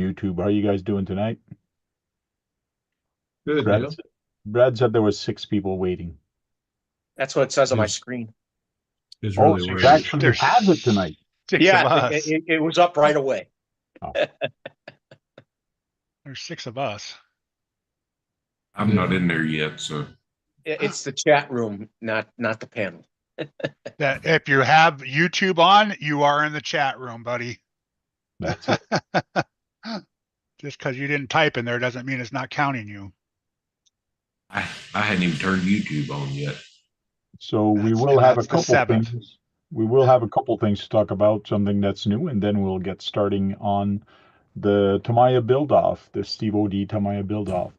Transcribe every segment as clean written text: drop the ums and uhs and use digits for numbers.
YouTube. How you guys doing tonight? Good Brad, deal. Brad said there was 6 people waiting. That's what it says on my Is screen. is Oh, really so what you it is. actually There's have it tonight. six of Yeah, us. it was up right away. Oh, There's 6 of us. I'm not in there yet, so It's the chat room, not the panel. That if you have YouTube on, you are in the chat room, buddy. that's it. Just because you didn't type in there doesn't mean it's not counting you. I hadn't even turned YouTube on yet. So we That's- will and have a that's the couple 7th. things. We will have a couple things to talk about, something that's new, and then we'll get starting on the Tamiya build-off, the STEVO Tamiya build-off.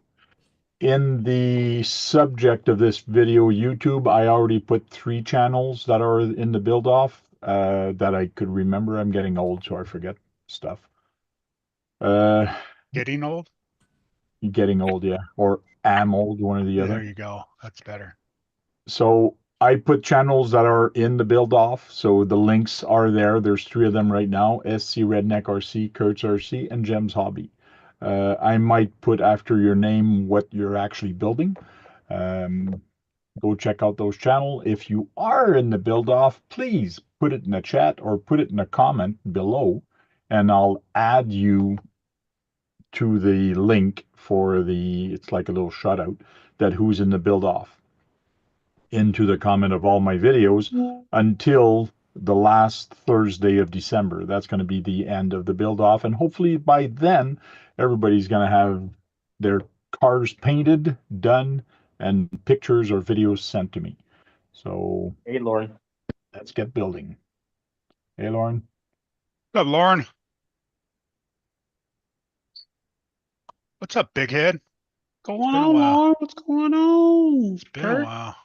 In the subject of this video, YouTube, I already put 3 channels that are in the build-off that I could remember. I'm getting old, so I forget stuff. Getting old? Getting old, yeah, or am old, one or the There other. you go. That's better. So I put channels that are in the build off. So the links are there. There's 3 of them right now: SC Redneck RC, Kurtz RC, and Gems Hobby. I might put after your name what you're actually building. Um, Go check out those channels. If you are in the build off, please put it in the chat or put it in a comment below, and I'll add you to the link for it's like a little shout out that who's in the build off into the comment of all my videos until the last Thursday of December. That's going to be the end of the build off. And hopefully by then, everybody's going to have their cars painted, done, and pictures or videos sent to me. So Hey, Lauren. let's get building. Hey, Lauren. What's up, Lauren? What's up, big head? Going been a on, while. Lauren? What's going on? It's been a while.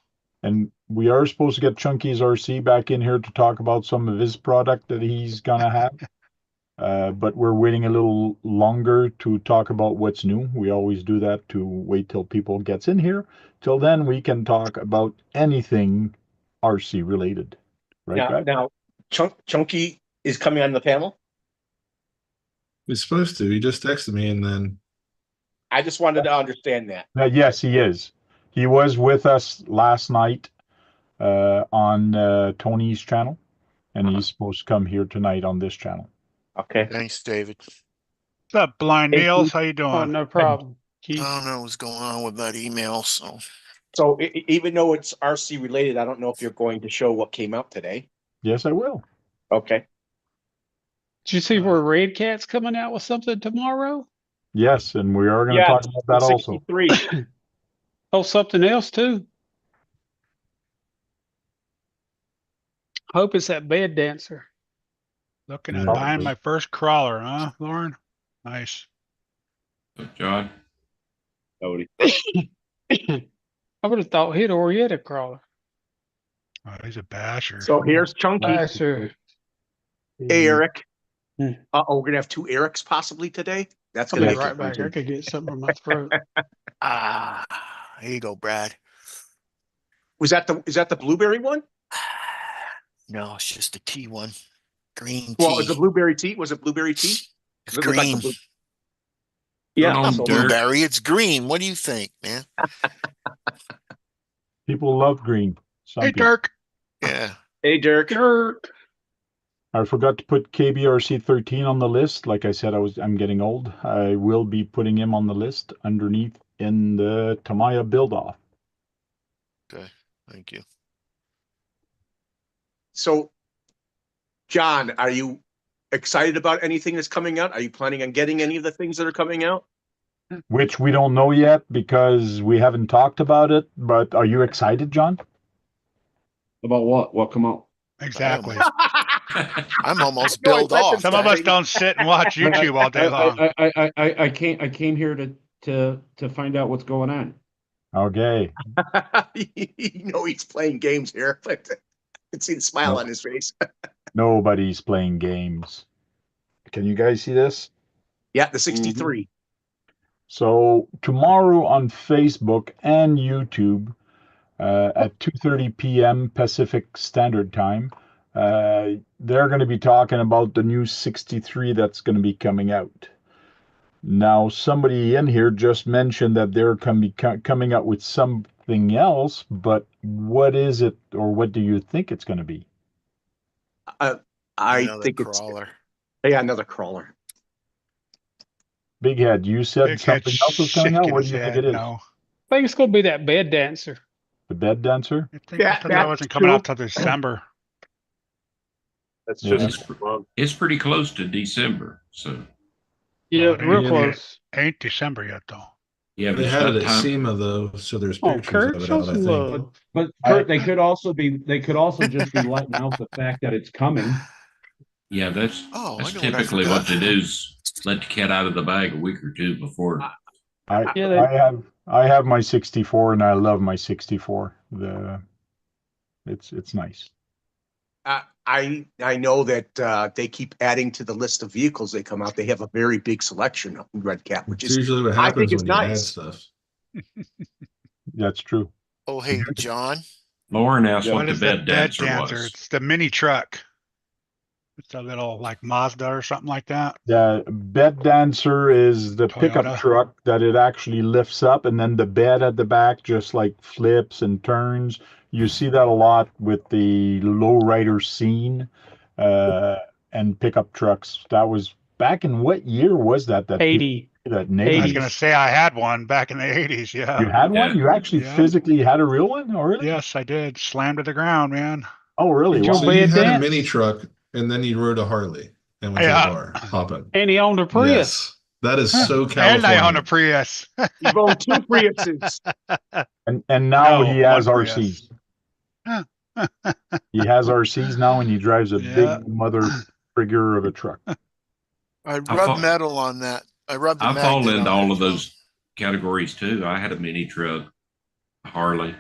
And we are supposed to get Chunky's RC back in here to talk about some of his product that he's going to have. But we're waiting a little longer to talk about what's new. We always do that to wait till people gets in here. Till then, we can talk about anything RC related. Right, Brad? Now, Chunky is coming on the panel. He's supposed to. He just texted me and then I just wanted to understand that. Yes, he is. He was with us last night on Tony's channel, and he's supposed to come here tonight on this channel. Okay. Thanks, David. What's up, Blind Hey, Niels? Keith. How you Oh, doing? no problem. I Keith. don't know what's going on with that email, so So even though it's RC related, I don't know if you're going to show what came out today. Yes, I will. Okay. Did you see where Red Cat's coming out with something tomorrow? Yes, and we are going to talk about that also. 63. Oh, something else too. Hope it's that bed dancer. Looking at Yeah. buying my first crawler, huh, Lauren? Nice. John, Nobody. I would have thought he'd already had a crawler. Oh, he's a basher. So here's Chunky. Last year. Hey, Eric. Hmm. We're gonna have 2 Erics possibly today. That's I'll gonna be make right it back. fun, I too. could get something in my throat. here you go, Brad. Is that the blueberry one? No, it's just a tea one. Green Well, tea. is the blueberry tea? Was it blueberry tea? It's It looked like green. the blue- Going Yeah. on, so- Dirk. Blueberry, it's green. What do you think, man? People love green. Some Hey, people. Dirk. Yeah. Hey, Dirk. Dirt. I forgot to put KBRC 13 on the list. Like I said, I'm getting old. I will be putting him on the list underneath in the Tamiya build-off. Okay. Thank you. So, John, are you excited about anything that's coming out? Are you planning on getting any of the things that are coming out? Which we don't know yet because we haven't talked about it. But are you excited, John? About what? What come out? Exactly. I'm almost No, I billed let them off. Some of us don't sit and watch YouTube all day long. I came here to find out what's going on. Okay. You know he's playing games here, but I can see the smile No. on his face. Nobody's playing games. Can you guys see this? Yeah, the 63. So tomorrow on Facebook and YouTube at 2:30 p.m. Pacific Standard Time, they're going to be talking about the new 63 that's going to be coming out. Now, somebody in here just mentioned that they're coming up with something else, but what is it, or what do you think it's going to be? I Another think it's, crawler. yeah, another crawler. Big Head, you said Big Head something else is coming out. shaking What do his you think head, it is? no. I think it's gonna be that bed dancer. The bed dancer? I think I thought that wasn't coming out till December. That's Yeah. just, It's pretty close to December, so Yeah, Oh, real yeah. close. Ain't December yet though. yeah, but They it's had got it at time. SEMA though, so there's Oh, pictures Kurt, of it show out, I some think. love. But Kurt, they could also just be letting out the fact that it's coming. Yeah, that's Oh, that's I know what I typically what they forgot. do is let the cat out of the bag a week or two before. Yeah, I have my 64 and I love my 64. It's nice. I know that they keep adding to the list of vehicles they come out. They have a very big selection of Red Cat, which It's is, usually what I think happens it's when you add nice. stuff. That's true. Oh, hey, John. Lauren asked What what the is the bed bed dancer dancer? was. It's the mini truck. It's a little like Mazda or something like that. The bed dancer is the pickup Toyota. truck that it actually lifts up, and then the bed at the back just like flips and turns. You see that a lot with the lowrider scene uh, and pickup trucks. That was back in what year was that? That people 80. that I was 80s. gonna say I had one back in the 80s. Yeah. You had one? Yeah. You actually Yeah. physically had a real one? Oh, really? Yes, I did. Slammed to the ground, man. Oh, really? Did your Wow. So you bed had a dance? mini truck and then you rode a Harley and went to the Yeah. bar hopping. And he owned a Prius. Yes. That is so And I own California. a Prius. You've owned two Priuses. And now No, he has one RCs. Prius. He has RCs now, and he drives a Yeah. big mother frigger of a truck. I I rubbed thought- metal on that. I rubbed the I fall magnet into on all it, of those categories too. I had a mini truck, a Harley,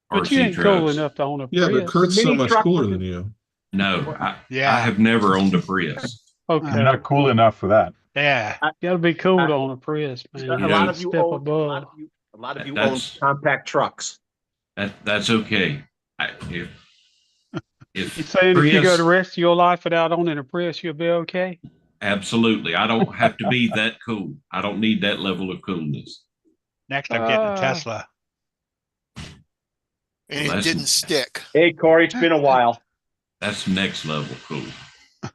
But you RC ain't cool trucks. enough to own a Yeah, Prius. but Kurt's so mini much truck cooler with than you. No, I Yeah. have never owned a Prius. Okay. You're not cool enough for that. Yeah. Gotta be cool to own a Prius, man. A You lot know, of you step own, a above. lot of you own That's- compact trucks. That's okay. You If saying if you go Prius, the rest of your life without owning a Prius, you'll be okay? absolutely, I don't have to be that cool. I don't need that level of coolness. Next, I'm getting a Uh, Tesla. and it Listen. didn't stick. Hey, Corey, it's been a while. That's next level cool.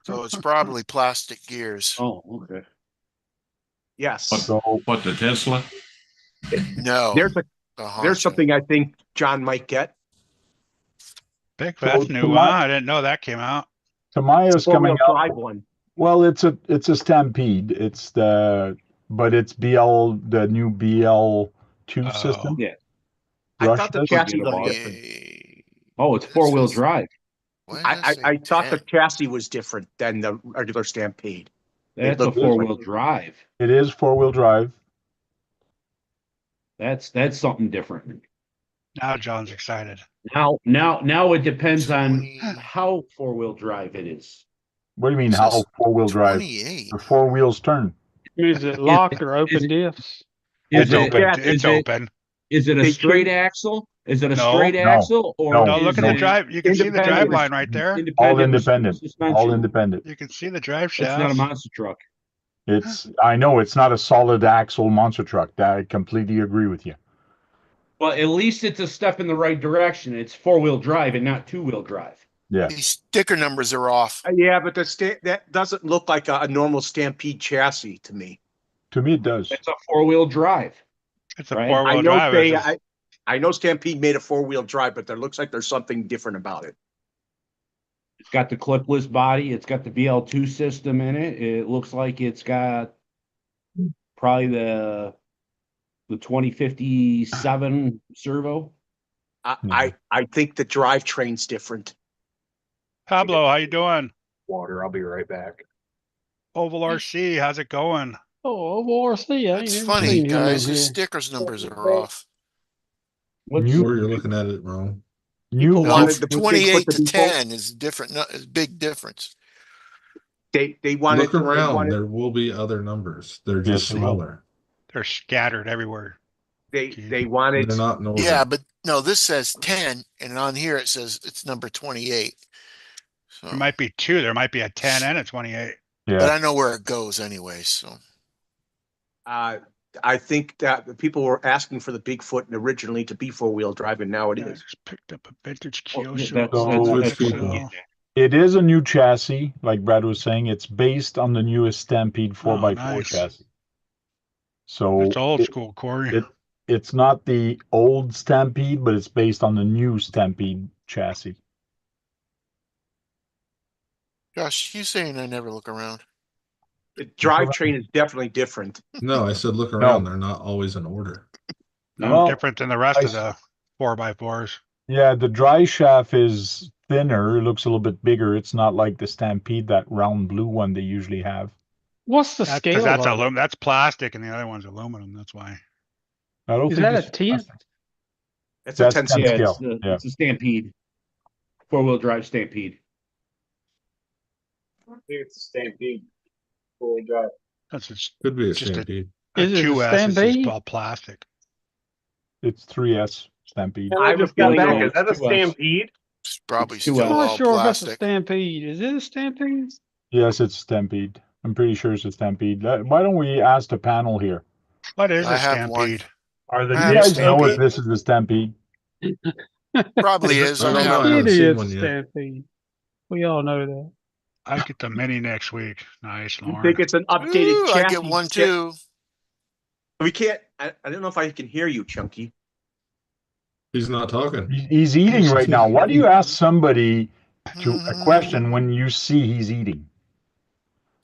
So it's probably plastic gears. Oh, okay. Yes. So What, the Tesla? No, There's the there's Honcho. something I think John might get. Big, So that's new. tomorrow- I didn't know that came out. Tamiya's coming Four-wheel out. drive one. Well, it's a Stampede. But it's the new BL2 Oh. system. Yeah. I thought the Brushless. chassis Forget was about it. different. Oh, it's It 4-wheel says- drive. Why I, does I, it I say thought the 10? chassis was different than the regular Stampede. That's a look 4-wheel drive. It is 4-wheel drive. That's something different. Now John's excited. Now it depends on 20 how 4-wheel drive it is. What do you mean? It How says 4-wheel drive? 28. The 4 wheels turn. Is it locked or open is- diffs? It's Is it, open. yeah, It's is it- open. is it a They straight changed- axle? Is it a No. straight No. axle or No. No, is look at the it drive. You can see the drive independent- line right there. All independent independent. suspension? All independent. You can see the drive It's not a shaft. monster truck. I know it's not a solid axle monster truck. I completely agree with you. Well, at least it's a step in the right direction. It's 4-wheel drive and not 2-wheel drive. Yeah. These sticker numbers are off. Yeah, but that doesn't look like a normal Stampede chassis to me. To me, it does. It's a 4-wheel drive. It's a Right. four-wheel I know drive. they, It's just- I know Stampede made a 4-wheel drive, but there looks like there's something different about it. It's got the clipless body. It's got the BL2 system in it. It looks like it's got probably the 2057 servo. I think the drivetrain's different. Pablo, how you doing? Water, I'll be right back. Oval RC, how's it going? Oh, ORC. I ain't That's never funny, seen him in guys. The here. stickers numbers are off. What's New- Or you're looking at it wrong. New People No, wanted from the big 28 foot to to be full. 10 is different. No, it's big difference. They wanted. Look around. They wanted, There will be other numbers. They're Yes, just they will. smaller. They're scattered everywhere. they wanted. They're not in order. Yeah, but no, this says 10, and on here it says it's number 28. So, There might be two. There might be a 10 and a 28. but Yeah. I know where it goes anyway. So I think that the people were asking for the Bigfoot and originally to be four-wheel drive, and now it I is. just picked up a vintage Well, Kyosho. that's what what I'm I'm XL. getting at. It is a new chassis, like Brad was saying. It's based on the newest Stampede 4x4 nice. chassis. So It's old school, Corey. it's not the old Stampede, but it's based on the new Stampede chassis. Josh, you saying I never look around? The drivetrain is definitely different. No, I said look around. They're not always in order. No, Well, Different than the rest I of the 4x4s. Yeah, the dry shaft is thinner. It looks a little bit bigger. It's not like the Stampede, that round blue one they usually have. What's the Because scale that's of it? that's plastic and the other one's aluminum. That's why. I don't Is think that a this 10? It's a That's 10 10 yeah, scale. Yeah. it's a Stampede. 4-wheel drive Stampede. I think it's a Stampede. Four-wheel drive. That's just Could be a Just a- Stampede. Is it a 2S is just Stampede? all plastic. It's 3S Stampede. I I just would got feel back. no, Is that a it's 2S. Stampede? It's probably It's still 2S. I'm not all sure if it's a plastic. Stampede. Is it a Stampede? Yes, it's Stampede. I'm pretty sure it's a Stampede. Why don't we ask the panel here? What is I a have one. Stampede? Are the I You have a guys know if Stampede. this is a Stampede? Probably is. I I don't know. I have haven't Kitty, seen it's one a yet. Stampede. We all know that. I get the mini next week. Nice, I Lauren. think it's an updated Ooh, chassis. I get one too. We can't. I don't know if I can hear you, Chunky. He's not talking. He's eating right now. Why do you ask somebody to a question when you see he's eating?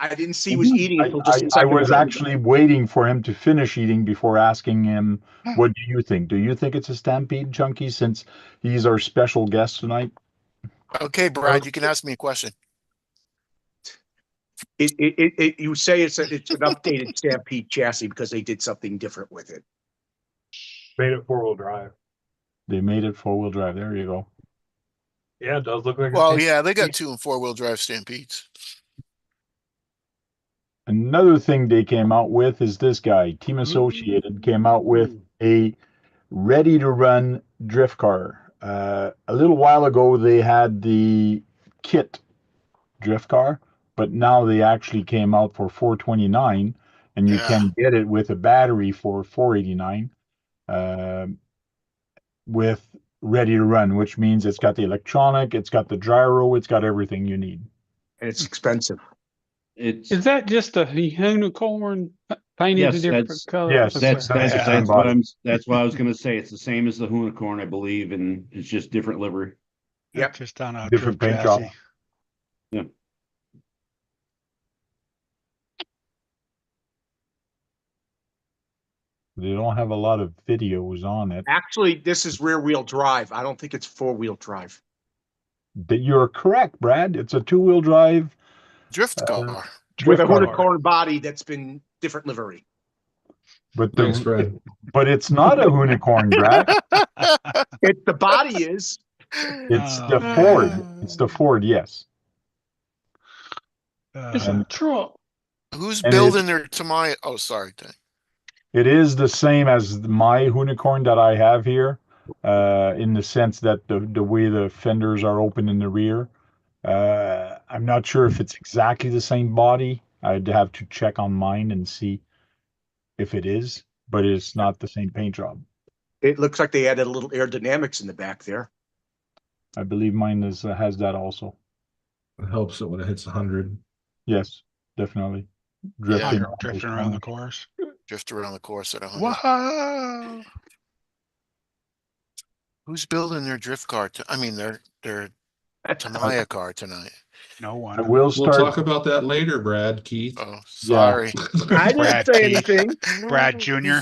I didn't see he was eating until just a I second was ago. actually waiting for him to finish eating before asking him, what do you think? Do you think it's a Stampede, Chunky, since he's our special guest tonight? Okay, Brad, you can ask me a question. You say it's an updated Stampede chassis because they did something different with it. Made it four-wheel drive. They made it 4-wheel drive. There you go. Yeah, it does look like a Well, Stampede. yeah, they got 2 and 4-wheel drive Stampedes. Another thing they came out with is this guy, Team Associated, came out with a ready-to-run drift car. A little while ago, they had the kit drift car, but now they actually came out for $429, and you Yeah. can get it with a battery for $489, with ready to run, which means it's got the electronic, it's got the gyro, it's got everything you need. And it's expensive. It's Is that just a unicorn painted Yes, a different that's- color? Yes, Okay. that's That's the same that's what body. that's what I was gonna say. It's the same as the Unicorn, I believe, and it's just different livery. Yep. Just on a Different drift paint job. chassis. They don't have a lot of videos on it. Actually, this is rear-wheel drive. I don't think it's four-wheel drive. But you're correct, Brad. It's a 2-wheel drive Drift car. With drift a car. unicorn body that's been different livery. But Thanks, Fred. but it's not a unicorn, Brad. The body is. It's Oh, the man. Ford. It's the Ford, yes. It's Uh, a truck. Who's And building their Tamiya? Oh, sorry. It is the same as my unicorn that I have here, in the sense that the way the fenders are open in the rear. I'm not sure if it's exactly the same body. I'd have to check on mine and see if it is, but it's not the same paint job. It looks like they added a little aerodynamics in the back there. I believe mine has that also. It helps it when it hits 100. Yes, definitely. Yeah, drifting around the course. Drift around the course at 100. Wow. Who's building their drift car? I mean, their Tamiya car tonight. No I one. will We'll start. talk about that later, Brad, Keith. Oh, sorry. I didn't Brad say Keith. anything. Brad Jr.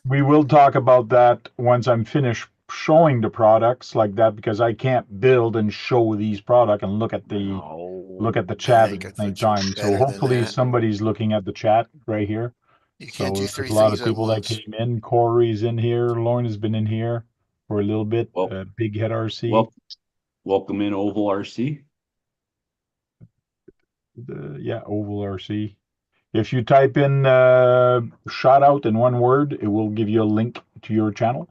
We will talk about that once I'm finished showing the products like that, because I can't build and show these products and look at the chat think at the I same thought you were time. better So than hopefully that. somebody's looking at the chat right here. You So can't do there's 3 a lot things of at people that once. came in. Corey's in here. Lauren has been in here for a little bit. Well- Big Head RC. Well, welcome in Oval RC. Oval RC. If you type in shout out in one word, it will give you a link to your channel.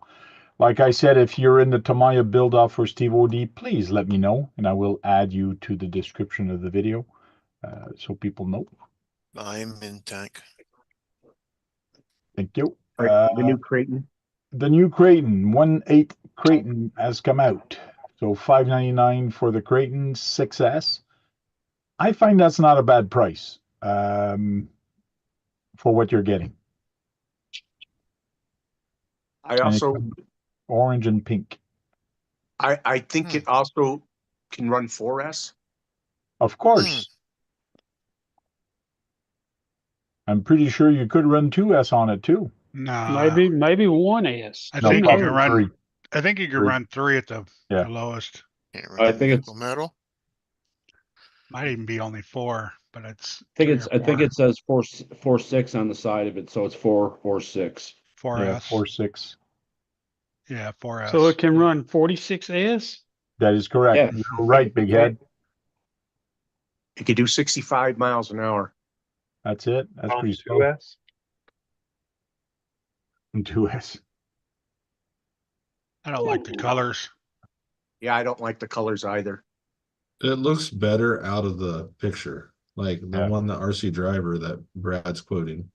Like I said, if you're in the Tamiya build off for STEVO, please let me know, and I will add you to the description of the video, so people know. I'm in tank. Thank you. All right, the new Creighton. The new Creighton, 1/8 Creighton has come out. So $5.99 for the Creighton 6S. I find that's not a bad price for what you're getting. I And also, it's orange and pink. I think it also can run 4S. Of course. I'm pretty sure you could run 2S on it too. No. Maybe 1S. I No, think you probably can run, three. I think you can Three. run 3 at the Yeah. lowest. Can't I run think it's- nickel metal. Might even be only 4, but it's. I think 3 it's, or I think 4. it says 4.6 on the side of it, so it's 4.6. 4S. 4.6. Yeah, 4S. So it can run 46S? That is correct. Yeah. You're right, big head. It could do 65 miles an hour. That's it. That's On pretty slow. 2S. 2S. I don't like the colors. Yeah, I don't like the colors either. It looks better out of the picture, like the Yeah. one that RC driver that Brad's quoting.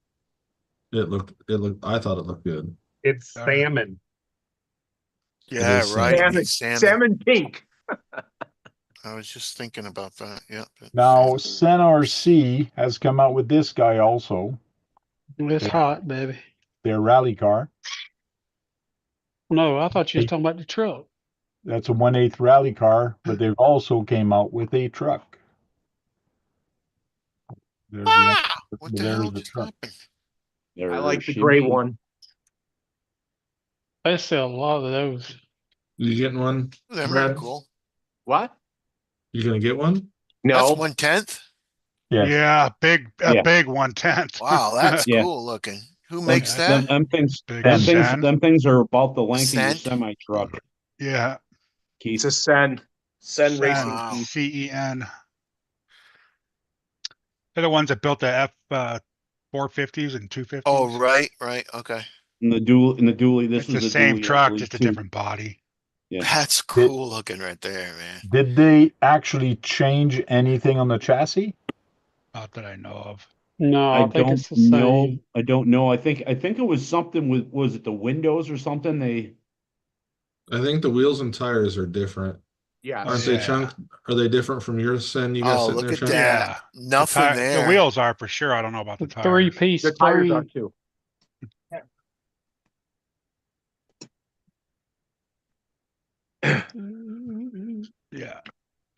I thought it looked good. It's All right. salmon. Yeah, is right. Salmon, salmon pink. I was just thinking about that. Yeah. Now, Sen RC has come out with this guy also, It's Yeah. hot, baby. their rally car. No, I thought you was talking about the truck. That's a 1/8 rally car, but they've also came out with a truck. There's the, What the there's hell the just truck. happened? I like the There gray she be. one. They sell a lot of those. You getting one, Them are Brad? cool. What? You gonna get one? That's No, 1/10. Yes. Yeah, a Yeah. big 1/10. Wow, that's Yeah. cool looking. Who Them, makes Yeah, that? them things, Big them Sen. things are about the length of your Cent? semi truck. Yeah. it's a Sen Sen, Racing. Wow. Team. CEN. They're the ones that built the F 450s and 250s. Oh, right. Okay. In the dually, this It's was the a same dually, I truck, believe, just a too. different body. Yeah. That's cool looking right there, man. Did they actually change anything on the chassis? Not that I know of. No, I I think don't it's the know. same. I don't know. I think it was something with, was it the windows or something? I think the wheels and tires are different. Yeah. Aren't they, Yeah. Chunk? Are they different from your Sen you got Oh, sitting look there, at Chunk? that. Yeah. Nothing The there. wheels are for sure. I don't know about the The tires. three-piece The tires are frame. too. Yeah.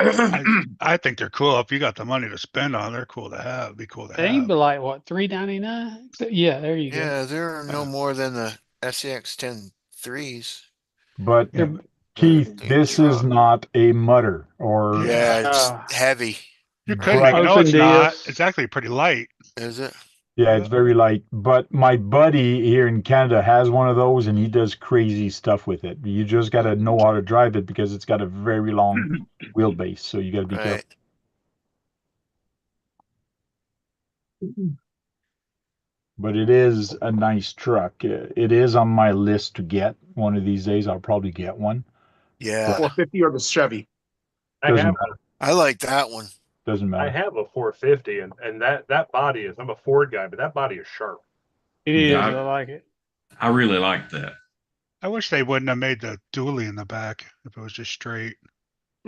I think they're cool. If you got the money to spend on, they're cool to have. Be cool to They ain't have. but like what, $3.99? Yeah, there you go. Yeah, there are no more than the SEX 10 3s. But Yeah. Keith, Big this is truck. not a mutter or Yeah, it's Ah. heavy. You But- could make, no, Open it's not. this. It's actually pretty light. Is it? yeah, it's very light. But my buddy here in Canada has one of those and he does crazy stuff with it. You just got to know how to drive it because it's got a very long wheelbase. So you got to be Right. careful. But it is a nice truck. It is on my list to get one of these days. I'll probably get one. Yeah. 450 or the Chevy. I Doesn't have matter. I like that one. Doesn't I matter. have a 450 and that body is, I'm a Ford guy, but that body is sharp. It is. Yeah. I like it. I really like that. I wish they wouldn't have made the dually in the back if it was just straight.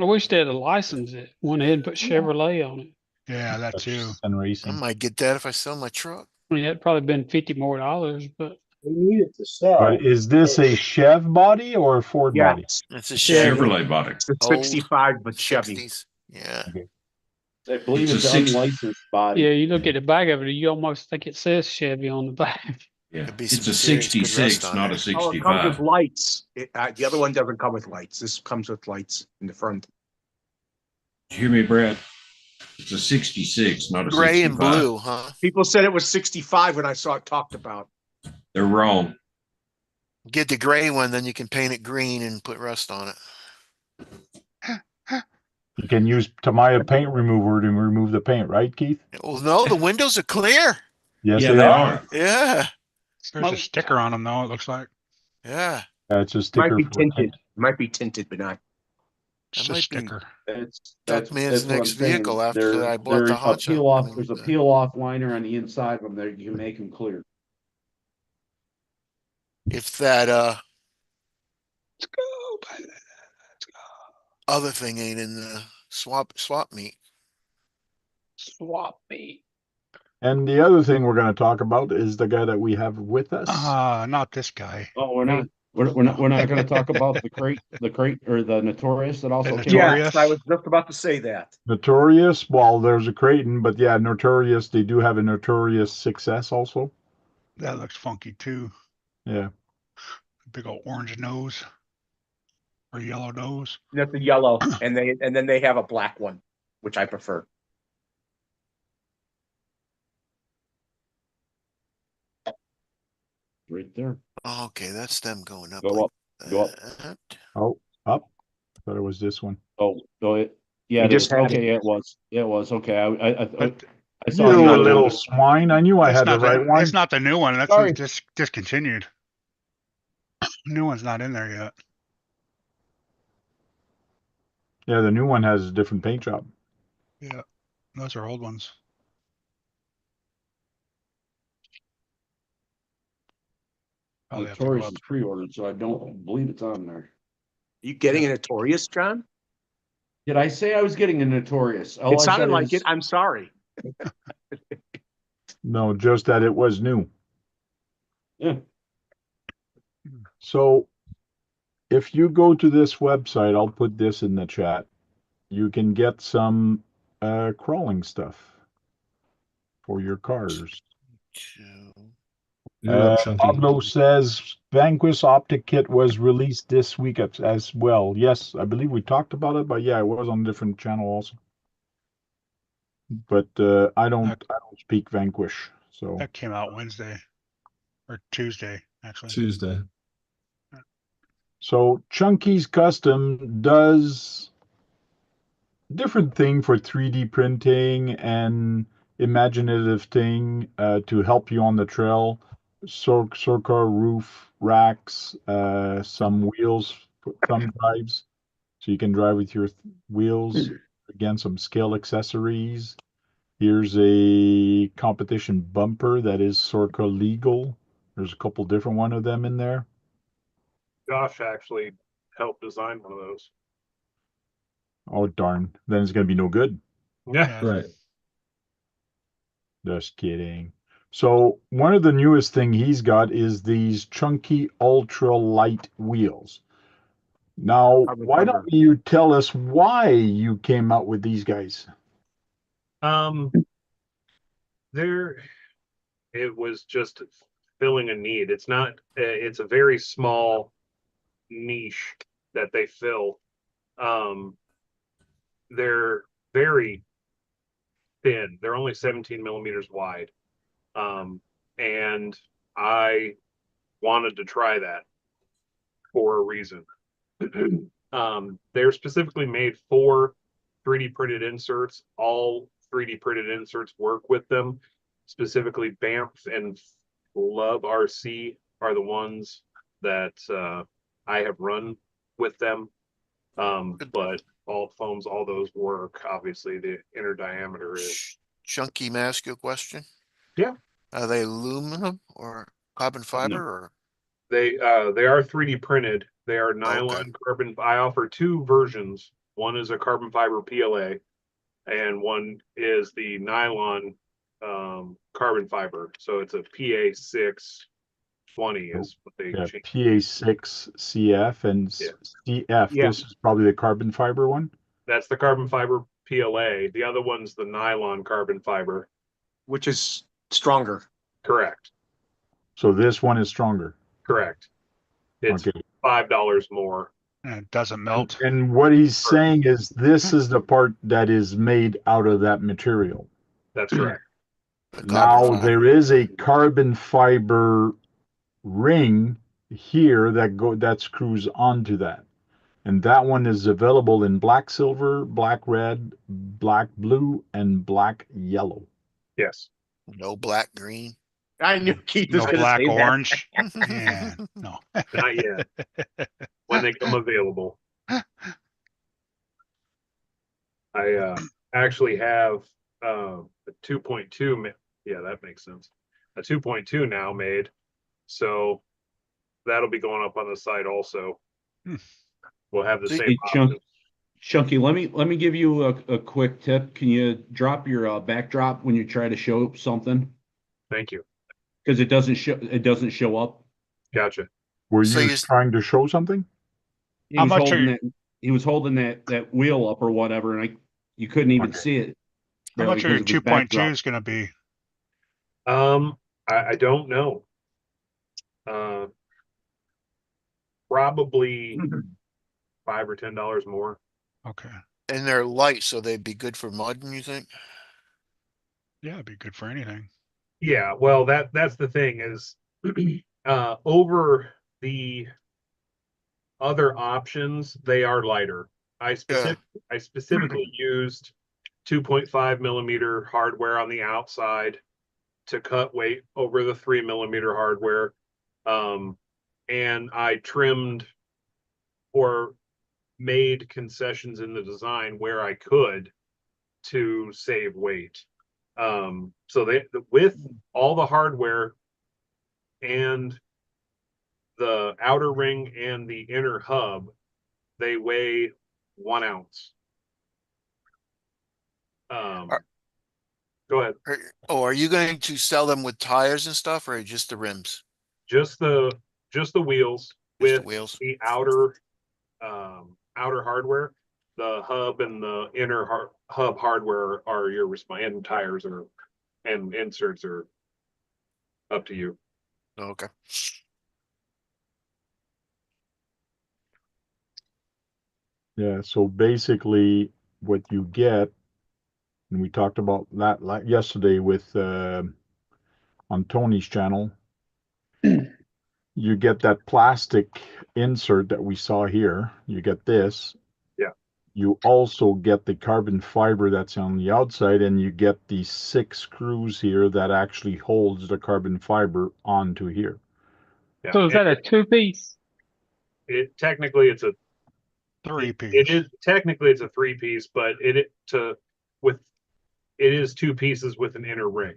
I wish they'd have licensed it. Went ahead and put Chevrolet on it. Yeah, that too. And I racing. might get that if I sell my truck. I mean, it'd probably been $50 more, but We need it to sell. But is this a Chev body or a Ford Yeah, body? It's a Chevy. Chevy. Chevrolet body. it's a Old 65 but Chevy. 60s. Yeah. I believe It's it's a six- unlicensed body. yeah, you look at the back of it, you almost think it says Chevy on the back. Yeah. Could be It's some a serious good 66, rust on not a there. Oh, it comes with 65. lights. The other one doesn't come with lights. This comes with lights in the front. Did you hear me, Brad? It's a 66, not a Gray 65. and blue, huh? People said it was 65 when I saw it talked about. They're wrong. Get the gray one, then you can paint it green and put rust on it. You can use Tamiya paint remover to remove the paint, right, Keith? Well, no, the windows are clear. Yes, Yeah, they they are. are. Yeah. There's a sticker on them though, it looks like. Yeah. It's a Might sticker be for tinted. Might be tinted, but not. It's That a might be- sticker. That's man's what I'm next saying. vehicle after There- I bought the there's a Honcho. peel off. I mean, There's a peel off liner on the inside of them. There you can make them clear. if that, Let's go. Let's go. other thing ain't in the swap meet. Swap meet. And the other thing we're going to talk about is the guy that we have with us. Not this guy. Oh, we're not gonna talk about the crate or the Notorious that also The came out. Notorious? Yes, I was just about to say that. Notorious, well, there's a Creighton, but yeah, Notorious, they do have a Notorious 6S also. That looks funky too. Yeah. Big old orange nose or yellow nose. That's the yellow, and then they have a black one, which I prefer. Right there. Okay, that's them going up. Go like up. Go up. that. Oh, up. Thought it was this one. Oh, it. Yeah, You it just is. had Okay, yeah, it was. Yeah, it was. Okay, I But saw You the little swine. I knew I had the right one. It's not the new one. That's Sorry. just discontinued. New one's not in there yet. Yeah, the new one has a different paint job. Yeah, those are old ones. Probably have to go Notorious up. is pre-ordered, so I don't believe it's on there. You getting a Notorious, John? Did I say I was getting a Notorious? All It I sounded said like is, it. I'm sorry. No, just that it was new. Yeah. So if you go to this website, I'll put this in the chat. You can get some crawling stuff for your cars. Two. You're up, Chunky. Pablo says Vanquish Optic Kit was released this week as well. Yes, I believe we talked about it, but yeah, it was on a different channel also. But I don't speak Vanquish, so That came out Wednesday or Tuesday, actually. Tuesday. so Chunky's Custom does different thing for 3D printing and imaginative thing to help you on the trail. Circa roof racks, some wheels, thumb drives, so you can drive with your wheels. Again, some scale accessories. Here's a competition bumper that is Circa legal. There's a couple different one of them in there. Josh actually helped design one of those. Oh darn! Then it's gonna be no good. Yeah. Right. Just kidding. So one of the newest thing he's got is these chunky ultra light wheels. Now, Carbon why fiber. don't you tell us why you came out with these guys? There, it was just filling a need. It's not. It's a very small niche that they fill. They're very thin. They're only 17 millimeters wide. And I wanted to try that for a reason. They're specifically made for 3D printed inserts. All 3D printed inserts work with them. Specifically, Banff and Love RC are the ones that I have run with them. But all foams, all those work. Obviously, the inner diameter is. Chunky, may I ask you a question? Yeah. Are they aluminum or carbon fiber or? They are 3D printed. They are nylon carbon. I offer two versions. One is a carbon fiber PLA, and one is the nylon carbon fiber. So it's a PA 620 is what they Yeah, change. PA6 CF and CF. Yeah. This is probably the carbon fiber one. That's the carbon fiber PLA. The other one's the nylon carbon fiber. Which is stronger. Correct. So this one is stronger. Correct. It's Okay. $5 more. And it doesn't melt. And what he's saying is this is the part that is made out of that material. That's correct. the carbon Now fiber? there is a carbon fiber ring here that screws onto that. And that one is available in black silver, black red, black blue, and black yellow. Yes. No black green. I knew Keith was No going to black say that. orange. Yeah, no. Not yet. When they come available. I actually have a 2.2. Yeah, that makes sense. A 2.2 now made. So that'll be going up on the site also. Hmm. We'll have the See, same Hey, options. Chunky, let me give you a quick tip. Can you drop your backdrop when you try to show something? Thank you. Because it doesn't show up. Gotcha. Were So you you- trying to show something? He How was much are holding you- that he was holding that wheel up or whatever, and you couldn't even Okay. see it. How much are your because of his 2.2 backdrop. is gonna be? I don't know. Uh, probably $5 or $10 more. Okay. And they're light, so they'd be good for mudding, you think? Yeah, it'd be good for anything. Yeah, well, that's the thing is, over the other options, they are lighter. I specifically used 2.5 millimeter hardware on the outside to cut weight over the 3 millimeter hardware. And I trimmed or made concessions in the design where I could to save weight. So with all the hardware and the outer ring and the inner hub, they weigh 1 ounce. Go ahead. Are you going to sell them with tires and stuff, or just the rims? Just the wheels Just the with wheels. the outer hardware. The hub and the inner hub hardware are your response, and tires and inserts are up to you. Okay. Yeah, so basically what you get, and we talked about that yesterday with on Tony's channel, you get that plastic insert that we saw here. You get this. Yeah. You also get the carbon fiber that's on the outside, and you get the 6 screws here that actually holds the carbon fiber onto here. Yeah. So is that a 2-piece? Technically it's a 3-piece. it is technically it's a 3-piece, but it is 2 pieces with an inner ring.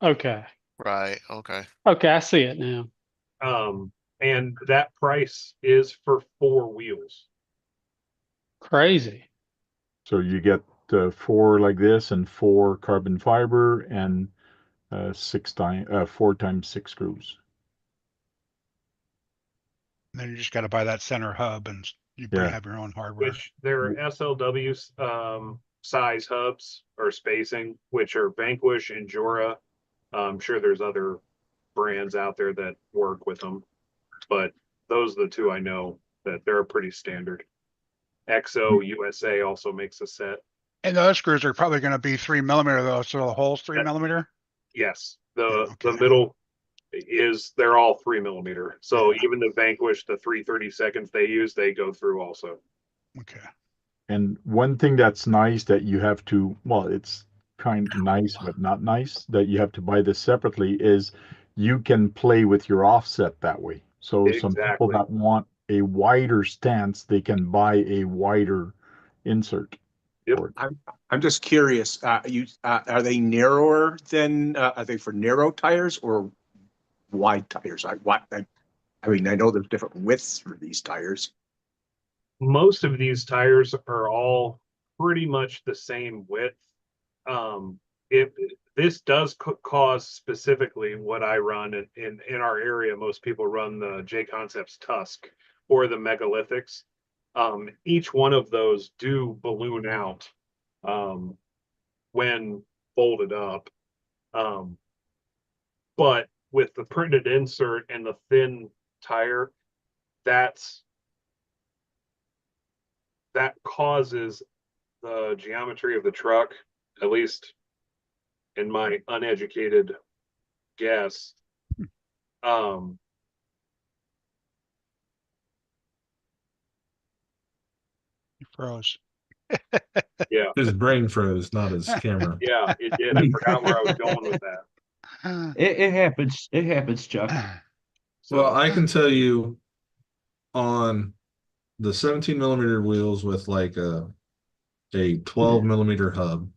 Okay. Right. Okay. Okay, I see it now. And that price is for 4 wheels. Crazy. So you get 4 like this and 4 carbon fiber and 4 times 6 screws. Then you just gotta buy that center hub and you Yeah. have your own hardware. Which they're SLW size hubs or spacing, which are Vanquish and Jura. I'm sure there's other brands out there that work with them, but those are the 2 I know that they're pretty standard. XO USA also makes a set. And those screws are probably gonna be 3 millimeter though, so the hole's 3 millimeter. Yes, Yeah, the okay. middle they're all 3 millimeter. So even the Vanquish, the 3/32 they use, they go through also. Okay. And one thing that's nice that you have to, well, it's kind of nice, but not nice, that you have to buy this separately is you can play with your offset that way. So some people Exactly. that want a wider stance, they can buy a wider insert. Yep. for it. I'm just curious, are they narrower than, are they for narrow tires or wide tires? I mean, I know there's different widths for these tires. Most of these tires are all pretty much the same width. If this does cause specifically what I run in our area, most people run the J Concepts Tusk or the Megalithics. Each one of those do balloon out when folded up. But with the printed insert and the thin tire, that causes the geometry of the truck, at least in my uneducated guess. You froze. Yeah, His brain froze, not his camera. yeah, it did. I forgot where I was going with that. It happens. It happens, Chuck. So, Well, I can tell you on the 17 millimeter wheels with like a 12 millimeter hub,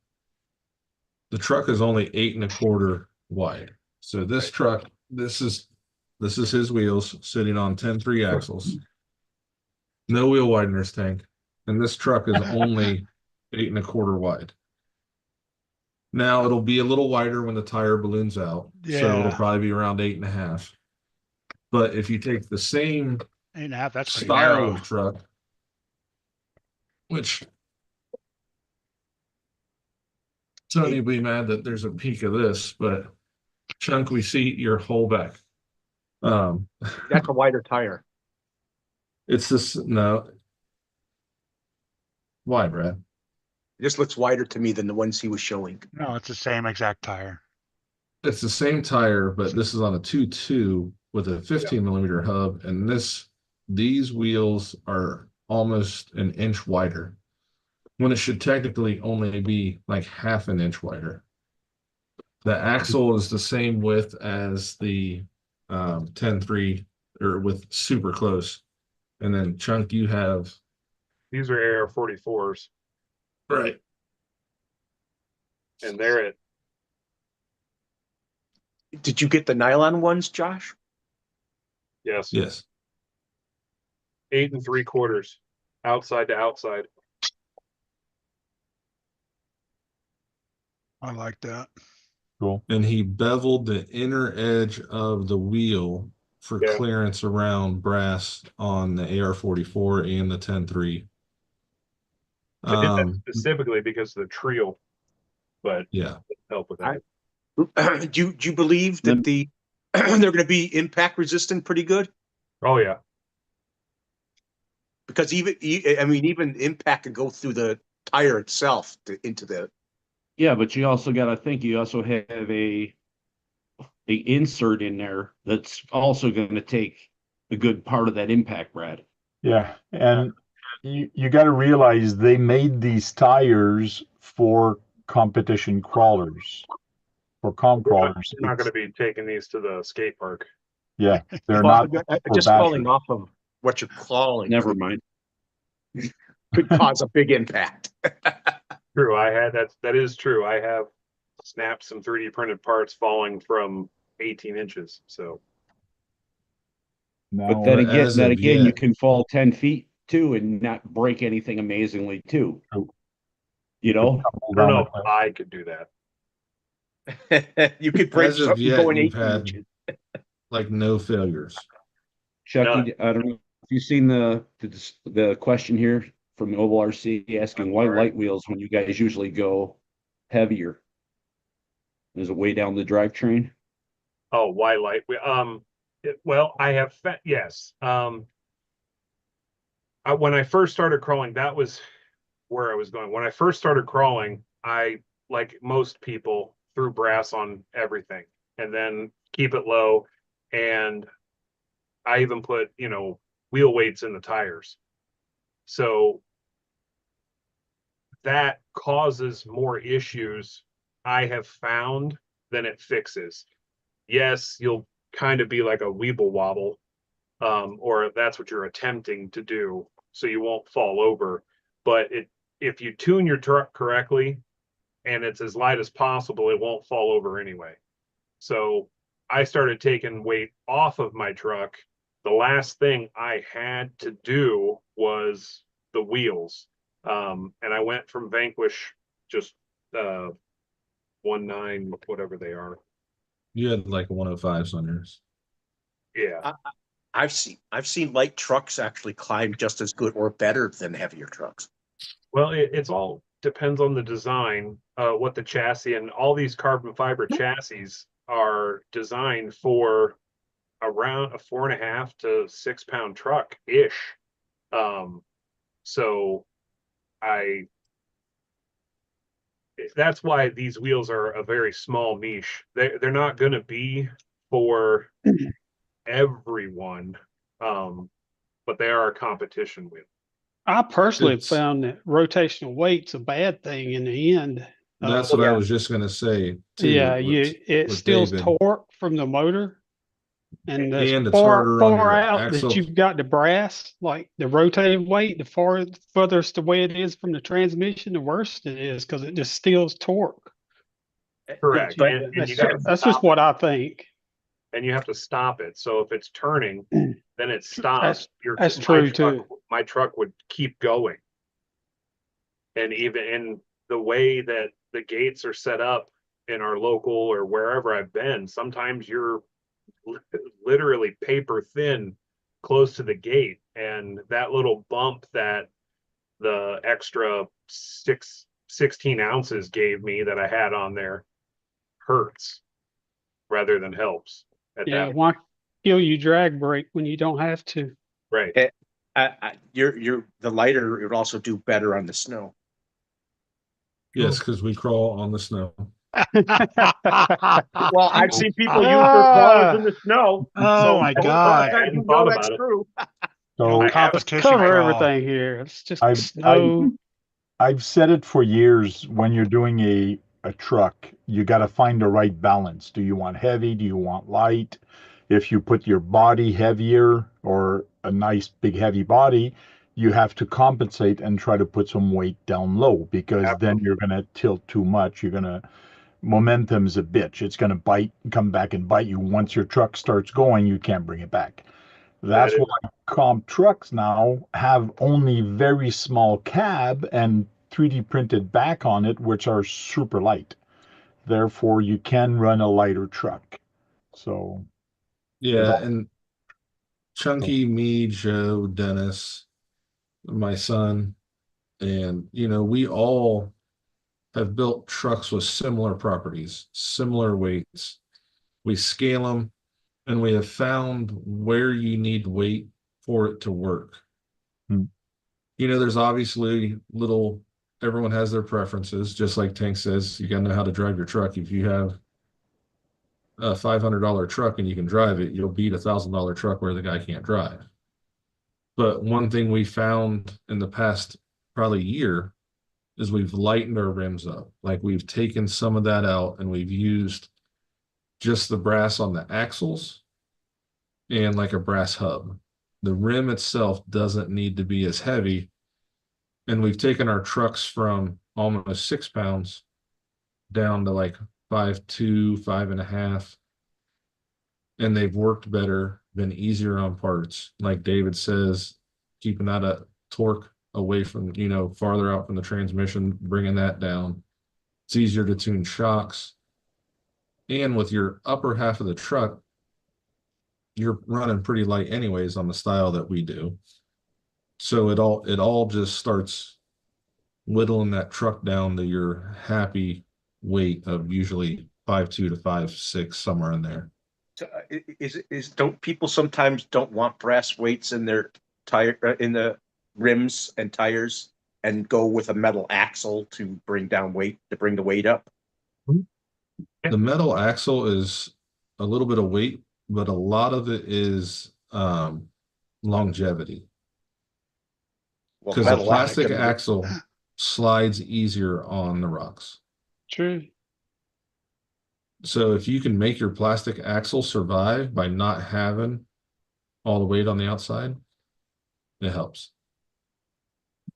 the truck is only 8 1/4 wide. So this truck, this is This is his wheels sitting on 10-3 axles. No wheel wideners tank. And this truck is only 8.25 wide. Now it'll be a little wider when the tire balloons out. So it'll Yeah. probably be around 8.5. But if you take the same 8.5, that's pretty style narrow. of truck, which Tony will be mad that there's a peak of this, but Chunk, we see your whole back. That's a wider tire. It's this, no. Why, Brad? This looks wider to me than the ones he was showing. No, it's the same exact tire. It's the same tire, but this is on a 2.2 with a 15 millimeter hub, and these wheels are almost an inch wider, when it should technically only be like half an inch wider. The axle is the same width as the 10-3, or with super close. And then Chunk, you have These are AR-44s, right. and they're at Did you get the nylon ones, Josh? yes, Yes. 8 3/4, outside to outside. I like that. Cool. And he beveled the inner edge of the wheel for Yeah. clearance around brass on the AR-44 and the 10-3. I did that specifically because of the trio, but Yeah. help with that. Do you believe that they're going to be impact resistant pretty good? Oh yeah, Because even impact can go through the tire itself into the. Yeah, but you also got to think you also have a insert in there that's also going to take a good part of that impact, Brad. Yeah, and you got to realize they made these tires for competition crawlers, for comp crawlers. you're not going to be taking these to the skate park. Yeah, they're Well, not for just bashers. falling off of what you're crawling. Never mind. Could cause a big impact. True, that is true. I have snapped some 3D printed parts falling from 18 inches. So Now, But then But as of again, you yet- can fall 10 feet too and not break anything amazingly too. True. You know, I don't know if I could do that. You could break As of something yet, going you've 18 had inches. like no failures. Chucky, I don't know if you've seen the question here from the Oval RC asking why light wheels when you guys usually go heavier. Is it way down the drivetrain? Oh, why light? Well, I have yes. When I first started crawling, that was where I was going. When I first started crawling, I, like most people, threw brass on everything and then keep it low. And I even put, wheel weights in the tires. So that causes more issues, I have found, than it fixes. Yes, you'll kind of be like a weeble wobble, or that's what you're attempting to do, so you won't fall over. But if you tune your truck correctly and it's as light as possible, it won't fall over anyway. So I started taking weight off of my truck. The last thing I had to do was the wheels. And I went from Vanquish just 1.9, whatever they are. You had like 105s on yours. Yeah. I've seen light trucks actually climb just as good or better than heavier trucks. Well, it's all depends on the design, what the chassis, and all these carbon fiber chassis are designed for around a 4.5 to 6 pound truck ish. So that's why these wheels are a very small niche. They're not going to be for everyone, but they are a competition wheel. I personally It's- found that rotational weight's a bad thing in the end. That's what I was just gonna say. Too, Yeah, with it steals David. torque from the motor. And the And it's far, harder on far your out axle. that you've got the brass, like the rotating weight, the furthest away it is from the transmission, the worse it is because it just steals torque. Correct. But And you that's gotta that's just stop what I think. and you have to stop it. So if it's turning, then it stops. That's true too. My truck would keep going. And even in the way that the gates are set up in our local or wherever I've been, sometimes you're literally paper thin close to the gate, and that little bump that the extra 16 ounces gave me that I had on there hurts rather than helps at Yeah, that. why kill you drag brake when you don't have to? Right. The lighter would also do better on the snow. Yes, because we crawl on the snow. Well, I've seen people use their crawlers in the snow. Oh my God. I hadn't thought about it. True. So I have Competition Cover crawl. everything here. It's just I snow. I've said it for years. When you're doing a truck, you got to find the right balance. Do you want heavy? Do you want light? If you put your body heavier or a nice big heavy body, you have to compensate and try to put some weight down low, because then you're going to tilt too much. Momentum's a bitch. It's going to bite, come back and bite you. Once your truck starts going, you can't bring it back. That's why comp trucks now have only very small cab and 3D printed back on it, which are super light. Therefore, you can run a lighter truck. So, Yeah, and Chunky, me, Joe, Dennis, my son, and we all have built trucks with similar properties, similar weights. We scale them, and we have found where you need weight for it to work. There's obviously everyone has their preferences, just like Tank says, you got to know how to drive your truck. If you have a $500 truck and you can drive it, you'll beat $1,000 truck where the guy can't drive. But one thing we found in the past probably year is we've lightened our rims up. Like, we've taken some of that out and we've used just the brass on the axles and like a brass hub. The rim itself doesn't need to be as heavy. And we've taken our trucks from almost 6 pounds down to like 5.2, 5.5. And they've worked better, been easier on parts. Like David says, keeping that torque away from, farther out from the transmission, bringing that down. It's easier to tune shocks. And with your upper half of the truck, you're running pretty light anyways on the style that we do. So it all just starts whittling that truck down to your happy weight of usually 5.2 to 5.6, somewhere in there. So, don't people sometimes don't want brass weights in their tire in the rims and tires, and go with a metal axle to bring down weight, to bring the weight up? The metal axle is a little bit of weight, but a lot of it is longevity. Because the plastic axle slides easier on the rocks. True. So if you can make your plastic axle survive by not having all the weight on the outside, it helps.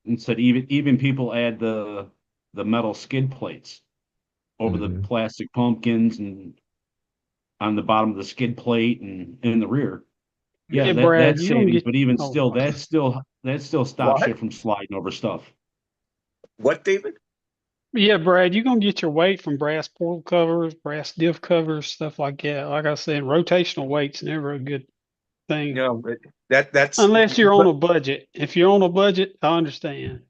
And so even people add the metal skid plates over the plastic pumpkins and on the bottom of the skid plate and in the rear. Yeah, Brad, that's you don't savings, get. but even Oh, still, that still stops you from sliding over stuff. What, David? Yeah, Brad, you're gonna get your weight from brass portal covers, brass diff covers, stuff like that. Like I said, rotational weight's never a good thing. No, that's Unless you're on a budget. If you're on a budget, I understand.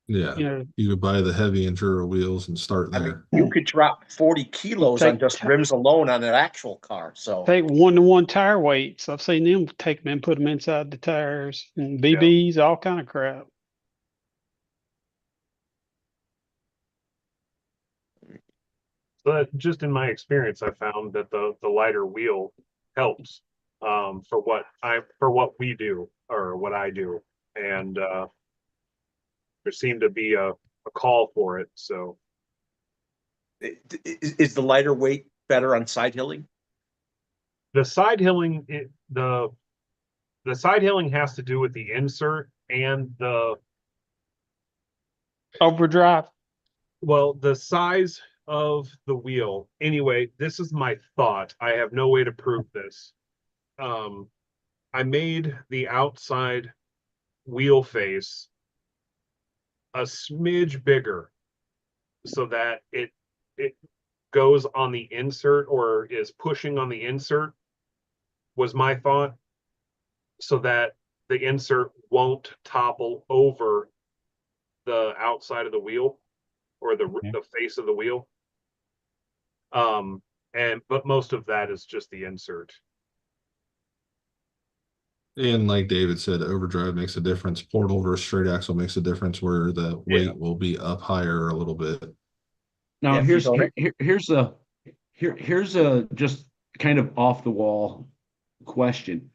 Yeah, You know, you could buy the heavy enduro wheels and start there. I mean, you could drop 40 kilos on just rims alone on an actual car. So take 1-to-1 tire weights. I've seen them take them and put them inside the tires and BBs, all kind of crap. But just in my experience, I found that the lighter wheel helps for what we do, or what I do, and there seemed to be a call for it. So, is the lighter weight better on side hilling? The side hilling, the side hilling has to do with the insert and the overdrive. Well, the size of the wheel. Anyway, this is my thought. I have no way to prove this. I made the outside wheel face a smidge bigger so that it goes on the insert or is pushing on the insert, was my thought, so that the insert won't topple over the outside of the wheel or the face of the wheel. But most of that is just the insert. And like David said, overdrive makes a difference. Portal versus straight axle makes a difference where the weight will be up higher a little bit. Now Yeah, here's a just kind of off the wall question.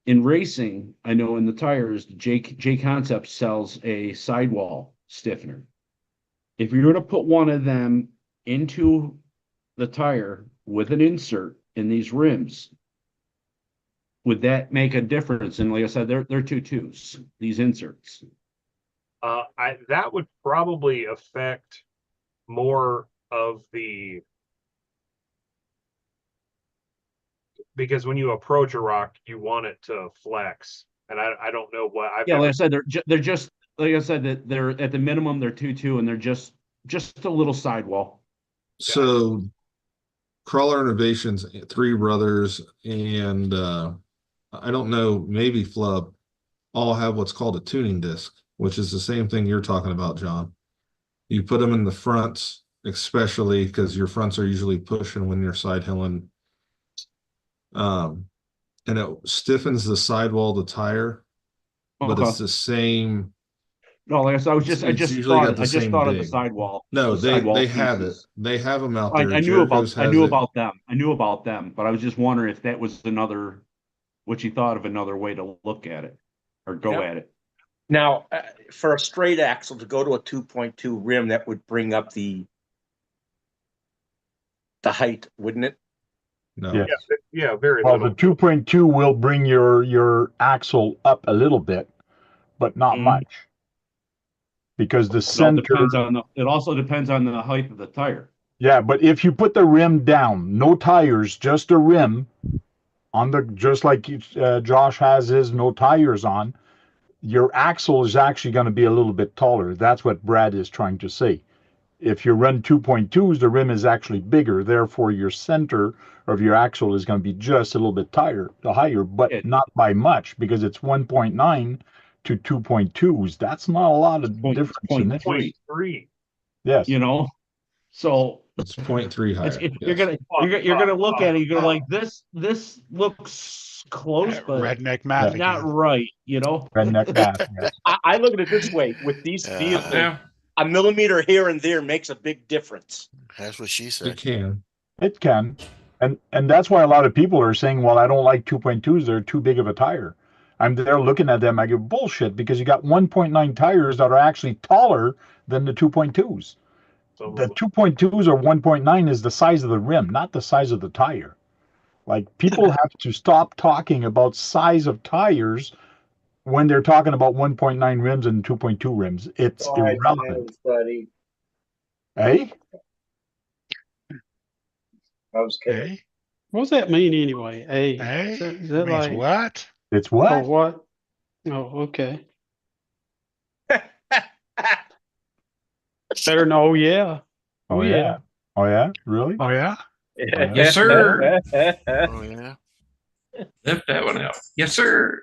In racing, I know in the tires, J Concept sells a sidewall stiffener. If you're going to put one of them into the tire with an insert in these rims, would that make a difference? And like I said, they're 2.2s, these inserts. That would probably affect more of the, because when you approach a rock, you want it to flex, and I don't know what I've like I said, they're just like I said, that they're at the minimum they're 2.2 and they're just a little sidewall. So Crawler Innovations, Three Brothers, and I don't know, maybe Flub, all have what's called a tuning disc, which is the same thing you're talking about, John. You put them in the fronts, especially because your fronts are usually pushing when you're side hilling. And it stiffens the sidewall of the tire, but it's the same. No, like I said, I just thought of the sidewall. No, they have it. They have them out there. I knew about them, but I was just wondering if that was another, what you thought of another way to look at it or go at it. Now, for a straight axle to go to a 2.2 rim, that would bring up the height, wouldn't it? No. Yes. Yeah, very Well, little. the 2.2 will bring your axle up a little bit, but not much. Because the center. It also depends on the height of the tire. Yeah, but if you put the rim down, no tires, just a rim on the, just like Josh has his no tires on, your axle is actually going to be a little bit taller. That's what Brad is trying to say. If you run 2.2s, the rim is actually bigger. Therefore, your center of your axle is going to be just a little bit higher, but not by much, because it's 1.9 to 2.2s. That's not a lot of difference in it. 0.3. Yes. You know, so it's 0.3 higher. You're gonna look at it. You're gonna like this looks close, but redneck math, not right. You know, redneck math. Yes. I look at it this way: with these vehicles, a millimeter here and there makes a big difference. That's what she said. It can. And that's why a lot of people are saying, well, I don't like 2.2s. They're too big of a tire. I'm there looking at them. I go, bullshit, because you got 1.9 tires that are actually taller than the 2.2s. The 2.2s or 1.9 is the size of the rim, not the size of the tire. Like, people have to stop talking about size of tires when they're talking about 1.9 rims and 2.2 rims. It's irrelevant. Buddy. Hey? I was kidding. Hey? What does that mean anyway? Hey? Is that means like what? It's what? Oh, what? Oh, okay. Better than oh yeah. Oh yeah. Oh yeah? Really? Oh yeah? Yes, sir. Oh yeah. Left that one out. Yes, sir.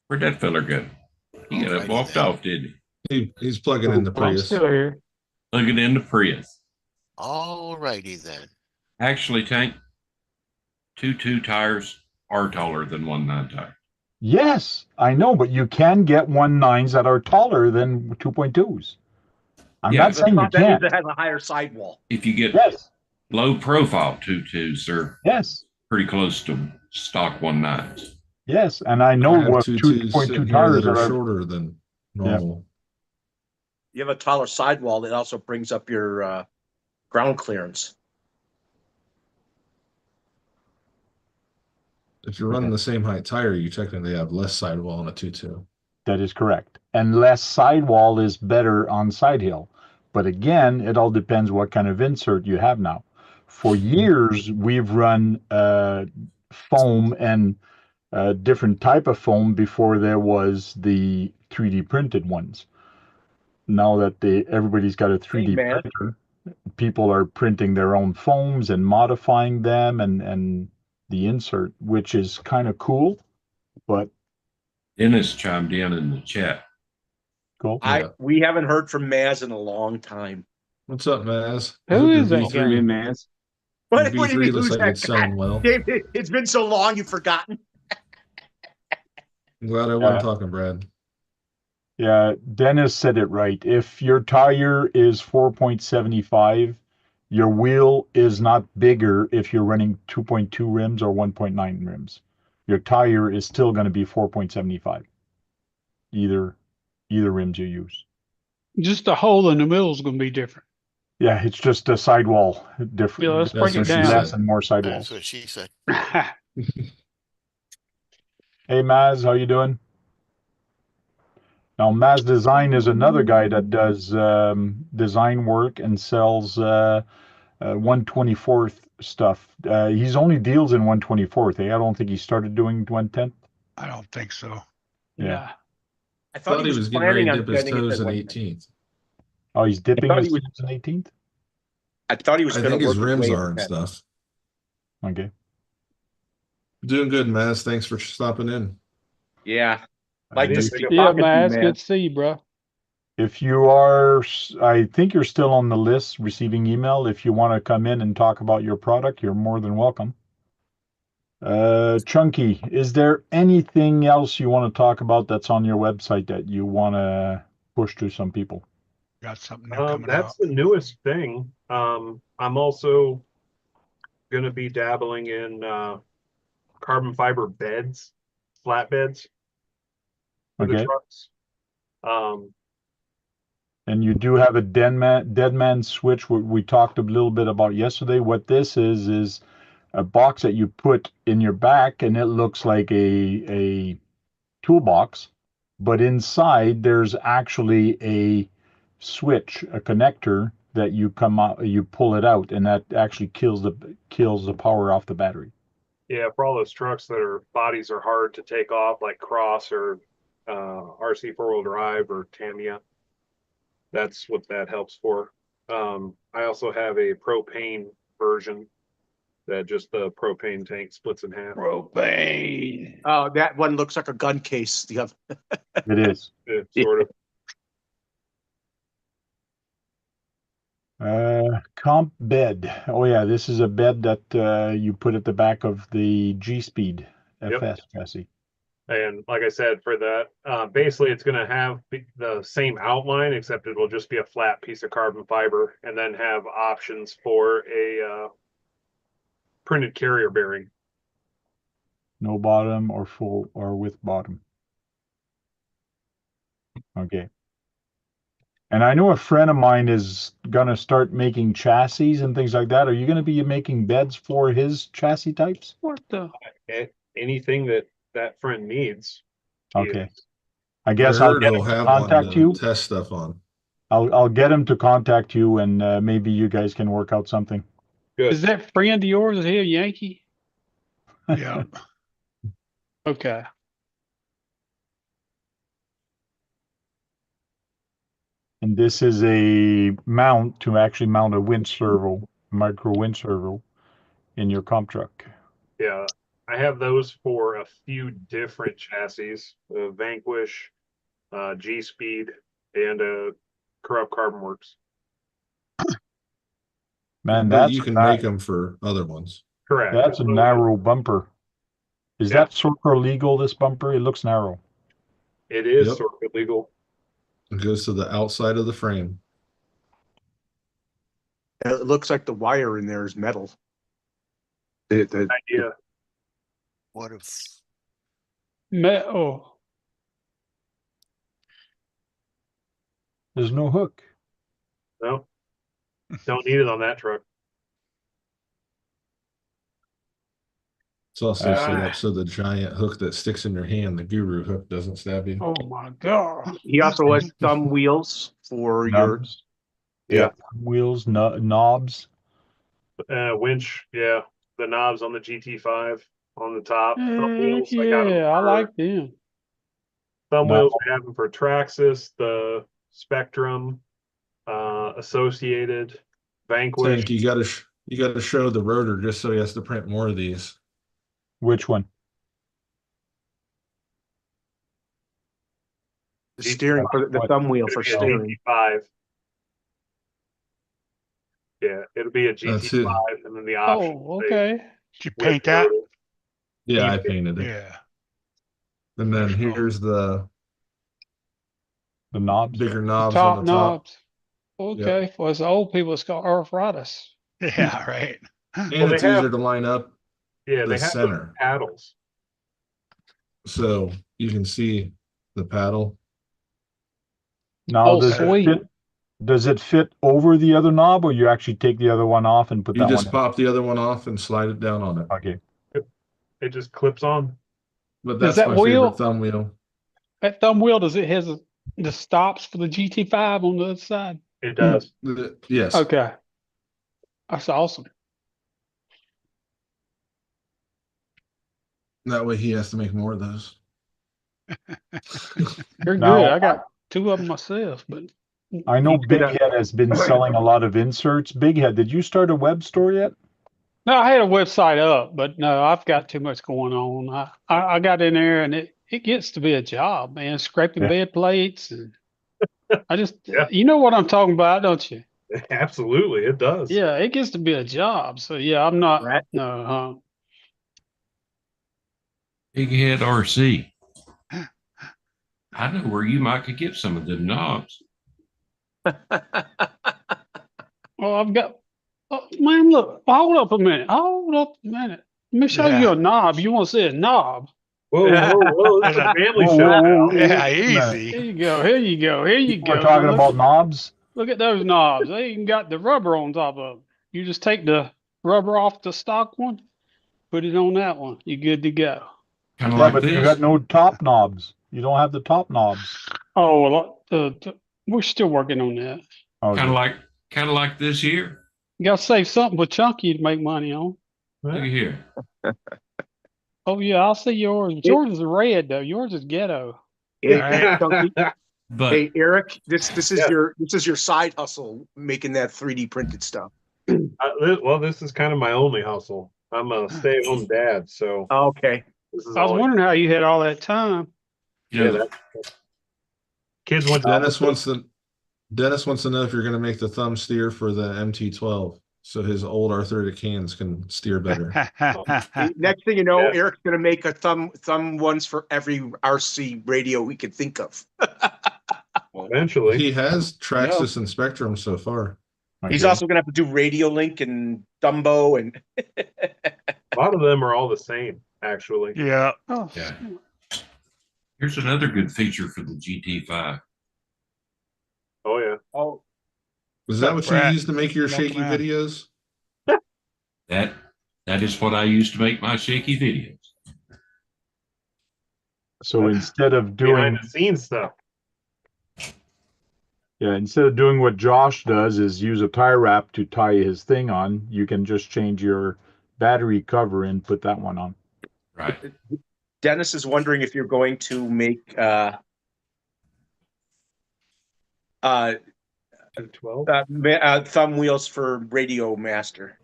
Where'd that feller go? He got up, walked off, didn't he? He's plugging in the I'm Prius. still here. Plugging in the Prius. All righty then. Actually, Tank, 2.2 tires are taller than 1.9 tires. Yes, I know, but you can get 1.9s that are taller than 2.2s. I'm not saying you That means can't. it has a higher sidewall. If you get low profile 2.2s, they're pretty close to stock 1.9s. Yes, and I know what 2.2 tires are shorter than normal. You have a taller sidewall that also brings up your ground clearance. If you're running the same height tire, you technically have less sidewall on a 2.2. That is correct. and less sidewall is better on side hill. But again, it all depends what kind of insert you have now. For years, we've run foam and different type of foam before there was the 3D printed ones. Now that everybody's got a 3D printer, people are printing their own foams and modifying them and the insert, which is kind of cool. But Dennis chimed in the chat. Cool. We haven't heard from Maz in a long time. What's up, Maz? Who is that V3 guy? in Maz. What do you V3 mean, looks who's like that it's selling well. David, it's been so long, you've forgotten. I'm glad I wasn't talking, Brad. Yeah, Dennis said it right. If your tire is 4.75, your wheel is not bigger if you're running 2.2 rims or 1.9 rims. Your tire is still going to be 4.75. Either rims you use. Just the hole in the middle is going to be different. Yeah, it's just a sidewall different. Yeah, let's break it down. Less and more sidewalls. That's what she said. Hey, Maz, how you doing? Now, Maz Design is another guy that does design work and sells 1/24th stuff. He's only deals in 1/24th. I don't think he started doing 1/10th. I don't think so. Yeah. I thought he was getting ready planning to on dip his getting it toes to in 1/10. 18th. Oh, he's dipping thought his he was- toes in 18th? I thought he was I going think to his work rims way are and ahead. stuff. Okay. Doing good, Maz. Thanks for stopping in. Yeah. Like didn't to think see of- Yeah, talking to you, man, it's good to see you, bro. If you are, I think you're still on the list receiving email. If you want to come in and talk about your product, you're more than welcome. Chunky, is there anything else you want to talk about that's on your website that you want to push to some people? Got something new coming That's out. the newest thing. I'm also going to be dabbling in carbon fiber beds, flatbeds for the Okay. trucks. And you do have a dead man switch, we talked a little bit about yesterday. What this is a box that you put in your back, and it looks like a toolbox, but inside there's actually a switch, a connector that you pull it out, and that actually kills the power off the battery. Yeah, for all those trucks that are bodies are hard to take off, like Cross or RC 4-wheel drive or Tamiya. That's what that helps for. I also have a propane version that just the propane tank splits in half. Propane. Oh, that one looks like a gun case. The other. It is. Yeah, sort of. Comp bed. Oh yeah, this is a bed that you put at the back of the G-Speed FS chassis. And like I said, for that, basically it's going to have the same outline, except it will just be a flat piece of carbon fiber, and then have options for a printed carrier bearing. No bottom or full or with bottom. Okay. And I know a friend of mine is gonna start making chassis and things like that. Are you gonna be making beds for his chassis types? What the? Anything that friend needs. Okay. is. I guess I I'll heard get he'll him to have one contact to you. test stuff on. I'll get him to contact you, and maybe you guys can work out something. Good. Is that friend of yours? Is he a Yankee? Yeah. Okay. And this is a mount to actually mount a winch servo, micro winch servo, in your comp truck. Yeah, I have those for a few different chassis: Vanquish, G-Speed, and Corrupt Carbon Works. Man, But that's you can make them for other ones. Correct. that's a narrow bumper. Is Yeah. that Sorco legal, this bumper? It looks narrow. It is Yep. sort of illegal. It goes to the outside of the frame. It looks like the wire in there is metal. Idea. What if Oh, There's no hook. No, don't need it on that truck. It's also set up so the giant hook that sticks in your hand, the guru hook, doesn't stab you. Oh my God. He also has thumb wheels for your. Knobs. Yeah. Wheels, knobs. Winch. Yeah. The knobs on the GT5 on the top. Thumb wheels. I got them Yeah, I for like them. thumb No. wheels. I have them for Traxxas, the Spectrum, Associated, Vanquish. Tank, you gotta show the rotor just so he has to print more of these. Which one? The steering for the thumb wheel for It'll be a steering. GT5. Yeah, it'll be a That's it. GT5, and then the option. Oh, okay. Did you with paint that? rotor. Yeah, I painted it. Yeah. And then Professional. here's the knobs. bigger The knobs top on the top. knobs. Okay. For us old people, it's got arthritis. Yeah, right. And Well, they it's easier have- to line up Yeah, the they have center. the paddles. so you can see the paddle. Now, Oh, does sweet. does it fit over the other knob, or you actually take the other one off and put You that just one pop the other one off and slide it down on it. in? Okay. It just clips on. But Does that's that my wheel- favorite thumb wheel. That thumb wheel, does it has the stops for the GT5 on the other side? It does. Yes. Okay. That's awesome. That way he has to make more of those. They're Now- good. I got two of them myself, but I know He's Big gonna- Head has been selling a lot of inserts. Big Head, did you start a web store yet? no, I had a website up, but no, I've got too much going on. I got in there and it gets to be a job, man, scraping Yeah. bed plates and I just, Yeah. you know what I'm talking about, don't you? Absolutely, it does. Yeah, it gets to be a job. So yeah, I'm not, Right. no, Big Head RC. I know where you might could get some of them knobs. well, I've got, oh, man, look, hold up a minute. Let me show Yeah. you a knob. You want to see a knob? Whoa, whoa, whoa! This is a family Whoa, show whoa, now. whoa. Yeah, Here easy. you go. Here you go. Here you We're go. talking Look- about knobs. Look at those knobs. They even got the rubber on top of them. You just take the rubber off the stock one, put it on that one. You're good to go. Kind of Yeah, like but you this. got no top knobs. You don't have the top knobs. Oh, well, we're still working on that. Okay. Kind of like this here. You got to save something for Chunky to make money on. Look at here. Oh, yeah, I'll see yours. Yours is red, though. Yours is ghetto. Hey, Chunky, But hey, Eric, this is Yeah. your side hustle, making that 3D printed stuff. Well, this is kind of my only hustle. I'm a stay-at-home dad, so Okay. this is I was all. wondering how you had all that time. you Yeah, know, kids went to Dennis wants to know if you're going to make the thumb steer for the MT12 so his old arthritic hands can steer better. Next thing you know, Yeah. Eric's gonna make a thumb ones for every RC radio we could think of. eventually. He has Traxxas and Spectrum so far. He's Okay. also gonna have to do Radio Link and Dumbo and A lot of them are all the same, actually. Yeah. Oh, Yeah. Here's another good feature for the GT5. Oh yeah. oh, Is that what you Brad, use to make your welcome shaky in. videos? That is what I use to make my shaky videos. So instead of Behind doing, the scenes stuff. instead of doing what Josh does is use a tie wrap to tie his thing on, you can just change your battery cover and put that one on. Right. Dennis is wondering if you're going to make 12. thumb wheels for Radio Master.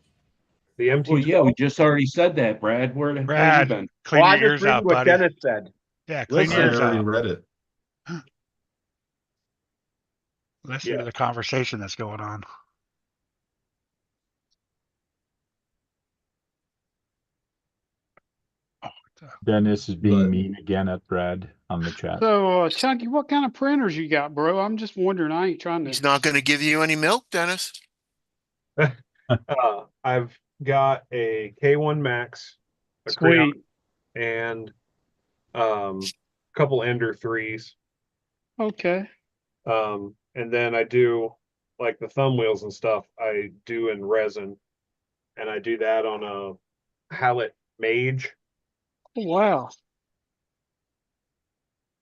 The MT12. Well, yeah, we just already said that, Brad. Where the hell you Brad, been? clean Well, I your just ears read out, what buddy. Dennis said. Yeah, clean Listen, I your ears already out. read it. Listen Yeah. to the conversation that's going on. Oh, Dennis is being But- mean again at Brad on the chat. So, Chunky, what kind of printers you got, bro? I'm just wondering. I ain't trying He's to. not gonna give you any milk, Dennis. I've got a K1 Max, a Sweet. Crayon, and a couple Ender 3s. Okay. And then I do like the thumb wheels and stuff I do in resin, and I do that on a Hallett Mage Wow.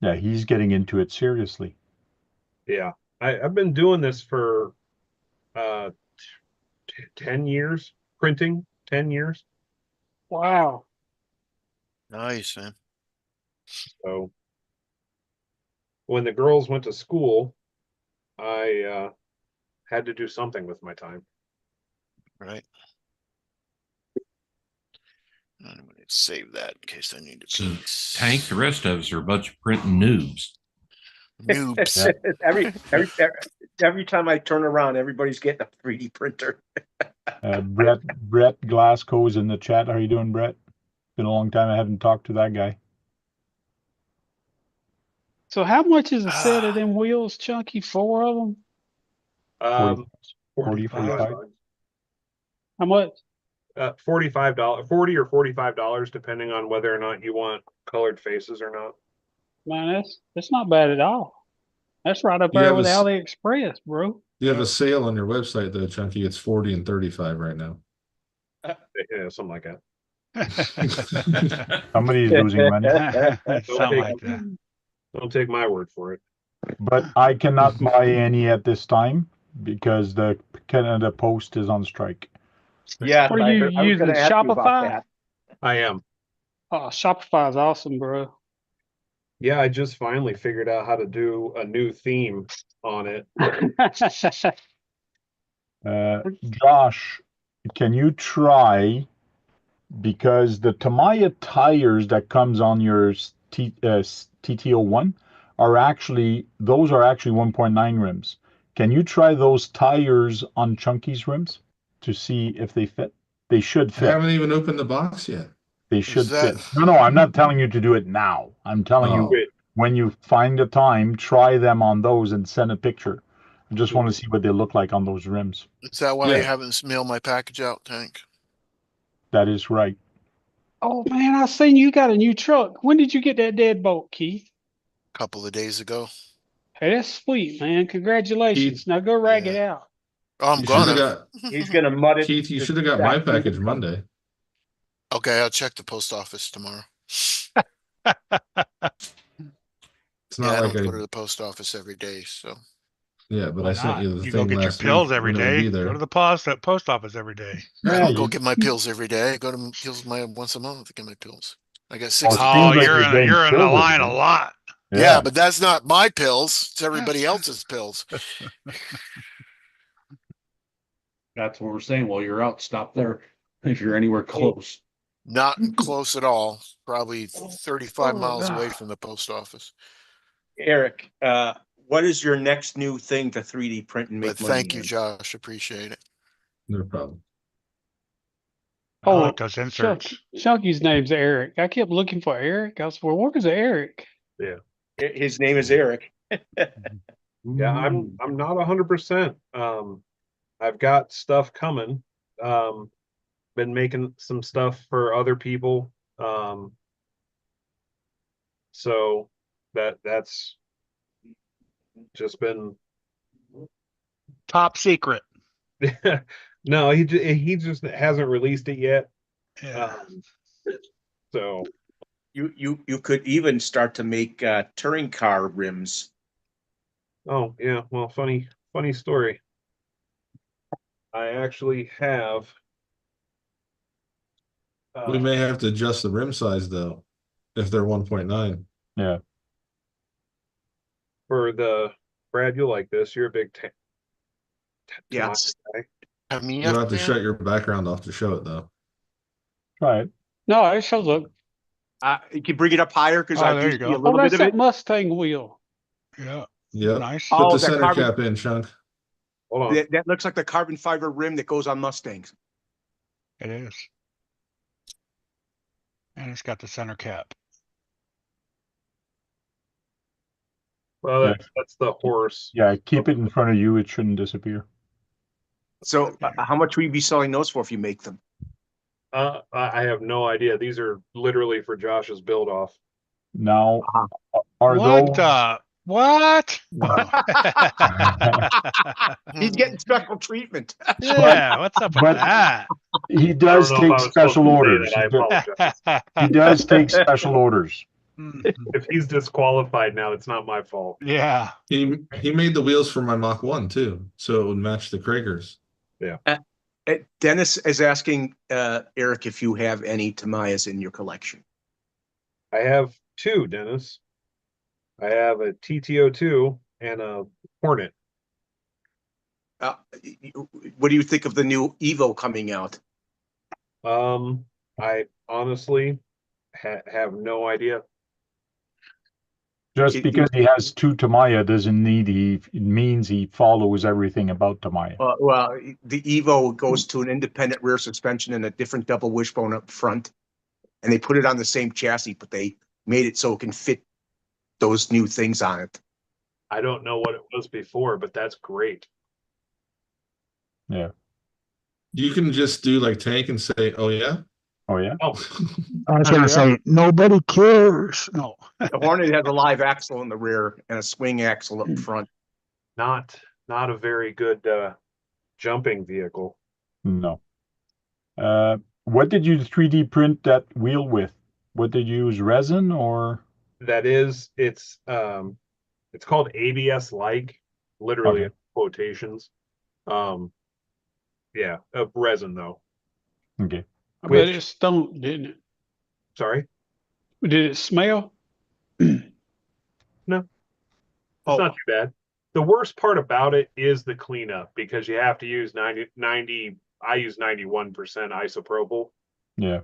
Yeah, he's getting into it seriously. Yeah, I've been doing this for 10 years, printing 10 years. Wow. Nice, man. So when the girls went to school, I had to do something with my time. Right. I'm going to save that in case I need to. So Tank, the rest of us are a bunch of printing noobs. Noobs. Every time I turn around, everybody's getting a 3D printer. Brett Glasgow's in the chat. How are you doing, Brett? Been a long time. I haven't talked to that guy. So how much is a set of them wheels, Chunky? 4 of them? 40, 45. How much? $45, $40 or $45, depending on whether or not you want colored faces or not. Man, that's not bad at all. That's right up there with AliExpress, bro. You have a sale on your website though, Chunky. It's 40 and 35 right now. Yeah, something like that. Somebody's losing money. Something like that. Don't take my word for it. But I cannot buy any at this time because the Canada Post is on strike. Yeah, What are you using? Shopify? I am. Oh, Shopify is awesome, bro. Yeah, I just finally figured out how to do a new theme on it. Josh, can you try, because the Tamiya tires that comes on your TT01 are actually 1.9 rims. Can you try those tires on Chunky's rims to see if they fit? They should I fit. haven't even opened the box yet. They should fit. No, I'm not telling you to do it now. I'm telling you, when you find the time, try them on those and send a picture. I just want to see what they look like on those rims. Is that why I haven't mailed my package out, Tank? That is right. Oh man, I seen you got a new truck. When did you get that deadbolt, Keith? A couple of days ago. Hey, that's sweet, man. Congratulations. Now go rag it out. Oh, I'm gonna. He's gonna mud it. Keith, you should have got my package Monday. Okay, I'll check the post office tomorrow. It's not I like don't go to the post office every day, so. Yeah, but I sent you the You thing go get your last pills week every when it would day. be there. Go to the post office every day. I don't go get my pills every day. I go to pills once a month to get my pills. I got 60. Oh, you're in the line a lot. Yeah, but that's not my pills. It's everybody else's pills. That's what we're saying. While you're out, stop there if you're anywhere close. Not close at all. Probably 35 miles away from the post office. Eric, what is your next new thing to 3D print and make money? Thank you, Josh. Appreciate it. No problem. I like those inserts. Chunky's name's Eric. I kept looking for Eric. I was, well, where's Eric? Yeah. His name is Eric. Yeah, I'm not 100%. I've got stuff coming. Been making some stuff for other people. So that's just been top secret. No, he just hasn't released it yet. Yeah. So you could even start to make touring car rims. Oh yeah, well, funny story. I actually have. We may have to adjust the rim size though, if they're 1.9. Yeah. For the Brad, you'll like this. You're a big Yeah. You don't have to shut your background off to show it though. Try it. No, it shows up. You can bring it up higher because there you go. a little bit of that it. Mustang wheel. Yeah. Yeah. Nice. Put the center cap in, Chunk. Hold on. That looks like the carbon fiber rim that goes on Mustangs. It is. And it's got the center cap. Well, that's the horse. Yeah, keep it in front of you. It shouldn't disappear. So how much will you be selling those for if you make them? I have no idea. These are literally for Josh's build off. Now, are those What? No. He's getting special treatment. Yeah, what's up with but- that? He I does don't know if I take was supposed special to say orders. that. I apologize. He does take special orders. If he's disqualified now, it's not my fault. Yeah. He made the wheels for my Mach 1 too, so it would match the Kragers. Dennis is asking Eric if you have any Tamiyas in your collection. I have two, Dennis. I have a TTO2 and a Hornet. What do you think of the new Evo coming out? I honestly have no idea. Just because he has two Tamiya doesn't need it means he follows everything about Tamiya. Well, the Evo goes to an independent rear suspension and a different double wishbone up front, and they put it on the same chassis, but they made it so it can fit those new things on it. I don't know what it was before, but that's great. Yeah. You can just do like tank and say, "Oh yeah." Oh yeah. Oh, I was gonna say nobody cares. No. The Hornet has a live axle in the rear and a swing axle up front. not a very good jumping vehicle. No. What did you 3D print that wheel with? What did you use, resin or? That is, it's called ABS like, literally in quotations. Yeah, resin though. Okay. I bet it stunk, didn't it? Sorry, Did it smell? it's not too bad. The worst part about it is the cleanup, because you have to use 90. I use 91% isopropyl. Yeah.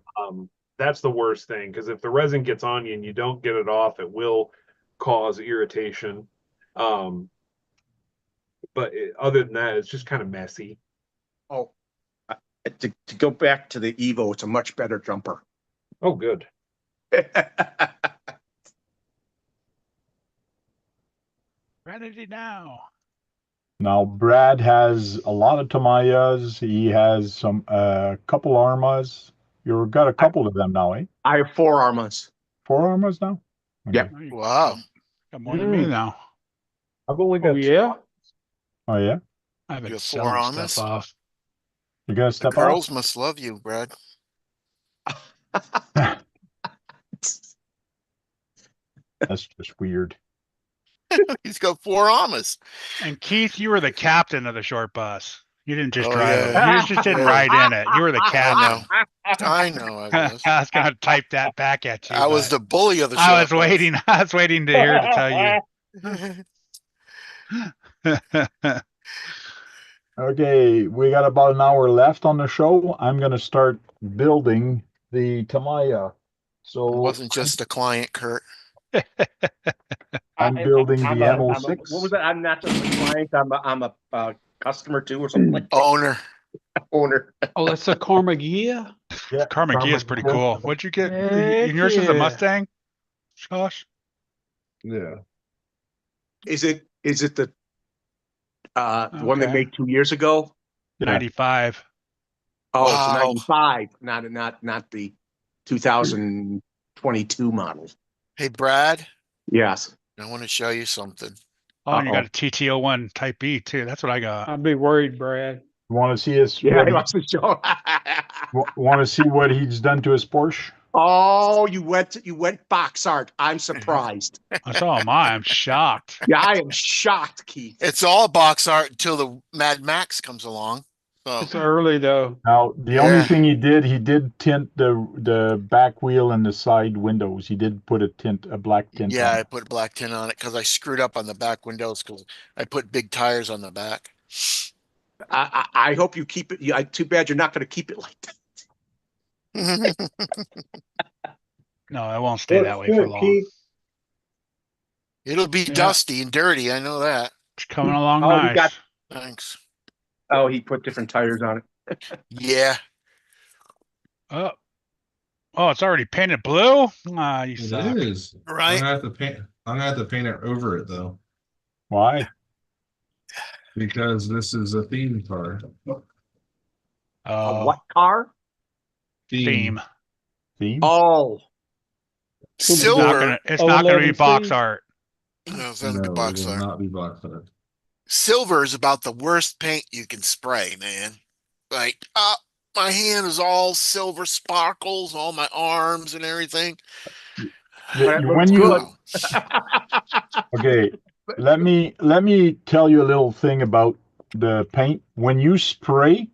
That's the worst thing, because if the resin gets on you and you don't get it off, it will cause irritation. But other than that, it's just kind of messy. Oh, to go back to the Evo, it's a much better jumper. Oh, good. Ready now. Now Brad has a lot of Tamiyas. He has some couple Armas. You've got a couple of them now, eh? I have 4 Armas. 4 Armas now? Yeah. Wow. Got more than me now. I've only got Yeah. Oh yeah. I've You been have 4 selling Armas? stuff off. You gonna The step girls must love you, Brad. off? That's just weird. He's got 4 Armas. And Keith, you were the captain of the short bus. You didn't just Oh, drive yeah. it. You just didn't ride in it. You were the captain. I know. I was. I was gonna type that back at you. I was but the bully of the short I was bus. waiting. I was waiting to hear to tell you. Okay, we got about an hour left on the show. I'm gonna start building the Tamiya. So It wasn't just a client, Kurt. I'm building the M-06. What was that? I'm not just a client. I'm a customer too, or something like that. Owner. Owner. Oh, that's a Carmageia. Yeah, Carmageia is pretty cool. What'd you get? Heck Yours is a yeah. Mustang, Josh? Yeah. Is it the one they Okay. made 2 years ago? 95. Oh, Wow. it's a 95, not the 2022 model. Hey, Brad, Yes. I want to show you something. Oh, and you got a TTO1 Type B too. That's what I got. I'd be worried, Brad. Want to see his? Yeah, he wants to show. Want to see what he's done to his Porsche? Oh, you went box art. I'm surprised. I saw mine. I'm shocked. Yeah, I am shocked, Keith. It's all box art until the Mad Max comes along. So It's early though. Now, the only Yeah. thing he did tint the back wheel and the side windows. He did put a black tint. yeah, on I it. put black tint on it because I screwed up on the back windows because I put big tires on the back. I hope you keep it. Too bad you're not going to keep it like that. No, I won't stay that way for long. It'll be Yeah. dusty and dirty. I know that. It's coming along Oh, you nice. got- Thanks. Oh, he put different tires on it. Yeah. Oh, it's already painted blue. Ah, you It suck. is. Right. I'm gonna have to paint. I'm gonna have to paint it over it though, Why? because this is a theme car. Oh, What car? theme. Theme? Oh, It's not Silver. gonna. It's not gonna be box 11C. art. No, it's not gonna be No, it box will tire. not be box tire. Silver is about the worst paint you can spray, man. Like, my hand is all silver sparkles, all my arms and everything. But it looks When you good. okay, let me tell you a little thing about the paint. When you spray,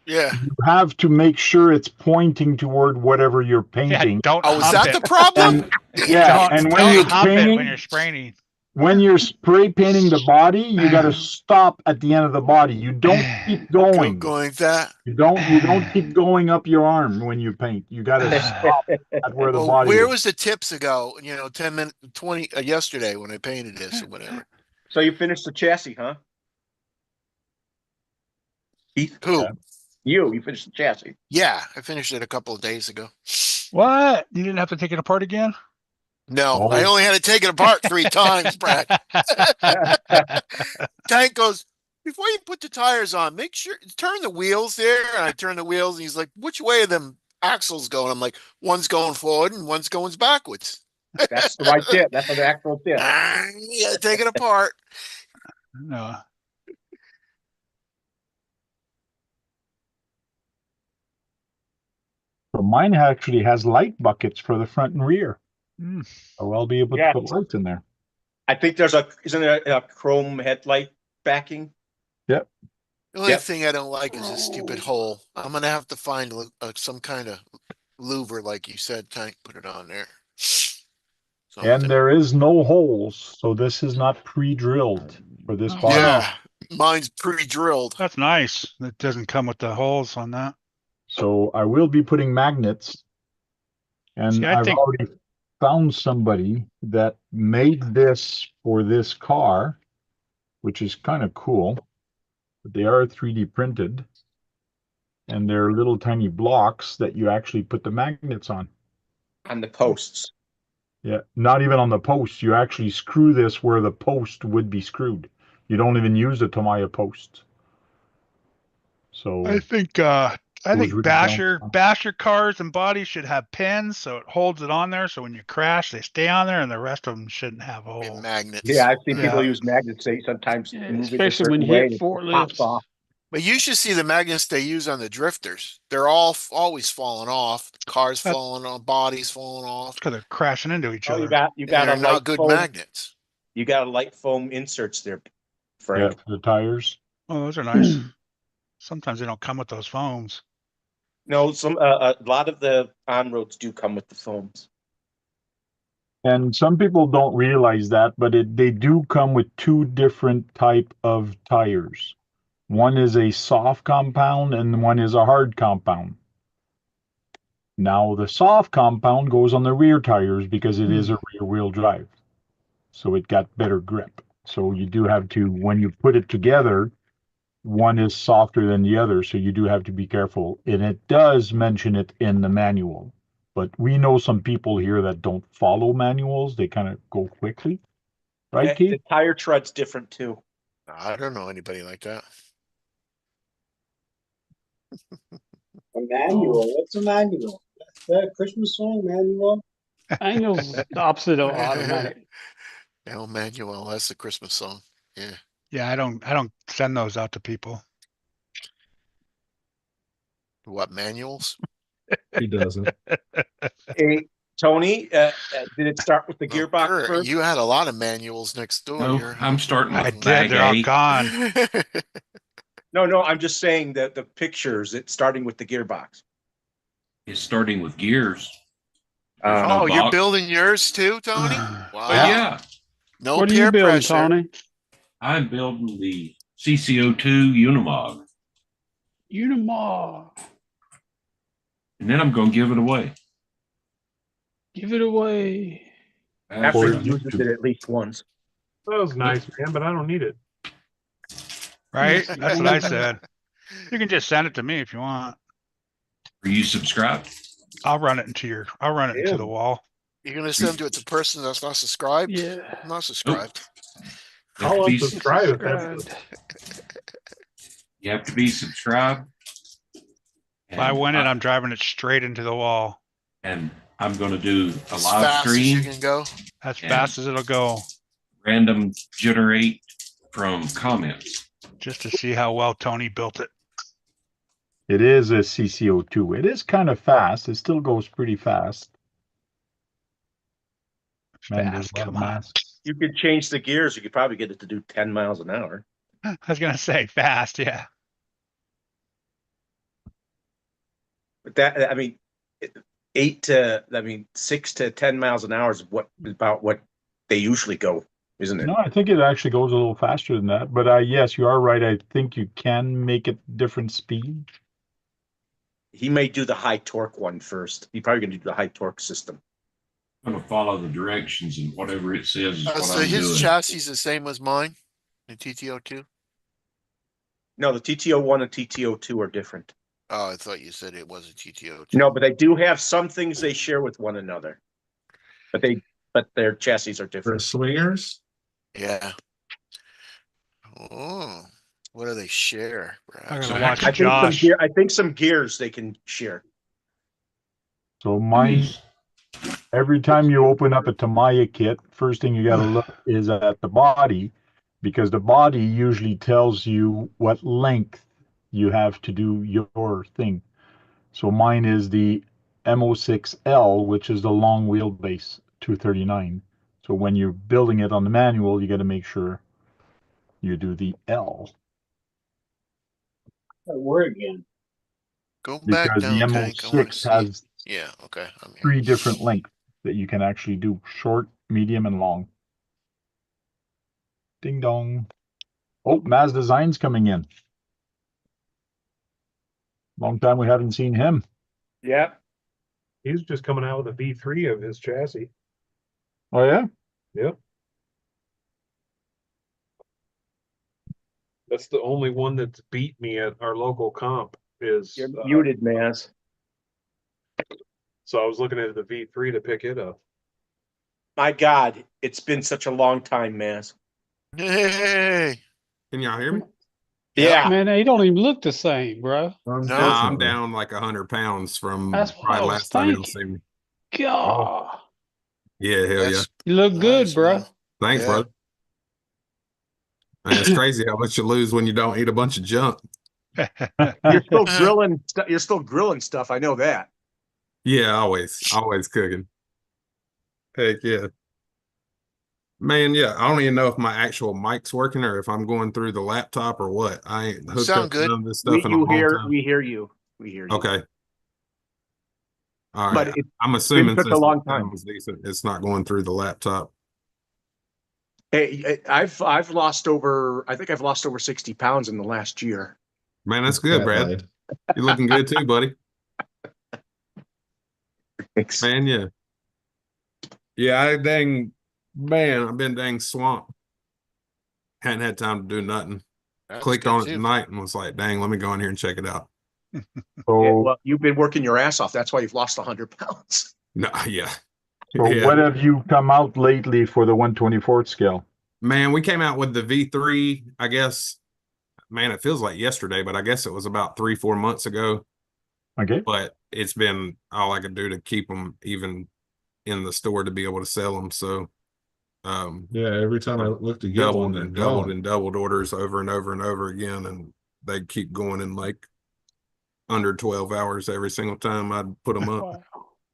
Yeah. you have to make sure it's pointing toward whatever you're Yeah, painting. don't Oh, is hump that it. the problem? And yeah, and when Don't you're hump it when painting, you're spraying. when you're spray painting the body, you got to stop at the end of the body. You don't keep going. Going that. You don't keep going up your arm when you paint. You got to stop at where the Well, body where is. was the tips ago? 10 minutes, 20 yesterday when I painted this or whatever. So you finished the chassis, huh? Keith? Who? Yeah. You finished the chassis. Yeah, I finished it a couple of days ago. What? You didn't have to take it apart again? No, Oh. I only had to take it apart 3 times, Brad. Tank goes, before you put the tires on, make sure turn the wheels there. And I turn the wheels and he's like, which way are them axles going? I'm like, one's going forward and one's going backwards. That's the right tip. That's an actual tip. Yeah, take it apart. No. So mine actually has light buckets for the front and rear. Mm. So I'll be able Yeah. to put lights in there. I think isn't there a chrome headlight backing? Yep. The only Yep. thing I don't like is this stupid hole. I'm gonna have to find some kind of louver, like you said, Tank. Put it on there. Something. And there is no holes, so this is not pre-drilled for this body. Yeah, mine's pre-drilled. That's nice. It doesn't come with the holes on that. So I will be putting magnets. And See, I I've think- already found somebody that made this for this car, which is kind of cool. But they are 3D printed. And they're little tiny blocks that you actually put the magnets on. On the posts. Yeah, not even on the post. You actually screw this where the post would be screwed. You don't even use the Tamiya post. So I think really basher cars and bodies should have pins so it holds it on there. So when you crash, they stay on there, and the rest of them shouldn't have holes. Magnets. Yeah, I've seen people Yeah. use magnets. They sometimes Yeah, move it a especially when certain you way hit and it pops forklifts. off. But you should see the magnets they use on the drifters. They're all always falling off. Cars That's- falling on, bodies falling off. Because they're crashing into each Oh, other. you got And a they're light not good foam. magnets. You got a light foam inserts there, yeah, Frank. the tires. Oh, those are nice. Sometimes they don't come with those foams. No, a lot of the on-roads do come with the foams. And some people don't realize that, but they do come with 2 different type of tires. One is a soft compound and one is a hard compound. Now the soft compound goes on the rear tires because it is a rear wheel drive. So it got better grip. So you do have to, when you put it together, one is softer than the other. So you do have to be careful. And it does mention it in the manual. But we know some people here that don't follow manuals. They kind of go quickly. Right, The Keith? tire tread's different too. I don't know anybody like that. A manual? What's a manual? Is that a Christmas song, manual? Manual's the opposite of automatic. El Manuel, that's the Christmas song. Yeah. Yeah, I don't send those out to people. What manuals? He doesn't. Hey, Tony, did it start with the Oh, gearbox Kurt, first? you had a lot of manuals next door. No, You're- I'm starting I with did. bag They're all A. gone. No, I'm just saying that the pictures, it's starting with the gearbox. It's starting with gears. Oh, No you're box. building yours too, Tony? Wow. But yeah, No What are peer you building, pressure. Tony? I'm building the CCO2 Unimog, Unimog. and then I'm going to give it away. Give it away. After Or you used it at least once. That was nice, man, but I don't need it. Right? That's what I said. You can just send it to me if you want. Are you subscribed? I'll run it into the wall. You're gonna send it to a person that's not subscribed? Yeah. I'm not subscribed. You have I'll to be, unsubscribe if that's Subscribed. you have to be subscribed. If I win it, I'm driving it straight into the wall. And I'm going to do a As live fast as you stream. can go. As Yeah. fast as it'll go. random generate from comments. Just to see how well Tony built it. It is a CCO2. It is kind of fast. It still goes pretty fast. Man, there's Fast, a lot of come on. masks. You could change the gears. You could probably get it to do 10 miles an hour. I was gonna say fast, yeah. But that, I mean, 6 to 10 miles an hour is about what they usually go, isn't it? No, I think it actually goes a little faster than that. But yes, you are right. I think you can make it different speed. He may do the high torque one first. He's probably going to do the high torque system. I'm going to follow the directions, and whatever it says is what So I'm his doing. chassis is the same as mine, the TTO2? No, the TTO1 and TTO2 are different. Oh, I thought you said it was a TTO2. No, but they do have some things they share with one another. But their chassis are For different. swingers, Yeah. Oh, what do they share? I'm So gonna watch I Josh. think some gears they can share. So mine, every time you open up a Tamiya kit, first thing you got to look is at the body, because the body usually tells you what length you have to do your thing. So mine is the M-06L, which is the long wheelbase 239. So when you're building it on the manual, you got to make sure you do the L. That word again. Go back Because the down, Tank. I want to M06 see. has Yeah, okay. I'm here. 3 different lengths that you can actually do: short, medium, and long. Ding dong. Oh, Maz Design's coming in. Long time we haven't seen him. Yeah. He's just coming out with a V3 of his chassis. Oh, yeah? Yep. That's the only one that's beat me at our local comp is. You're muted, Maz. So I was looking at the V3 to pick it up. My God, it's been such a long time, Maz. Hey. Can y'all hear me? Yeah. Man, they don't even look the same, bro. No, I'm unfortunately. down like 100 pounds from That's what I probably was last time y'all thinking. see me. God, Yeah, hell yeah. you look good, Nice, bro. man. Thanks, Yeah. brother. Man, it's crazy how much you lose when you don't eat a bunch of junk. You're still grilling. You're still grilling stuff. I know that. Yeah, always cooking. Heck yeah. Man, yeah, I don't even know if my actual mic's working or if I'm going through the laptop or what. I ain't hooked sound up to good. none of this stuff in a long time. We hear you. We hear you. Okay. All But right. it's I'm assuming been such a since long the sound time. was decent, it's not going through the laptop. Hey, I've lost over. I think I've lost over 60 pounds in the last year. Man, that's good, Brad. You're looking good too, buddy. Thanks. Man, yeah. Yeah, I've been dang swamped. Hadn't had time to do nothing. That's Clicked good on it too. tonight and was like, dang, let me go in here and check it out. Yeah, So, well, you've been working your ass off. That's why you've lost 100 pounds. No, yeah. so Yeah. what have you come out lately for the 1/24th scale? Man, we came out with the V3, I guess. Man, it feels like yesterday, but I guess it was about 3-4 months ago. Okay. But it's been all I could do to keep them even in the store to be able to sell them. So, Yeah, every time I look to get one, doubled they're and doubled gone. and doubled orders over and over and over again, and they keep going in like under 12 hours every single time I'd put them up. Wow.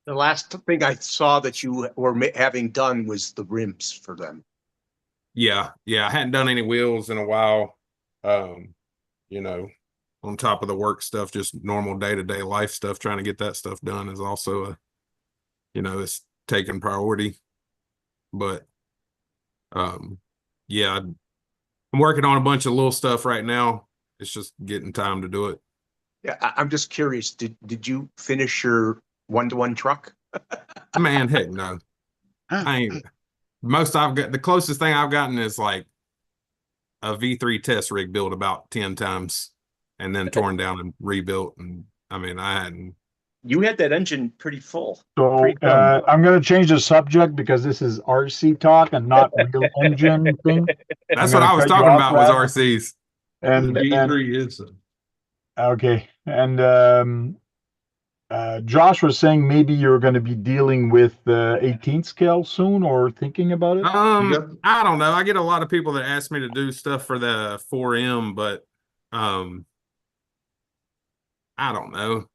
The last thing I saw that you were having done was the rims for them. Yeah, I hadn't done any wheels in a while. You know, on top of the work stuff, just normal day-to-day life stuff, trying to get that stuff done is also it's taking priority. But yeah, I'm working on a bunch of little stuff right now. It's just getting time to do it. Yeah, I'm just curious. Did you finish your 1-to-1 truck? Man, heck no. I ain't. The closest thing I've gotten is like a V3 test rig built about 10 times and then torn down and rebuilt. And I mean, I hadn't. You had that engine pretty full. So I'm going to change the subject because this is RC talk and not real engine thing. That's what I was talking about was RCs. And the V3 is. Okay. And Josh was saying maybe you're going to be dealing with the 18th scale soon or thinking about it. I don't know. I get a lot of people that ask me to do stuff for the 4M, but I don't know.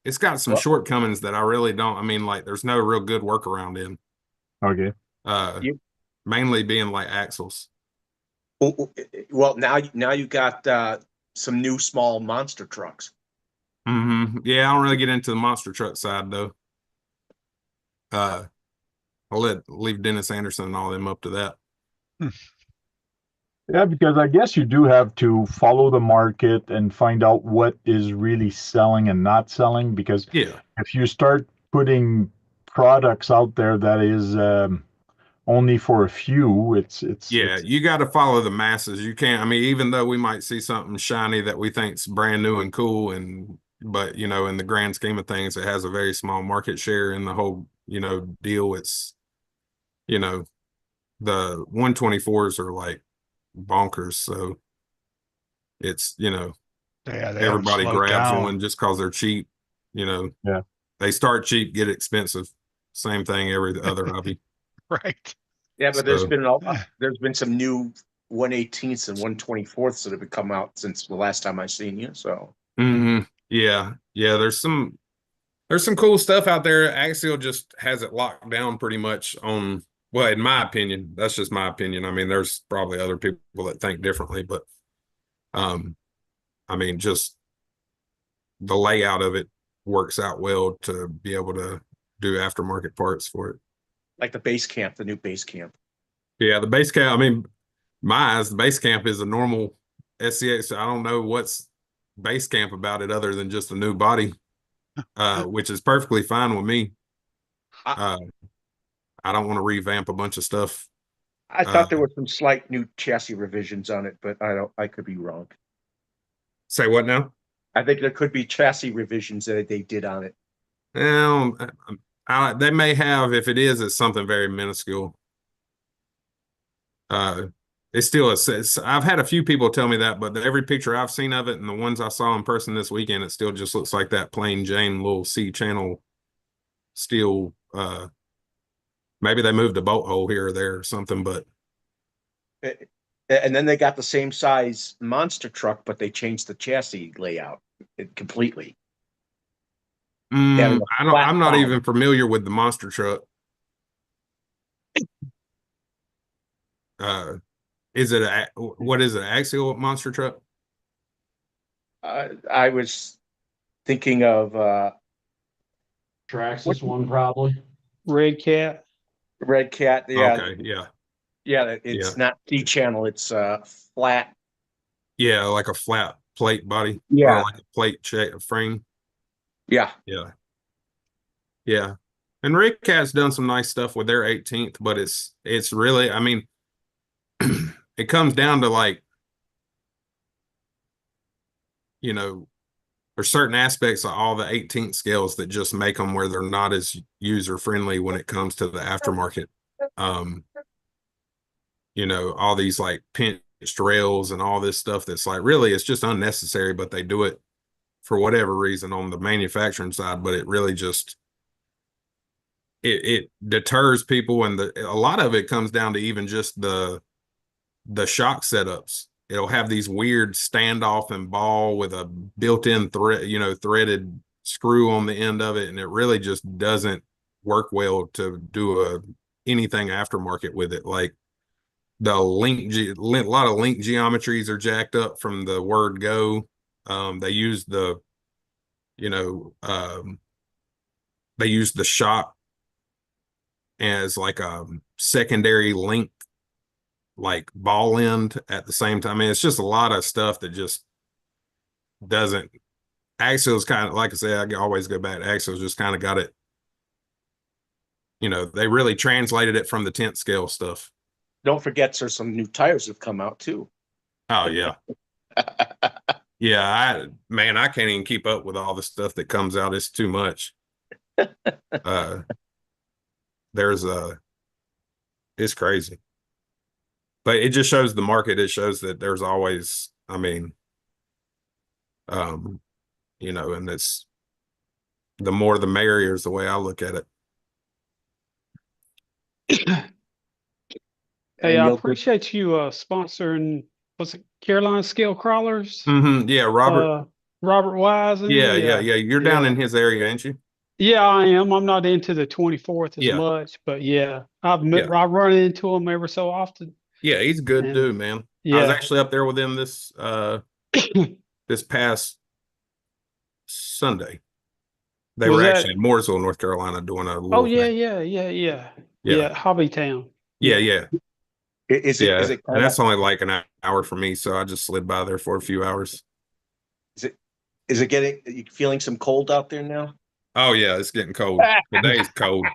It's got some shortcomings that I really don't. I mean, like there's no real good workaround in. Okay. Mainly being like axles. Well, now you got some new small monster trucks. Yeah, I don't really get into the monster truck side though. I'll leave Dennis Anderson and all them up to that. Yeah, because I guess you do have to follow the market and find out what is really selling and not selling. Because if you start putting products out there that is only for a few, it's you got to follow the masses. You can't. I mean, even though we might see something shiny that we think's brand new and cool, but you know, in the grand scheme of things, it has a very small market share in the whole deal. It's the 124s are like bonkers, so it's everybody grabs one just because they're cheap. They start cheap, get expensive. Same thing every other hobby. Right. Yeah, but there's been some new 118ths and 124ths that have come out since the last time I seen you. So yeah, there's some cool stuff out there. Axial just has it locked down pretty much on, well, in my opinion, that's just my opinion. I mean, there's probably other people that think differently, but I mean, just the layout of it works out well to be able to do aftermarket parts for it. Like the base camp, the new base camp. Yeah, the base camp. I mean, my eyes, the base camp is a normal SCX. I don't know what's base camp about it other than just a new body, which is perfectly fine with me. I don't want to revamp a bunch of stuff. I thought there were some slight new chassis revisions on it, but I could be wrong. Say what now? I think there could be chassis revisions that they did on it. They may have. If it is, it's something very minuscule. It's still I've had a few people tell me that, but every picture I've seen of it and the ones I saw in person this weekend, it still just looks like that plain Jane little C channel steel. Maybe they moved a bolt hole here or there or something, but. And then they got the same size monster truck, but they changed the chassis layout completely. I'm not even familiar with the monster truck. What is it? Axial monster truck? I was thinking of Traxxas one probably. Red Cat. Yeah. Okay. Yeah. Yeah. It's not D-channel. It's flat. Yeah, like a flat plate body. Yeah. Or like a plate frame. Yeah. Yeah. Yeah. And Red Cat's done some nice stuff with their 18th, but it's really, I mean, it comes down to like, there's certain aspects of all the 18th scales that just make them where they're not as user friendly when it comes to the aftermarket. All these like pinched rails and all this stuff that's like really it's just unnecessary, but they do it for whatever reason on the manufacturing side, but it really just it deters people, and a lot of it comes down to even just the shock setups. It'll have these weird standoff and ball with a built-in threaded screw on the end of it, and it really just doesn't work well to do anything aftermarket with it. Like the a lot of link geometries are jacked up from the word go. They use the shock as like a secondary link, like ball end at the same time. I mean, it's just a lot of stuff that just doesn't. Axial's kind of, like I said, I always go back to Axial's just kind of got it. They really translated it from the 10th scale stuff. Don't forget, there's some new tires have come out too. Oh yeah. Yeah, I can't even keep up with all the stuff that comes out. It's too much. It's crazy. But it just shows the market. It shows that there's always, I mean, and the more the merrier is the way I look at it. Hey, I appreciate you sponsoring, what's it, Carolina Scale Crawlers? Yeah, Robert. Robert Wise. And Yeah. You're down in his area, ain't you? Yeah, I am. I'm not into the 24th as Yeah. much, but yeah, I run into him every so often. Yeah, he's a good dude, man. Yeah. I was actually up there with him this this past Sunday. They were actually in Mooresville, North Carolina, doing a little yeah, Hobby Town. Yeah. Is it and that's only like an hour for me, so I just slid by there for a few hours. Is it getting, are you feeling some cold out there now? Oh yeah, it's getting cold. Today's cold.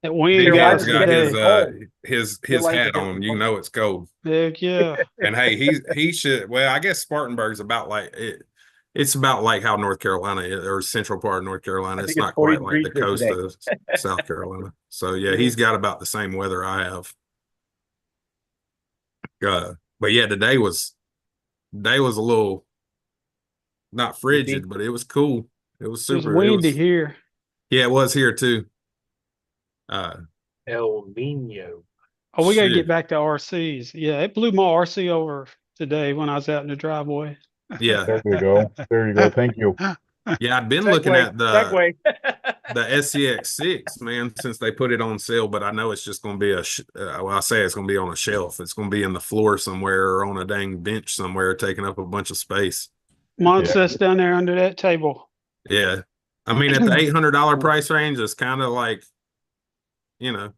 That wind Big Ed's got today. his hat on. You know it's cold. Heck yeah. And hey, he should. Well, I guess Spartanburg's about like it. It's about like how North Carolina is, or central part of North Carolina. It's not quite like the coast of South Carolina. So yeah, he's got about the same weather I have. But yeah, today was a little not frigid, but it was cool. It was super. It was windy here. Yeah, it was here too. El Nino. Oh, we got to get back to RCs. Yeah, it blew my RC over today when I was out in the driveway. Yeah. There you go. There you go. Thank you. Yeah, I've been looking at the SCX6, man, since they put it on sale, but I know it's just going to be I say it's going to be on a shelf. It's going to be in the floor somewhere or on a dang bench somewhere, taking up a bunch of space. Mine sits down there under that table. Yeah. I mean, at the $800 price range, it's kind of like, it'd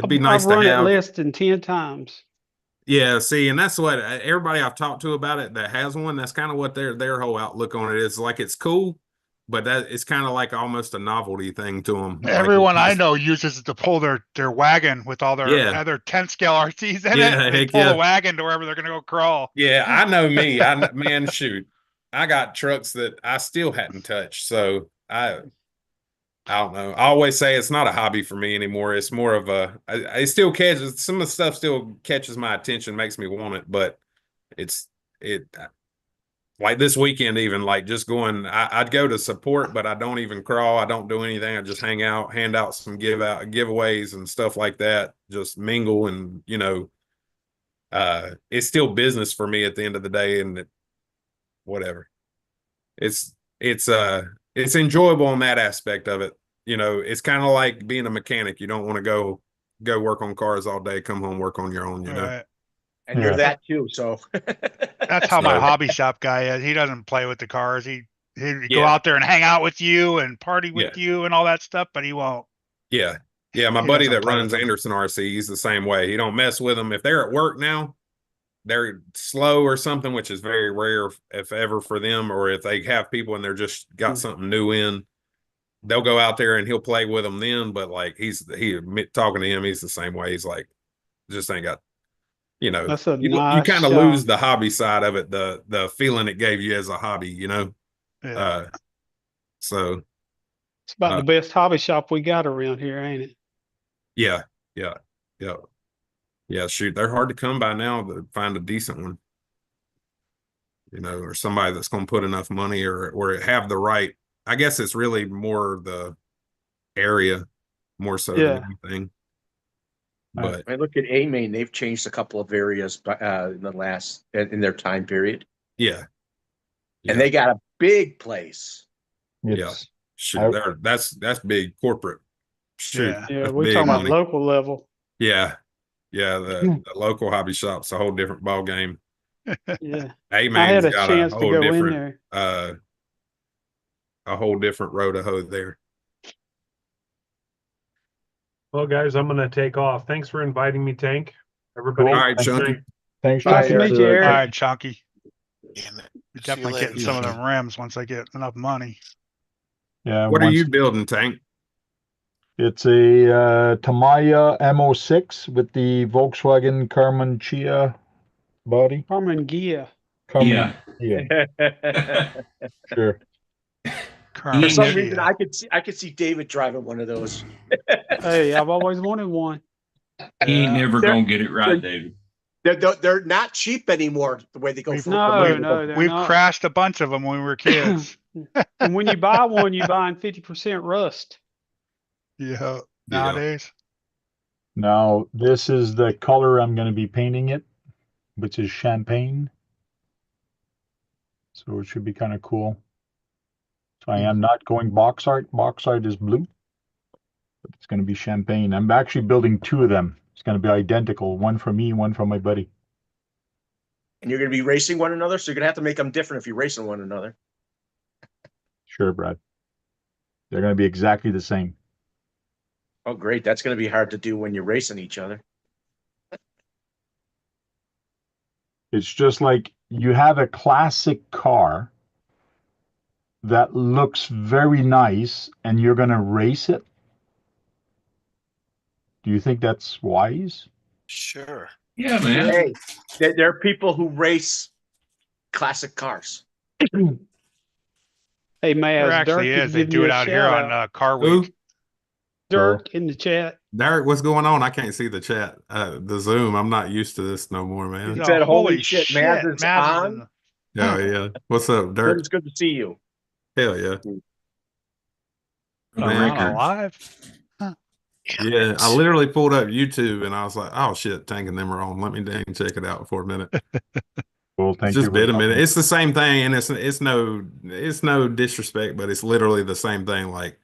be nice to have. I've run it less than 10 times. Yeah, see, and that's what everybody I've talked to about it that has one, that's kind of what their whole outlook on it is. Like, it's cool, but that it's kind of like almost a novelty thing to them. Everyone I know uses it to pull their wagon with all their other 10 scale RCs in it. And they pull the wagon to wherever they're going to go crawl. Yeah, I know me. Man, shoot. I got trucks that I still hadn't touched, so I don't know. I always say it's not a hobby for me anymore. It's more of I still catches some of the stuff still catches my attention, makes me want it, but it like this weekend, even like just going, I'd go to support, but I don't even crawl. I don't do anything. I just hang out, hand out some giveaways and stuff like that, just mingle. And, it's still business for me at the end of the day. And whatever. It's enjoyable on that aspect of it. It's kind of like being a mechanic. You don't want to go work on cars all day, come home, work on your own, Right. And you're that too. So that's how my hobby shop guy is. He doesn't play with the cars. He'd go out there and hang out with you and party with you and all that stuff, but he won't. Yeah. Yeah. My buddy that runs Anderson RC, he's the same way. He don't mess with them. If they're at work now, they're slow or something, which is very rare if ever for them, or if they have people and they're just got something new in, they'll go out there and he'll play with them then. But like talking to him, he's the same way. He's like, just ain't got, you kind of lose the hobby side of it, the feeling it gave you as a hobby, so it's about the best hobby shop we got around here, ain't it? Yeah. Shoot, they're hard to come by now to find a decent one, or somebody that's going to put enough money or have the right. I guess it's really more the area more so than anything. But I look at A-Main, they've changed a couple of areas in their time period. Yeah. And they got a big place. Shoot, that's big corporate. Shoot, yeah, we're talking about local level. Yeah, the local hobby shop's a whole different ball game. Yeah, A-Main's got a whole to go different, in there. A whole different row to hoe there. Well, guys, I'm going to take off. Thanks for inviting me, Tank. Everybody. All right, Chunky. Thanks. Nice to meet you, Eric. All right, Chunky. You're definitely getting some of them rims once I get enough money. Yeah. What are you building, Tank? It's a Tamiya M-06 with the Volkswagen Carmen Chia body. Carmen Gia. Carmen Gia. Sure. For some reason, I could see David driving one of those. Hey, I've always wanted one. He ain't never gonna get it right, David. They're not cheap anymore. The way they go. We've crashed a bunch of them when we were kids. And when you buy one, you're buying 50% rust. Yeah, nowadays. Now, this is the color I'm going to be painting it, which is champagne. So it should be kind of cool. So I am not going box art. Box art is blue. But it's going to be champagne. I'm actually building 2 of them. It's going to be identical. One for me, one for my buddy. And you're going to be racing one another, so you're going to have to make them different if you're racing one another. Sure, Brad. They're going to be exactly the same. Oh, great. That's going to be hard to do when you're racing each other. It's just like you have a classic car that looks very nice and you're going to race it. Do you think that's wise? Sure. Yeah, man. Hey, there are people who race classic cars. Hey, There Maz, actually Dirk is. They do it out here on Car Week. Dirk in the chat. Derek, what's going on? I can't see the chat. The Zoom. I'm not used to this no more, man. He said, "Holy shit, Maz is on." Yeah, yeah. What's up, Dirk? It's good to see you. Hell yeah. Man, alive. Yeah, I literally pulled up YouTube and I was like, "Oh shit, Tank and them are on. Let me dang check it out for a minute." Well, thank Just you. bit a minute. It's the same thing, and it's no disrespect, but it's literally the same thing. Like,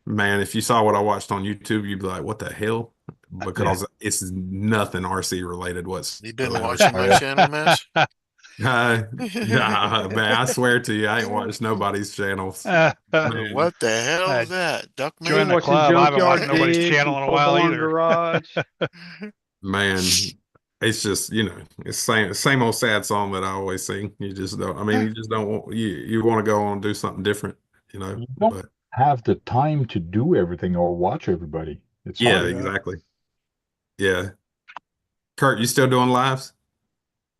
man, if you saw what I watched on YouTube, you'd be like, "What the hell?" Because it's nothing RC related whatsoever. You been watching my channel, Mash? Yeah, man, I swear to you, I ain't watched nobody's channels. What the hell is that? Duck Join the club. I haven't watched nobody's channel in a while either. Garage. Man, it's just, it's same old sad song that I always sing. You just don't. I mean, you just don't want you want to go on and do something different. You don't have the time to do everything or watch everybody. It's hard. Exactly. Yeah. Kurt, you still doing lives?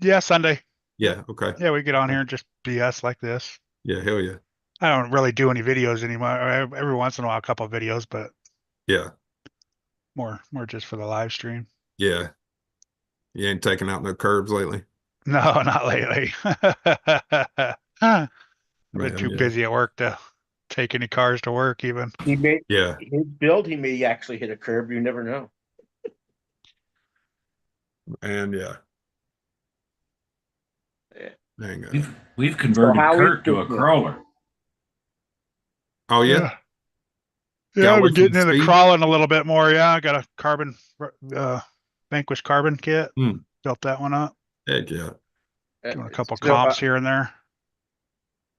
Yeah, Sunday. Yeah. Okay. Yeah, we get on here and just BS like this. Yeah. Hell yeah. I don't really do any videos anymore. Every once in a while, a couple of videos, but yeah, more just for the live stream. Yeah. You ain't taking out no curbs lately? No, not lately. I've been too busy at work to take any cars to work even. He may, his build, he may actually hit a curb. You never know. And We've converted Kurt to a crawler. Oh yeah. Yeah, we're getting into crawling a little bit more. Yeah, I got a carbon Vanquish carbon kit. Built that one up. Heck yeah. Doing a couple comps here and there.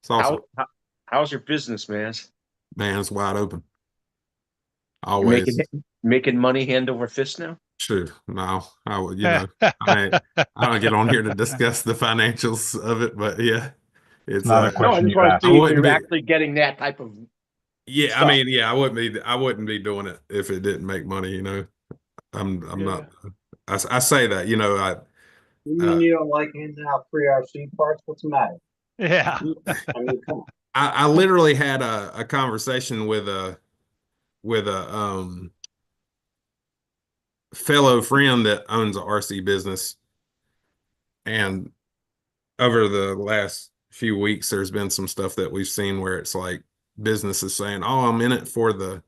It's awesome. How's your business, man? Man, it's wide open. Always making money hand over fist now. Sure. No, I would. I don't get on here to discuss the financials of it, but yeah, it's not a question. No, I just want to see if you're actually getting that type of. Yeah, stuff. I mean, yeah, I wouldn't be doing it if it didn't make money. I'm not. I say that. You mean you don't like handing out free RC parts? What's the matter? Yeah. I mean, come on. I literally had a conversation with a fellow friend that owns a RC business, and over the last few weeks there's been some stuff that we've seen where it's like businesses saying, "Oh, I'm in it for the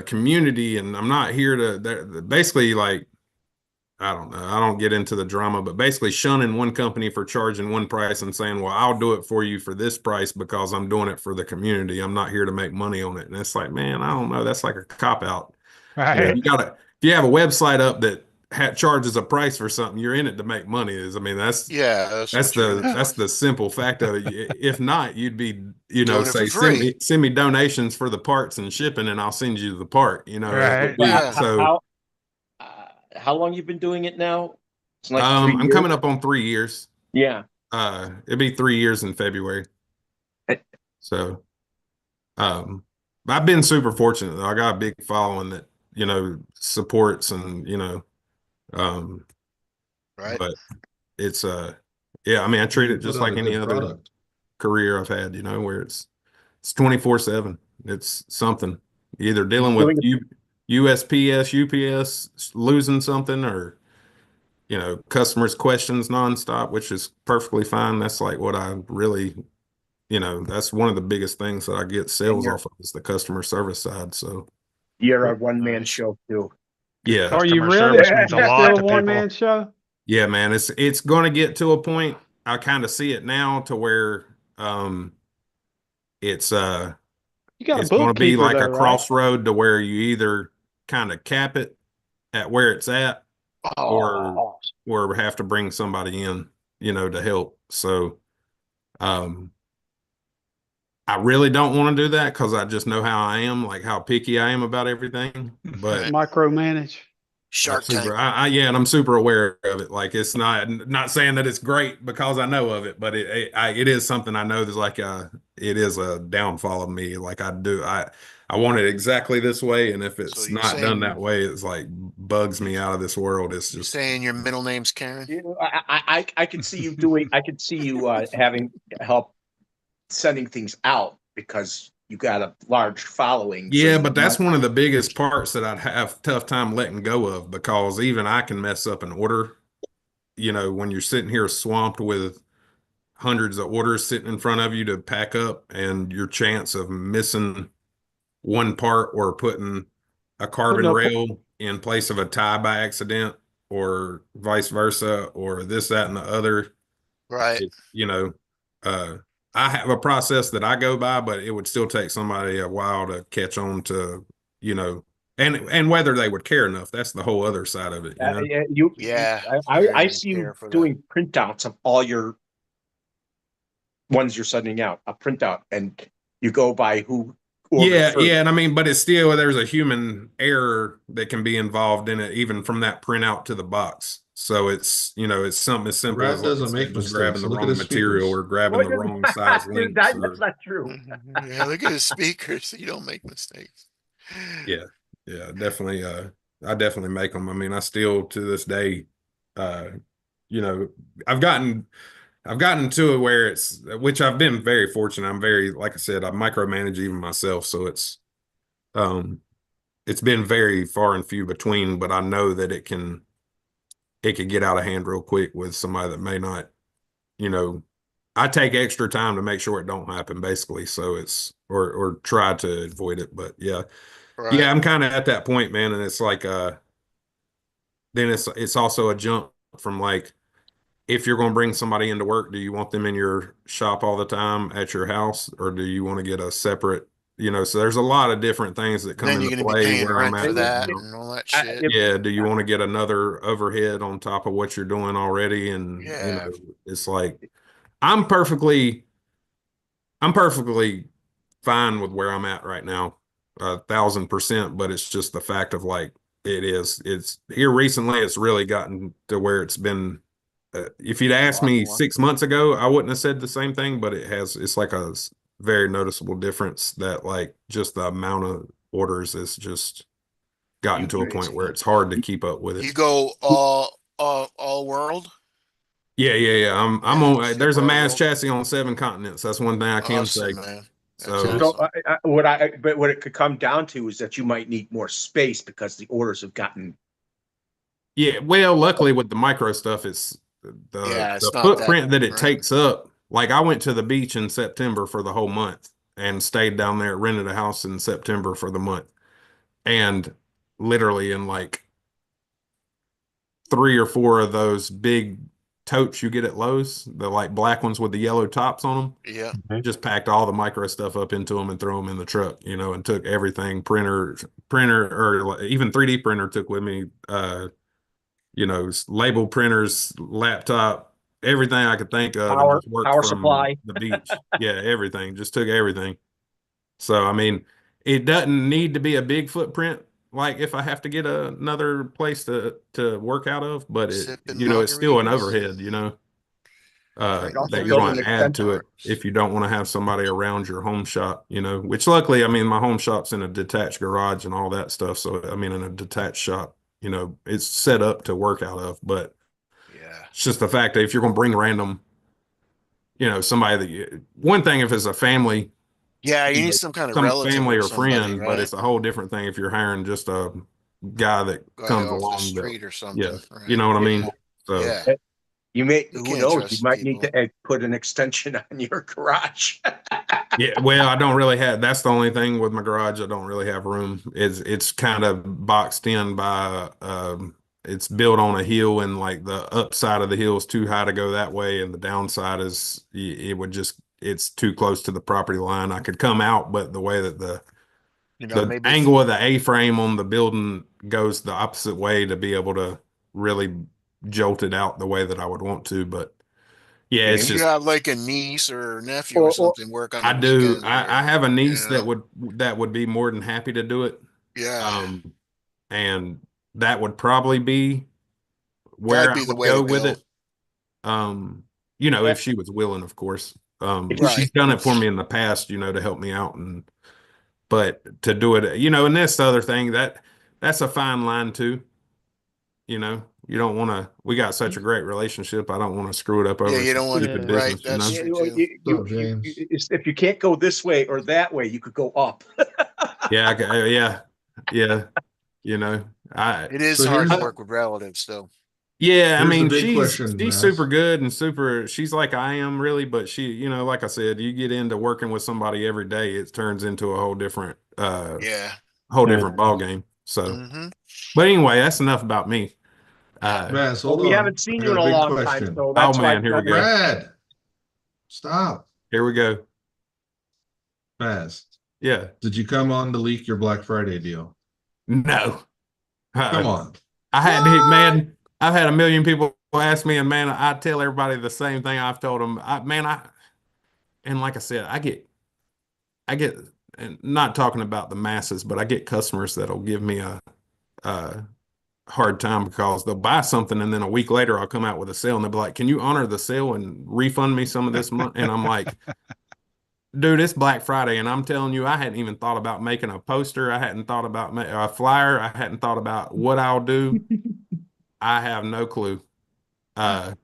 community and I'm not here to," basically, like, I don't know, I don't get into the drama, but basically shunning one company for charging one price and saying, "Well, I'll do it for you for this price because I'm doing it for the community. I'm not here to make money on it." And it's like, man, I don't know. That's like a cop out. Right. If you have a website up that charges a price for something, you're in it to make money. That's the simple fact of it. If not, you'd be, say, send me donations for the parts and shipping and I'll send you the part, Right. So how long you been doing it now? It's like I'm coming up on 3 years. Yeah. It'll be 3 years in February. So I've been super fortunate. I got a big following that, supports and, right. But it's I mean, I treat it just like any other career I've had, where it's 24/7. It's something. You're either dealing with USPS, UPS losing something, or customers' questions nonstop, which is perfectly fine. That's like what I really you know, that's one of the biggest things that I get sales off of is the customer service side. So you're a one-man show too. Yeah. Are you Customer really? service means a lot Still to a one people. man show? Yeah, man, it's going to get to a point. I kind of see it now to where it's You got a it's going to be bookkeeper like though, a right? crossroad to where you either kind of cap it at where it's at or have to bring somebody in, you know, to help. So I really don't want to do that because I just know how I am, like how picky I am about everything. But micromanage. Shark Tank. Yeah, and I'm super aware of it. Like it's not saying that it's great because I know of it, but it is something I know that's like it is a downfall of me. Like I want it exactly this way, and if it's not done that way, it's like bugs me out of this world. It's just saying your middle name's Karen. I can see you doing. I can see you having help sending things out because you got a large following. Yeah, but that's one of the biggest parts that I'd have tough time letting go of because even I can mess up an order. You know, when you're sitting here swamped with hundreds of orders sitting in front of you to pack up, and your chance of missing one part or putting a carbon rail in place of a tie by accident or vice versa or this, that, and the other. Right. You know, I have a process that I go by, but it would still take somebody a while to catch on to, you know, and whether they would care enough. That's the whole other side of it. You know? I see you doing printouts of all your ones you're sending out, a printout, and you go by who. Yeah, and I mean, but it's still there's a human error that can be involved in it, even from that printout to the box. So it's, you know, it's something as simple as doesn't make just mistakes. grabbing the Look at wrong his material speakers. or grabbing the wrong size links. That's not true. Yeah, look at his speakers. You don't make mistakes. Yeah, definitely. I definitely make them. I mean, I still to this day, you know, I've gotten to it where which I've been very fortunate. I'm very, like I said, I micromanage even myself. So it's been very far and few between, but I know that it can get out of hand real quick with somebody that may not, you know, I take extra time to make sure it don't happen basically. So it's, or try to avoid it. But yeah, yeah, I'm kind of at that point, man. And it's like, then it's also a jump from like, if you're going to bring somebody into work, do you want them in your shop all the time at your house, or do you want to get a separate, you know, so there's a lot of different things that come into play where I'm at that and all that shit. Yeah. Do you want to get another overhead on top of what you're doing already? And, you know, it's like, I'm perfectly fine with where I'm at right now, 1,000%. But it's just the fact of like, it's here recently, it's really gotten to where it's been. If you'd asked me 6 months ago, I wouldn't have said the same thing, but it's like a very noticeable difference that like just the amount of orders is just gotten to a point where it's hard to keep up with it. You go all world? Yeah. I'm on, there's a mass chassis on 7 continents. That's one thing I can say. Man. So what it could come down to is that you might need more space because the orders have gotten. Yeah, well, luckily with the micro stuff, it's the footprint that it takes up. Like I went to the beach in September for the whole month and stayed down there, rented a house in September for the month. And literally in like 3 or 4 of those big totes you get at Lowe's, the like black ones with the yellow tops on them. Yeah. Just packed all the micro stuff up into them and throw them in the truck, you know, and took everything, printer, or even 3D printer took with me, you know, label printers, laptop, everything I could think of. Power supply. The beach. Yeah, everything. Just took everything. So, I mean, it doesn't need to be a big footprint, like if I have to get another place to work out of, but you know, it's still an overhead, you know, that you're going to add to it if you don't want to have somebody around your home shop, you know, which luckily, I mean, my home shop's in a detached garage and all that stuff. So, I mean, in a detached shop, you know, it's set up to work out of, but it's just the fact that if you're going to bring random, you know, somebody one thing if it's a family, you need some kind of relative family or friend, right? But it's a whole different thing if you're hiring just a guy that comes along the street or something. Yeah, you know what I mean. So You may, You who can't knows? trust You might need people. to put an extension on your garage. Yeah, well, I don't really have. That's the only thing with my garage. I don't really have room. It's kind of boxed in by. It's built on a hill, and like the upside of the hill is too high to go that way, and the downside is it would just. It's too close to the property line. I could come out, but the way that the Maybe angle of the A-frame on the building goes the opposite way to be able to really jolt it out the way that I would want to. But yeah, it's if you just. have like a niece or nephew or something work on I the do. weekends, I or, have a niece you know, that would be more than happy to do it. yeah, And that would probably be where that'd I be the would way to go with go. it. If she was willing, of course. She's Right. done it for me in the past, to help me out, but to do it, and that's the other thing that's a fine line too. You don't want to. We got such a great relationship. I don't want to screw it up Yeah, over you some don't want stupid to. Right. business. That's true too. If you can't go this way or that way, you could go up. Yeah, yeah. It is So hard to here's- work with relatives, though. Yeah, I Here's the mean, big she's question, she's Mass. super good and she's like I am really, but she, like I said, you get into working with somebody every day, it turns into a whole different Yeah. ball game. So, Mm-hmm. but anyway, that's enough about me. Mass, Well, hold we on. haven't seen I you got in a big long question. time, so that's Oh why. man, here we go. Brad, stop. Here we go. Mass, Yeah. did you come on to leak your Black Friday deal? No. Come on. Man, I've had a million people ask me, and man, I tell everybody the same thing I've told them. And like I said, I get, and not talking about the masses, but I get customers that'll give me a hard time because they'll buy something and then a week later I'll come out with a sale and they'll be like, "Can you honor the sale and refund me some of this money?" And I'm like, dude, it's Black Friday, and I'm telling you, I hadn't even thought about making a poster. I hadn't thought about a flyer. I hadn't thought about what I'll do. I have no clue. And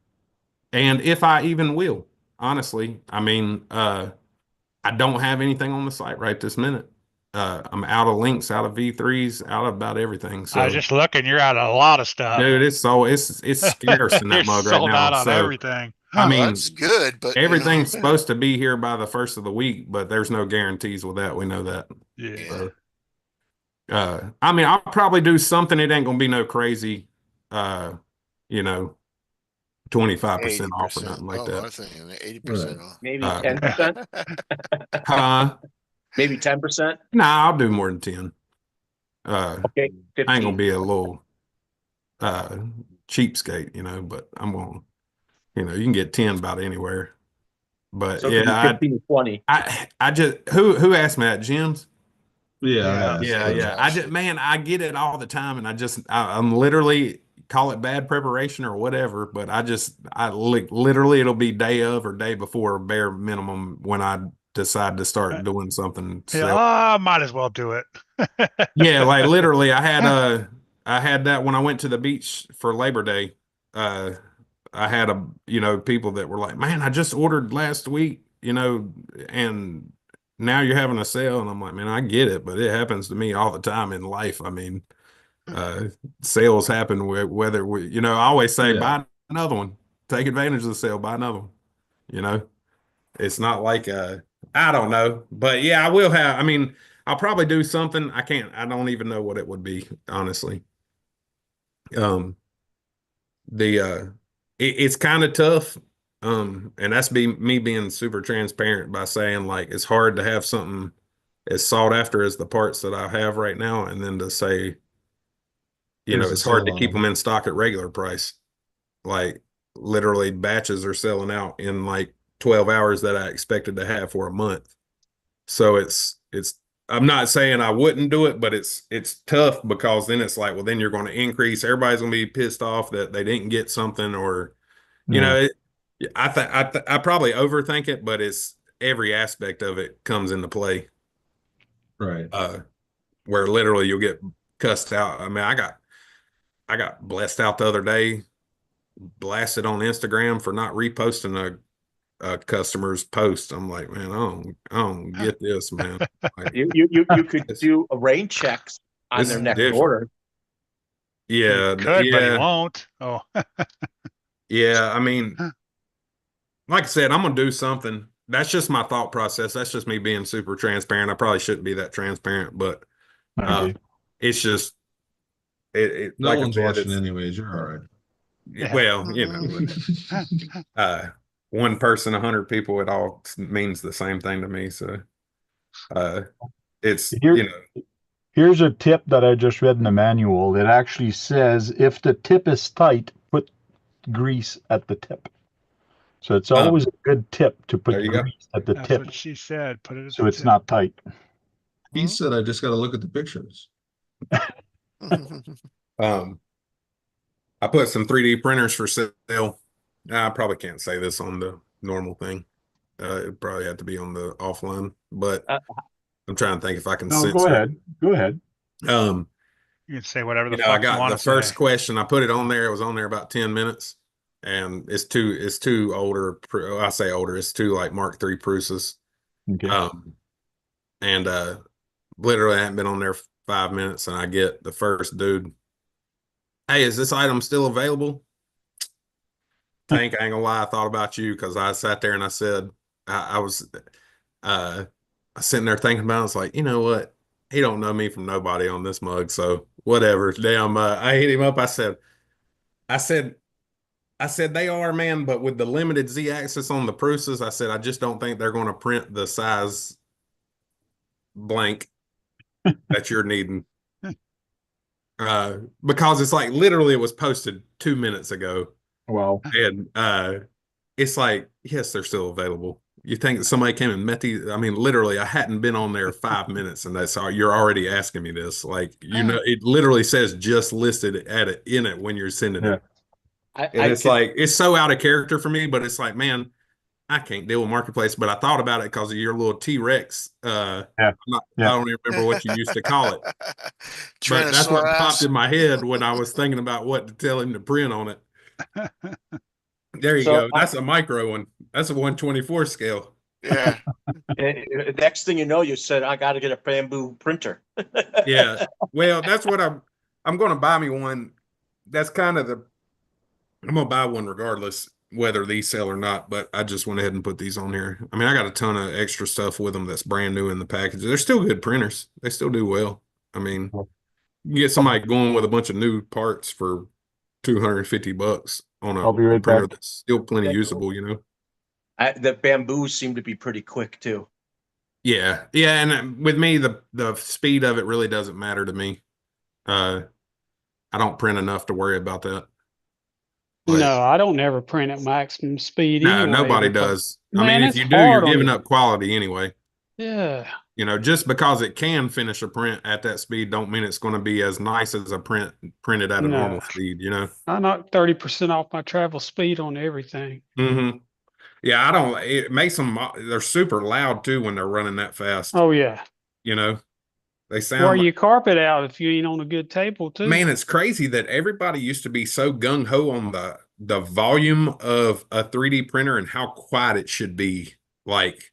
if I even will, honestly, I mean, I don't have anything on the site right this minute. I'm out of links, out of V3s, out of about everything. So I was just looking, you're out of a lot of stuff. dude, it's scarce in that You're mug right sold now. out on So I everything. Well, mean, that's good, but everything's supposed to be here by the first of the week, but there's no guarantees with that. We know that. Yeah. So, I mean, I'll probably do something. It ain't gonna be no crazy, 25% off or nothing like that. I think 80% off. Maybe 10%. Maybe 10%. Nah, I'll do more than 10. Okay, 15. I ain't gonna be a little cheapskate, but I'm gonna, you can get 10 about anywhere. But So yeah, 15, 20. I just who asked me that, Jim's? Yeah. I get it all the time, and I'm literally call it bad preparation or whatever, but literally it'll be day of or day before bare minimum when I decide to start doing something. Yeah, might as well do it. Yeah, like literally I had that when I went to the beach for Labor Day. I had people that were like, "Man, I just ordered last week, and now you're having a sale." And I'm like, "Man, I get it, but it happens to me all the time in life. I mean, sales happen whether I always say, buy another one, take advantage of the sale, buy another one. It's not like I don't know, but yeah, I will have. I mean, I'll probably do something. I don't even know what it would be, honestly. It's kind of tough. And that's me being super transparent by saying like it's hard to have something as sought after as the parts that I have right now, and then to say, it's hard to keep them in stock at regular price. Like literally batches are selling out in like 12 hours that I expected to have for a month. So I'm not saying I wouldn't do it, but it's tough because then it's like, well, then you're going to increase. Everybody's going to be pissed off that they didn't get something, or, I probably overthink it, but it's every aspect of it comes into play. Right. Where literally you'll get cussed out. I mean, I got blessed out the other day, blasted on Instagram for not reposting a customer's post. I'm like, man, I don't get this, man. Like, you could do a rain checks on their next order. Yeah, He could, but he won't. Oh. Yeah, I mean, like I said, I'm gonna do something. That's just my thought process. That's just me being super transparent. I probably shouldn't be that transparent, but it's just No like I one's said, watching anyways. You're all right. well, one person, 100 people, it all means the same thing to me. So it's Here's a tip that I just read in the manual. It actually says if the tip is tight, put grease at the tip. So it's always a good tip to put grease at the tip. That's what she said. Put it at so it's not tight. He said, I just got to look at the pictures. I put some 3D printers for sale. I probably can't say this on the normal thing. It probably had to be on the offline, but I'm trying to think if I can censor. Go ahead. Go ahead. You can say whatever the fuck I got you want the to first say. question. I put it on there. It was on there about 10 minutes, and it's two older. I say older. It's two like Mark III Prusa's. Okay. And literally, I haven't been on there 5 minutes, and I get the first dude. Hey, is this item still available? Tank, I ain't gonna lie, I thought about you because I sat there and I said, I was sitting there thinking about it. It's like, you know what? He don't know me from nobody on this mug, so whatever. Damn, I hit him up. I said, they are, man, but with the limited Z-axis on the Prusas, I said, I just don't think they're going to print the size blank that you're needing. Because it's like literally it was posted 2 minutes ago. Wow. And it's like, yes, they're still available. You think that somebody came and met these? I mean, literally, I hadn't been on there 5 minutes, and that's all you're already asking me this. Like, it literally says just listed in it when you're sending it. And it's like, it's so out of character for me, but it's like, man, I can't deal with Marketplace. But I thought about it because of your little T-Rex. I don't even remember what you used to call it. But that's what popped in my head when I was thinking about what to tell him to print on it. There you go. That's a micro one. That's a 1/24 scale. Yeah. Next thing you know, you said, I got to get a bamboo printer. Yeah. Well, that's what I'm going to buy me one. That's kind of I'm going to buy one regardless whether these sell or not, but I just went ahead and put these on here. I mean, I got a ton of extra stuff with them that's brand new in the package. They're still good printers. They still do well. I mean, you get somebody going with a bunch of new parts for $250 on a printer that's still plenty usable, you know. The bamboos seem to be pretty quick too. Yeah, and with me, the speed of it really doesn't matter to me. I don't print enough to worry about that. No, I don't ever print at maximum speed. No, anyway, nobody does. I mean, if you do, you're giving up quality anyway. Yeah. You know, just because it can finish a print at that speed don't mean it's going to be as nice as a print printed at a normal speed, you know. I knock 30% off my travel speed on everything. Mm-hmm. Yeah, I don't. It makes them. They're super loud too when they're running that fast. Oh yeah. You know, they sound. Wear your carpet out if you ain't on a good table too. Man, it's crazy that everybody used to be so gung ho on the volume of a 3D printer and how quiet it should be. Like,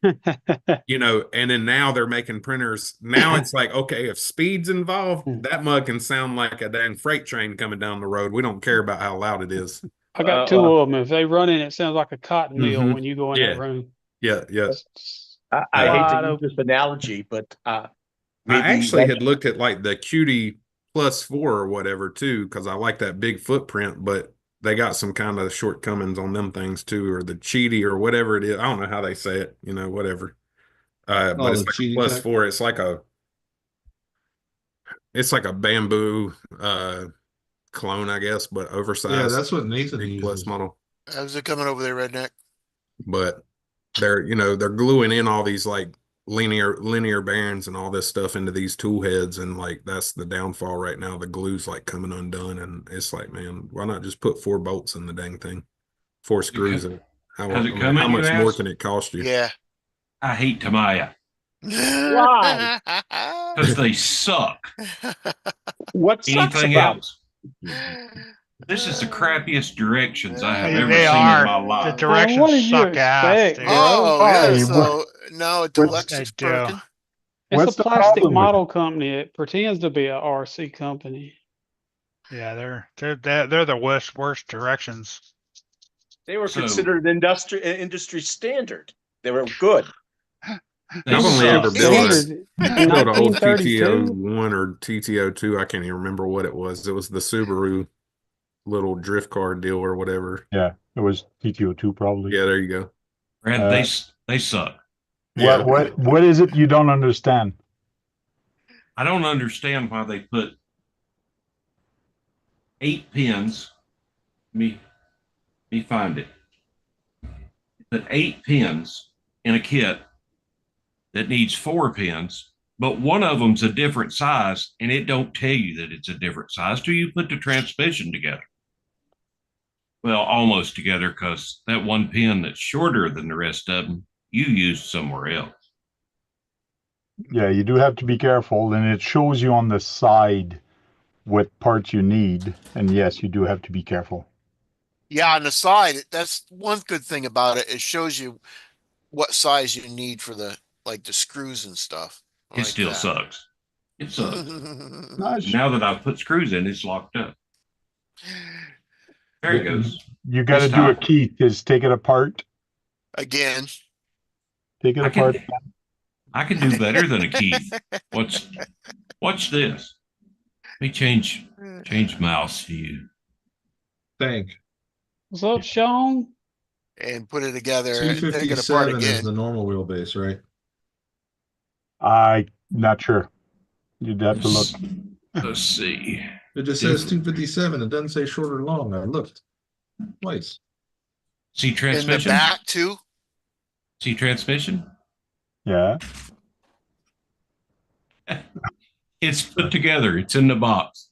you know, and then now they're making printers. Now it's like, okay, if speed's involved, that mug can sound like a dang freight train coming down the road. We don't care about how loud it is. I got two of them. If they run in, it sounds like a cotton mill when you go in that room. Yeah, yes. I hate to use this analogy, but I actually had looked at like the Cutie +4 or whatever too, because I like that big footprint, but they got some kind of shortcomings on them things too, or the Cheaty or whatever it is. I don't know how they say it, you know, whatever. But it's like a +4. It's like a bamboo clone, I guess, but oversized. Yeah, that's what Nathan uses. Plus model. How's it coming over there, Redneck? But they're gluing in all these like linear bearings and all this stuff into these tool heads, and like that's the downfall right now. The glue's like coming undone, and it's like, man, why not just put 4 bolts in the dang thing, 4 screws in it? How much more can it cost you? Yeah, I hate Tamiya. Why? Because they suck. What's anything else? This is the crappiest directions I have ever seen in my life. The directions suck ass. Yeah. So now a deluxe is broken. It's a plastic model company. It pretends to be a RC company. Yeah, they're the worst directions. They were considered industry standard. They were good. I've only ever built an old 1932. TTO1 or TTO2. I can't even remember what it was. It was the Subaru little drift car deal or whatever. Yeah, it was TTO2 probably. Yeah, there you go. Brad, they suck. What is it you don't understand? I don't understand why they put 8 pins. Me find it. Put 8 pins in a kit that needs 4 pins, but one of them's a different size, and it don't tell you that it's a different size till you put the transmission together. Well, almost together, because that one pin that's shorter than the rest of them, you used somewhere else. Yeah, you do have to be careful, and it shows you on the side what parts you need, and yes, you do have to be careful. Yeah, on the side, that's one good thing about it. It shows you what size you need for the screws and stuff. It still sucks. It sucks. Now that I've put screws in, it's locked up. There it goes. You got to do a key is take it apart. Again. Take it apart. I can do better than a key. Watch this. Let me change mouse view. Think. What's up, Sean? And put it together and take it apart 257 again. is the normal wheelbase, right? I'm not sure. You'd have to look. Let's see. It just says 257. It doesn't say short or long. I looked twice. See transmission? In the back too? See transmission? Yeah. It's put together. It's in the box.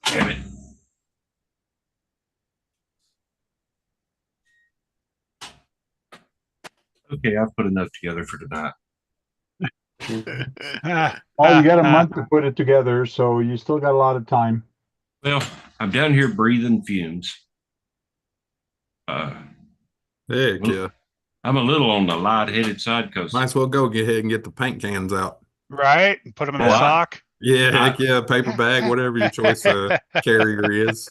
Damn it. Okay, I've put enough together for tonight. Oh, you got a month to put it together, so you still got a lot of time. Well, I'm down here breathing fumes. Yeah. I'm a little on the light-headed side because might as well go get ahead and get the paint cans out. Right? And put them in the sock. Yeah, heck yeah, paper bag, whatever your choice carrier is.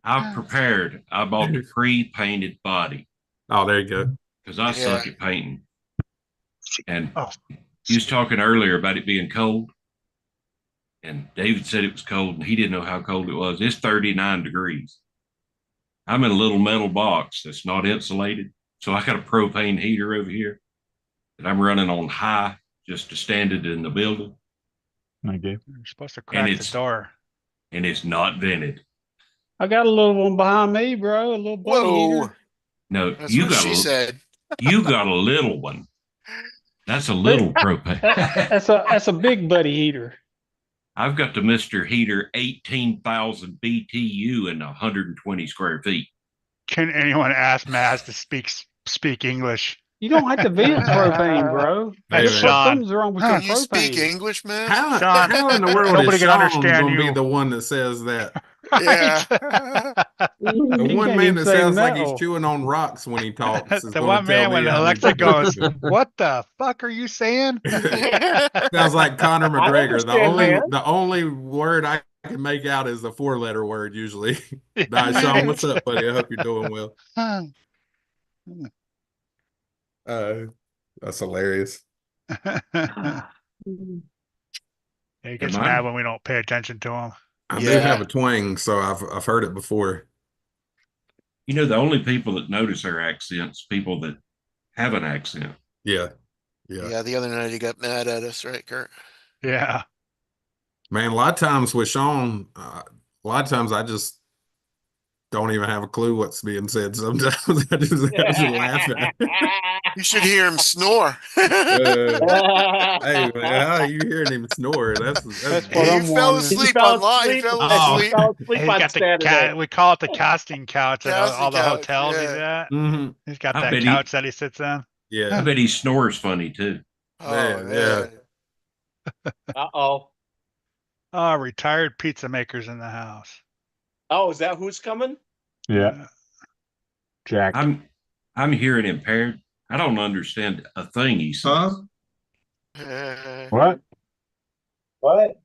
I've prepared. I bought the pre-painted body. Oh, there you go. Because I suck at painting. And he was talking earlier about it being cold. And David said it was cold, and he didn't know how cold it was. It's 39 degrees. I'm in a little metal box that's not insulated. So I got a propane heater over here that I'm running on high just to stand it in the building. Okay. You're supposed to crack the door. And it's not vented. I got a little one behind me, bro. A little buddy heater. No, that's what she said. You got a little one. That's a little propane. That's a big buddy heater. I've got the Mr. Heater 18,000 BTU and 120 square feet. Can anyone ask Maz to speak English? You don't have to vent propane, bro. Hey, something's wrong with your Can you propane. speak English, man? How in the world Nobody is can Sean understand gonna you. be the one that says that? Yeah. The He one can't man even that say sounds like he's metal. chewing on rocks when he talks. Is The gonna one tell man me when how to Alexa do goes, it. "What the fuck are you saying?" Sounds like Conor McGregor. understand, The only word I can make out is the 4-letter word usually. Sean, what's up, buddy? I hope you're doing well. That's hilarious. He gets mad when we don't pay attention to him. I do have a twang, so I've heard it before. You know, the only people that notice our accents, people that have an accent. Yeah. The other night he got mad at us, right, Kurt? Yeah. Man, a lot of times with Sean, a lot of times I just don't even have a clue what's being said. Sometimes I just laugh at it. You should hear him snore. Hey, man, how are you hearing him snore? That's what he I'm fell wondering. asleep online. He fell asleep. Sleep He's on got Saturday. we call it the casting couch at all the Casting couch, hotels he's yeah. at. Mm-hmm. He's got I that bet couch that he sits in. Yeah. I bet he snores funny too. Man, yeah. Uh-oh. Oh, retired pizza makers in the house. Oh, is that who's coming? Yeah. Jack. I'm hearing impaired. I don't understand a thing he says. What? What?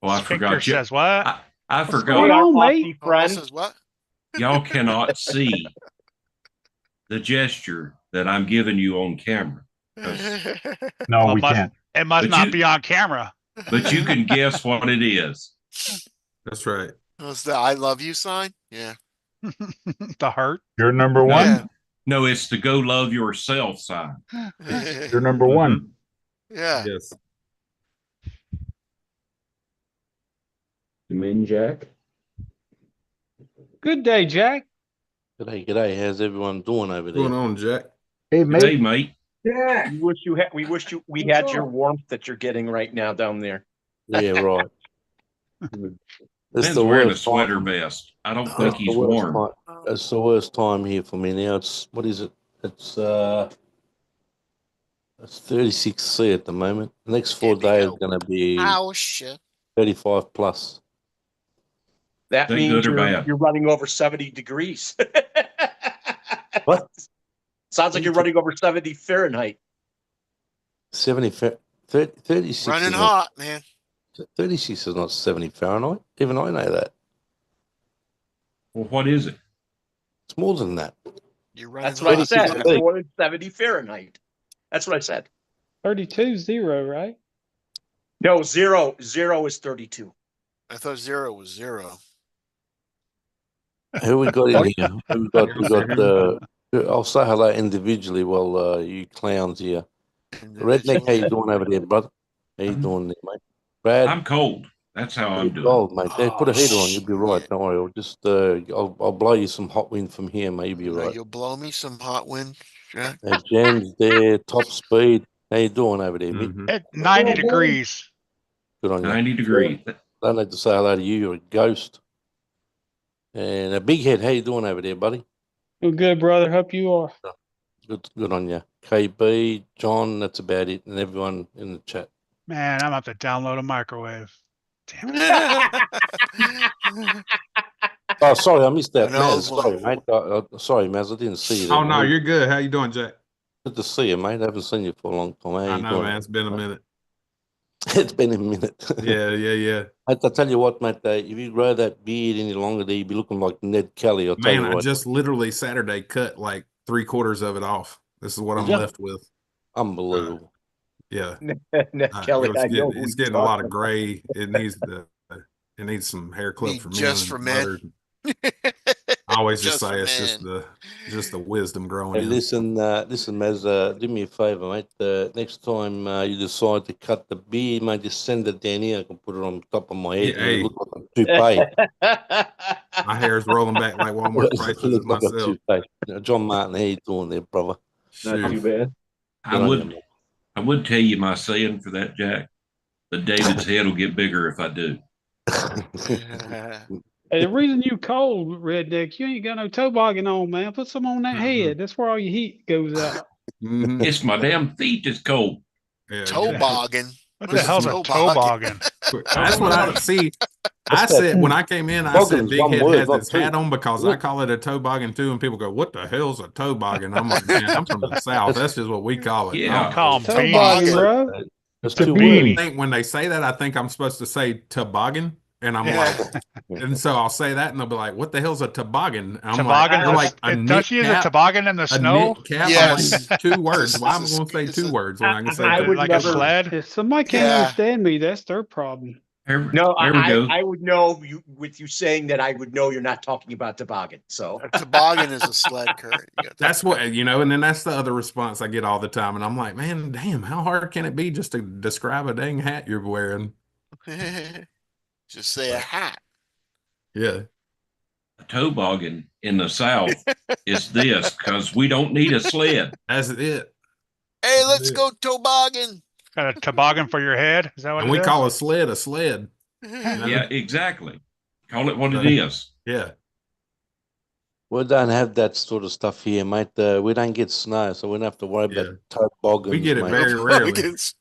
Oh, I Sphincter forgot you. says what? I What's forgot. going on, mate? Lofty Oh, friend. says what? Y'all cannot see the gesture that I'm giving you on camera. No, Well, we can't. it must But not you- be on camera. But you can guess what it is. That's right. What's the I love you sign? Yeah. The heart. You're number one. Yeah. No, it's the go love yourself sign. You're number one. Mhm. Yeah. Yes. Come in, Jack. Good day, Jack. G'day, g'day. How's everyone doing over What's there? going on, Jack? Hey, Hey, mate. mate. Yeah. We wish we had your warmth that you're getting right now down there. Yeah, right. It's Ben's the wearing a worst sweater time. vest. I don't It's think the he's worst warm. time. It's the worst time here for me now. It's what is it? It's 36C at the moment. The next 4 days are going to be Oh shit. 35 plus. That Is that means good or bad? you're running over 70 degrees. What? Sounds like you're running over 70 Fahrenheit. 36 Running is not, hot, man. 36 is not 70 Fahrenheit. Even I know that. Well, what is it? It's more than that. You're running That's what I hot. said. 36 It's more than 70 Fahrenheit. That's what I said. 32-0, right? No, zero is 32. I thought 0 was 0. Who we got in here? We got I'll say hello individually while you clowns here. Redneck, how you doing over there, brother? How you doing there, mate? Brad? I'm cold. That's how I'm doing. Cold, mate. There, put a heater on, you'll be right. shit. Don't worry. I'll just I'll blow you some hot wind from here, maybe You know, right. you'll blow me some hot wind. Yeah. Jam's there, top speed. How you doing over there, Mick? Mhm. At 90 degrees. Good on you. 90 degrees. Don't need to say hello to you. You're a ghost. And a big head. How you doing over there, buddy? Well, good, brother. Hope you are. Good on you. KB, John. That's about it, and everyone in the chat. Man, I'm about to download a microwave. Damn it. Oh, sorry, I missed that, No, Maz. boy. Sorry, mate. Sorry, Maz. I didn't see you. Oh there, no, mate. you're good. How you doing, Jack? Good to see you, mate. I haven't seen you for a long time. How I you know, doing? man. It's been a minute. It's been a minute. Yeah. I tell you what, mate. If you grow that beard any longer, you'll be looking like Ned Kelly. I'll tell Man, you I what. just literally Saturday cut like 3/4 of it off. This is what I'm Yeah. left with. Unbelievable. Yeah. Ned Kelly, I know who It's you're getting a lot talking of gray. It needs some hair clip Need for men. just and for men. butter. I always just Just say for it's men. just the wisdom growing Hey, in. listen, Maz. Do me a favor, mate. Next time you decide to cut the beard, mate, just send it down here. I can put it on top of my head. Yeah, and hey. look like a toupee. My hair's rolling back like Walmart prices Look at like a myself. toupee. John Martin, how you doing there, brother? Not Shoot. too bad. I Good on would you, mate. I would tell you my saying for that, Jack. But David's head will get bigger if I do. Hey, the reason you cold, Redneck, you ain't got no toboggan on, man. Put some on that head. That's where all your heat goes out. Mhm. It's my damn feet that's cold. Yeah, Toboggan. What What the is hell's a toboggan? toboggan? That's what I see. I What's that? said when I came in, I Toboggan's said Big one Head word, has not his two. hat on because I call it a toboggan too, and people go, "What the hell's a toboggan?" I'm like, "Man, I'm from the South. That's just what we call it." Yeah. I don't Call know. 'em Toboggan, beanies. bro. That's It's a two beanie. words. I think when they say that, I think I'm supposed to say toboggan, and I'm Yeah. like, and so I'll say that, and they'll be like, "What the hell's a toboggan?" And I'm Toboggan? like, "They're like a Don't knit you use a cap, toboggan in the a snow? knit cap." Yes. I'm like, 2 words. This Why am I is a going to say it's 2 a- words when I can say I would Like a never- sled? If somebody can't Yeah. understand me, that's their problem. There we No, go. I would know you with you saying that. I would know you're not talking about toboggan. So A toboggan is a sled, Kurt. You got That's what, and then that's the other response I get all the time. And I'm like, man, damn, how hard can it be just to describe a dang hat you're wearing? just say a hat. Yeah. A toboggan in the South is this because we don't need a sled. That's it. Hey, let's go toboggan. Got a toboggan for your head? Is that what And it we is? call a sled a sled. Yeah, exactly. Call it what it is. Yeah. We don't have that sort of stuff here, mate. We don't get snow, so we don't have to worry Yeah. about toboggans. We get it mate. very rarely. Toboggans.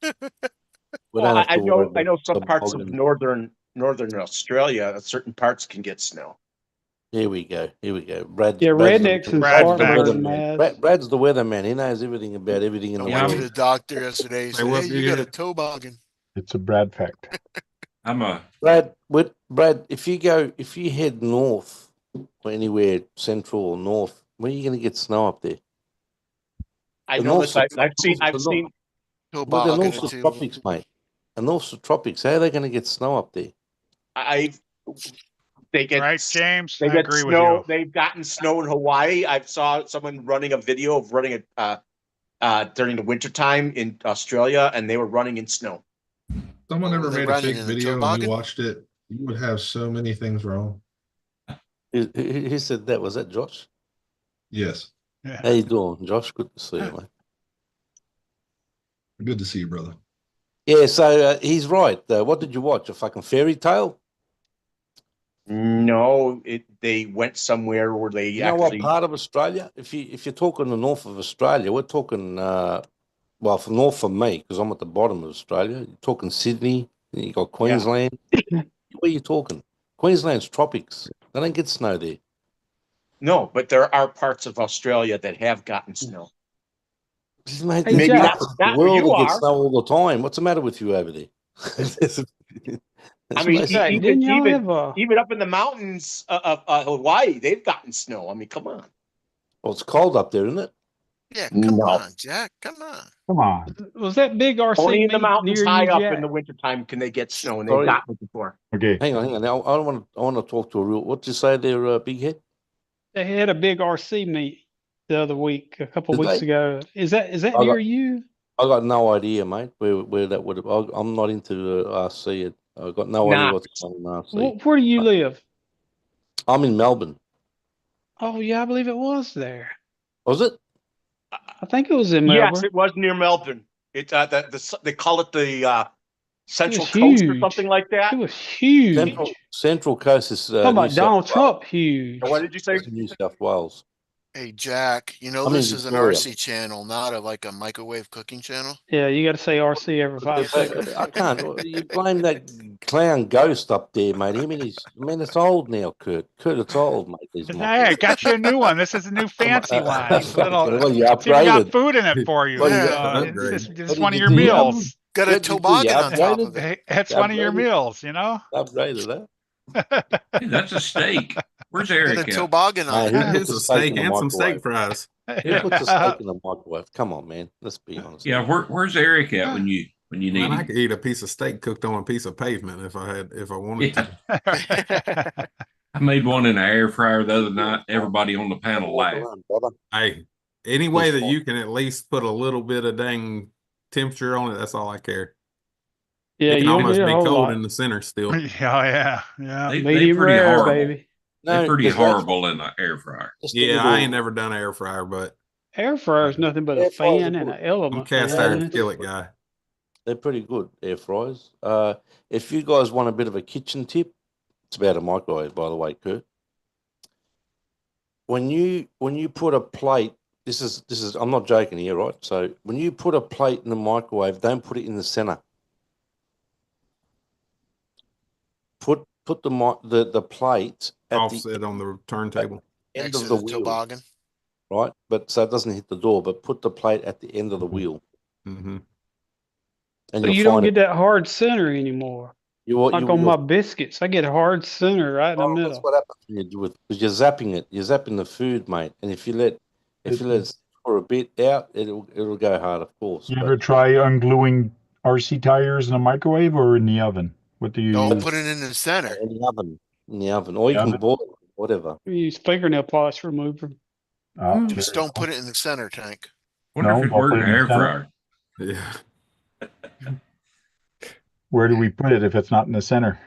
We don't have I to worry know. I know about some parts of toboggans. northern Australia, certain parts can get snow. Here we go. Brad's Rednecks and Brad's Spartanburg, weatherman. man. Brad's the weatherman. He knows everything about everything in I the went world. to the doctor yesterday. He said, what hey, you you got a get? toboggan. It's a Brad fact. I'm a Brad, if you head north or anywhere central or north, where are you going to get snow up there? I The know north's this. the I've seen. north- I've the north- seen. Well, the Toboggan north's it the too. tropics, mate. The north's the tropics. How are they going to get snow up there? They get Right, James? They I get agree with snow. you. They've gotten snow in Hawaii. I saw someone running a video of running during the wintertime in Australia, and they were running in snow. Someone Were ever they made a running fake in a video and you toboggan? watched it, you would have so many things wrong. Who said that? Was that Josh? Yes. Yeah. How you doing, Josh? Good to see you, mate. Good to see you, brother. Yeah, so he's right. What did you watch? A fucking fairy tale? No, they went somewhere where they You know what part of Australia? If you're talking the north of Australia, we're talking well, from north of me because I'm at the bottom of Australia. You're talking Sydney. Then you got Queensland. Where are you talking? Queensland's tropics. They don't get snow there. No, but there are parts of Australia that have gotten snow. Mate, Hey, there's Maybe Jack. parts of the not where world you that gets are. snow all the time. What's the matter with you over there? I mean, Jack, didn't y'all have even up in the mountains of Hawaii, they've gotten snow. I mean, come on. Well, it's cold up there, isn't it? Yeah, come on, Jack. Come on. Come on. was that big RC Only in the meet mountains near high you, up Jack? in the wintertime can they get snow, and they've Sorry. gotten it before. Okay. Hang on. Now, I want to talk to a real. What did you say there, Big Head? They had a big RC meet the other week, a couple Did weeks they? ago. Is that I near got- you? I got no idea, mate. Where that would have. I'm not into RC. I got no idea Nah. what's going on in RC. Where do you live? I'm in Melbourne. Oh yeah, I believe it was there. Was it? I think it was in Yes, Melbourne. it was near Melbourne. It's they call it the Central was Coast or huge. something like that. It was huge. Central Coast is Talking New about South Donald Wales. Trump, huge. What did you say? It's New South Wales. Hey, Jack, you know I'm in this is an Victoria. RC channel, not like a microwave cooking channel. Yeah, you got to say RC every 5 seconds. I can't. You blame that clown ghost up there, mate. It's old now, Kurt. Kurt, it's old, mate. These Hey, I got you a new one. This is a new fancy one. It's a little, Well, you it's even got upgraded. food in it for you. Well, you Yeah. This What is did one of you your do? meals. Got a What did you do? You toboggan on top of upgraded? it. It's You one of your upgraded? meals, you know? Upgraded, huh? Hey, that's a steak. Where's Got a Eric at? toboggan on Who it. put Here's the a steak steak in the and some steak microwave? fries. Who Yeah. put the steak in the microwave? Come on, man. Let's be honest. Yeah, where's Eric at when you need Man, I him? could eat a piece of steak cooked on a piece of pavement if I wanted Yeah. to. I made one in an air fryer the other night. Everybody on the panel laughed. Hey, any way that you can at least put a little bit of dang temperature on it, that's all I care. Yeah, It can you don't almost need a be whole cold lot. in the center still. Yeah. They Medium pretty rare, horrible. baby. They're pretty 'cause horrible in the air fryer. Yeah, I ain't never done an air fryer, but Air fryer is nothing but a Air fryers fan are and good. an element. I'm cast man. iron It's- skillet guy. They're pretty good, air fryers. If you guys want a bit of a kitchen tip, it's about a microwave, by the way, Kurt. When you put a plate, this is I'm not joking here, right? So when you put a plate in the microwave, don't put it in the center. Put the plate at Offset on the turntable. the end Next of to the the wheel, toboggan. right? But so it doesn't hit the door, but put the plate at the end of the wheel. Mm-hmm. And So you'll you don't find get that hard center anymore. Like on you'll my biscuits, I get a hard center right in the that's middle. what happens when you do it, because you're zapping it. You're zapping the food, mate. And if you let it sit for a bit out, it'll go hard, of course. You ever try ungluing RC tires in a microwave or in the oven? What do you Don't use? put it in the center. In the oven. Or you The can oven? boil it, whatever. You use fingernail polish remover. Oh, Just don't put it in the center, Tank. Wonder No, if it don't worked put in it an in air the center. fryer. Yeah. Where do we put it if it's not in the center?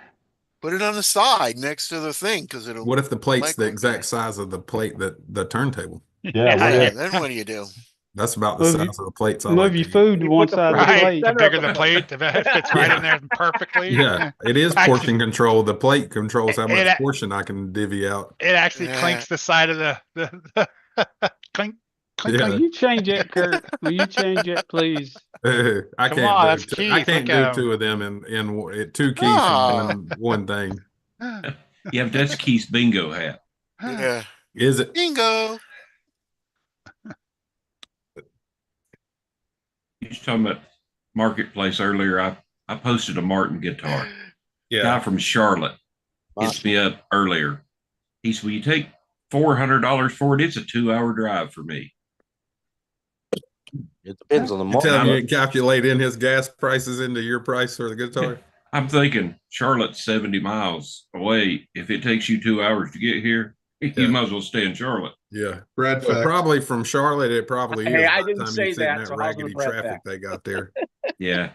Put it on the side next to the thing because it'll. What if the plate's the microwave exact better. size of the plate that the turntable? Yeah, what Yeah, if? then what do you do? That's about the Move size of the plates I Move like your to eat. food to You one put the side of the plate in Right. plate. The bigger the plate, it fits right in there perfectly. Yeah, it is Actually- portion control. The plate controls how much It- portion I can divvy out. It actually Yeah. clinks the side of the clink, clink, Yeah. Will you change that, Kurt? Will you change that, please? I Come can't on, do that's two, I Keith. can't Look at do him. two of them in two keys Ah. in one thing. Yeah, but that's Keith's bingo hat. Yeah. Is it? Bingo. You was talking about Marketplace earlier. I posted a Martin guitar. Guy from Charlotte hits me up earlier. He said, "Will you take $400 for it? It's a 2-hour drive for me." It depends on the You model. tell him you calculate in his gas prices into your price for the guitar. I'm thinking Charlotte's 70 miles away. If it takes you 2 hours to get here, you might as well stay in Charlotte. Yeah, Brad, well, probably from Charlotte, it probably Hey, is. I By the didn't time say you fit in that, that so how's the raggedy Brad traffic fact? they got there. Yeah.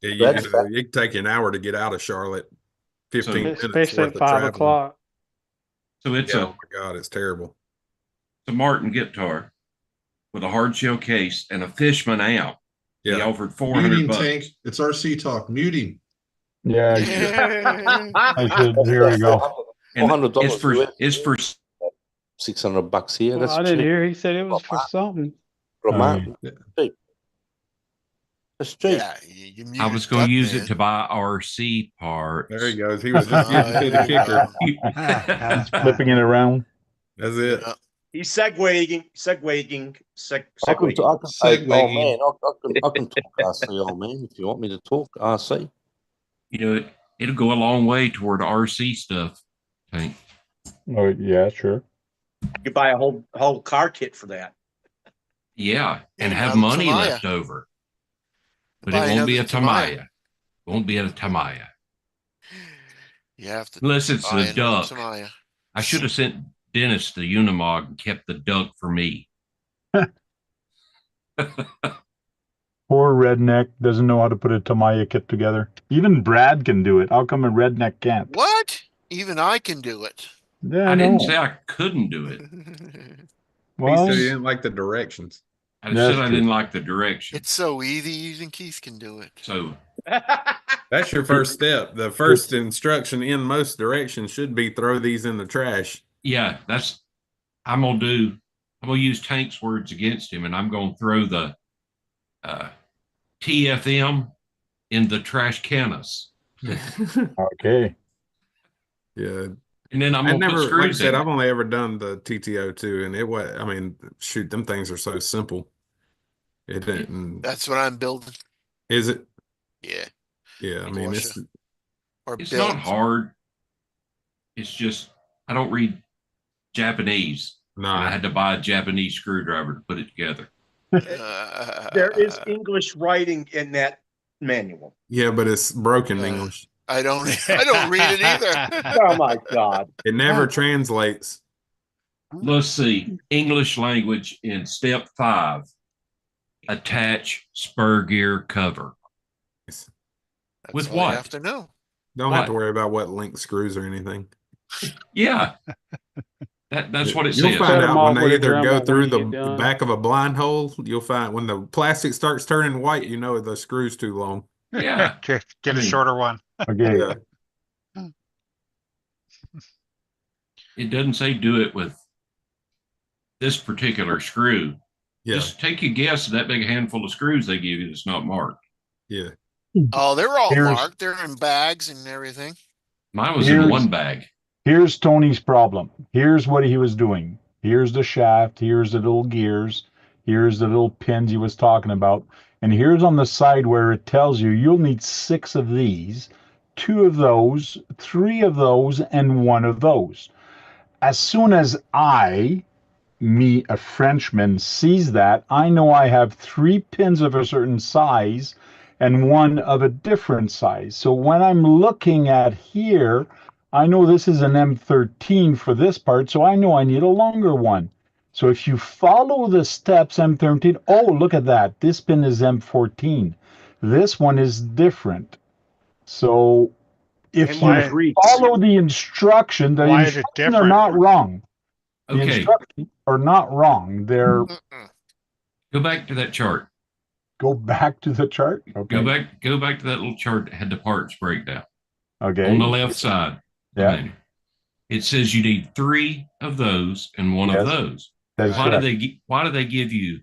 It can take you an hour to get out of Charlotte. 15 minutes Especially worth at of 5 traveling. o'clock. So it's Oh my God, it's terrible. a Martin guitar with a hard shell case and a Fishman amp. Yeah. He offered 400 Muting bucks. Tank. It's RC talk. Muting. Yeah, I should. Here we go. And $400 it's for $600 here. Well, That's I didn't cheap. hear. He said it was for something. For a Oh, Martin. Cheap. That's cheap. Yeah, I was going to use it to buy RC parts. There he goes. He was just getting to the kicker. He's flipping it around. That's it. He's segueing. I can, oh Segway. man, I can talk RC, old man, if you want me to talk RC. You know, it'll go a long way toward RC stuff. Tank. Oh, yeah, sure. You could buy a whole car kit for that. Yeah, and have another money Tamiya. left over. But Buy it won't be a another Tamiya. Tamiya. Won't be a Tamiya. You have to Unless it's buy the another duck. Tamiya. I should have sent Dennis the Unimog and kept the duck for me. Poor redneck doesn't know how to put a Tamiya kit together. Even Brad can do it. How come a redneck can't? What? Even I can do it. Yeah, I no. didn't say I couldn't do it. Well, He said he didn't like the directions. I That's said I true. didn't like the direction. It's so easy. Even Keith can do it. So That's your first step. The first instruction in most directions should be throw these in the trash. yeah, I'm gonna use Tank's words against him, and I'm gonna throw the TFM in the trash cannus. okay. Yeah. And then I'm I gonna put never, like I screws said, in I've it. only ever done the TTO2, and it was, I mean, shoot, them things are so simple. It didn't, That's what I'm building. is it? Yeah. Yeah, I mean, it's, Or It's built. not hard. It's just I don't read Japanese. And I nah, had to buy a Japanese screwdriver to put it together. There is English writing in that manual. yeah, but it's broken English. I don't read it either. Oh my God. It never translates. Let's see. English language in step 5. Attach spur gear cover. That's With all you what? have to know. Don't have What? to worry about what link screws or anything. Yeah. That's what it You'll says. find Set 'em out off when they with a either go Dremel through when the you get done. back of a blind hole, you'll find when the plastic starts turning white, you know the screw's too long. Yeah. Get I a mean- shorter one. Okay. Yeah. It doesn't say do it with this particular screw. Yeah. Just take a guess at that big handful of screws they give you that's not marked. Yeah. Oh, they're all Here's- marked. They're in bags and everything. Mine was in Here's- one bag. Here's Tony's problem. Here's what he was doing. Here's the shaft. Here's the little gears. Here's the little pins he was talking about. And here's on the side where it tells you you'll need 6 of these, 2 of those, 3 of those, and 1 of those. As soon as me, a Frenchman, sees that, I know I have 3 pins of a certain size and 1 of a different size. So when I'm looking at here, I know this is an M13 for this part, so I know I need a longer one. So if you follow the steps, M13, oh, look at that. This pin is M14. This one is different. So if And you why it reads. follow the instruction, the Why is it instructions are different? not wrong. The Okay. instructions are not wrong. They're Mm-mm. Go back to that chart. go back to the chart. Okay. Go back to that little chart that had the parts breakdown. Okay. On the left side. Yeah. Manual. It says you need 3 of those and 1 Yes. of those. That is Why correct. do they give you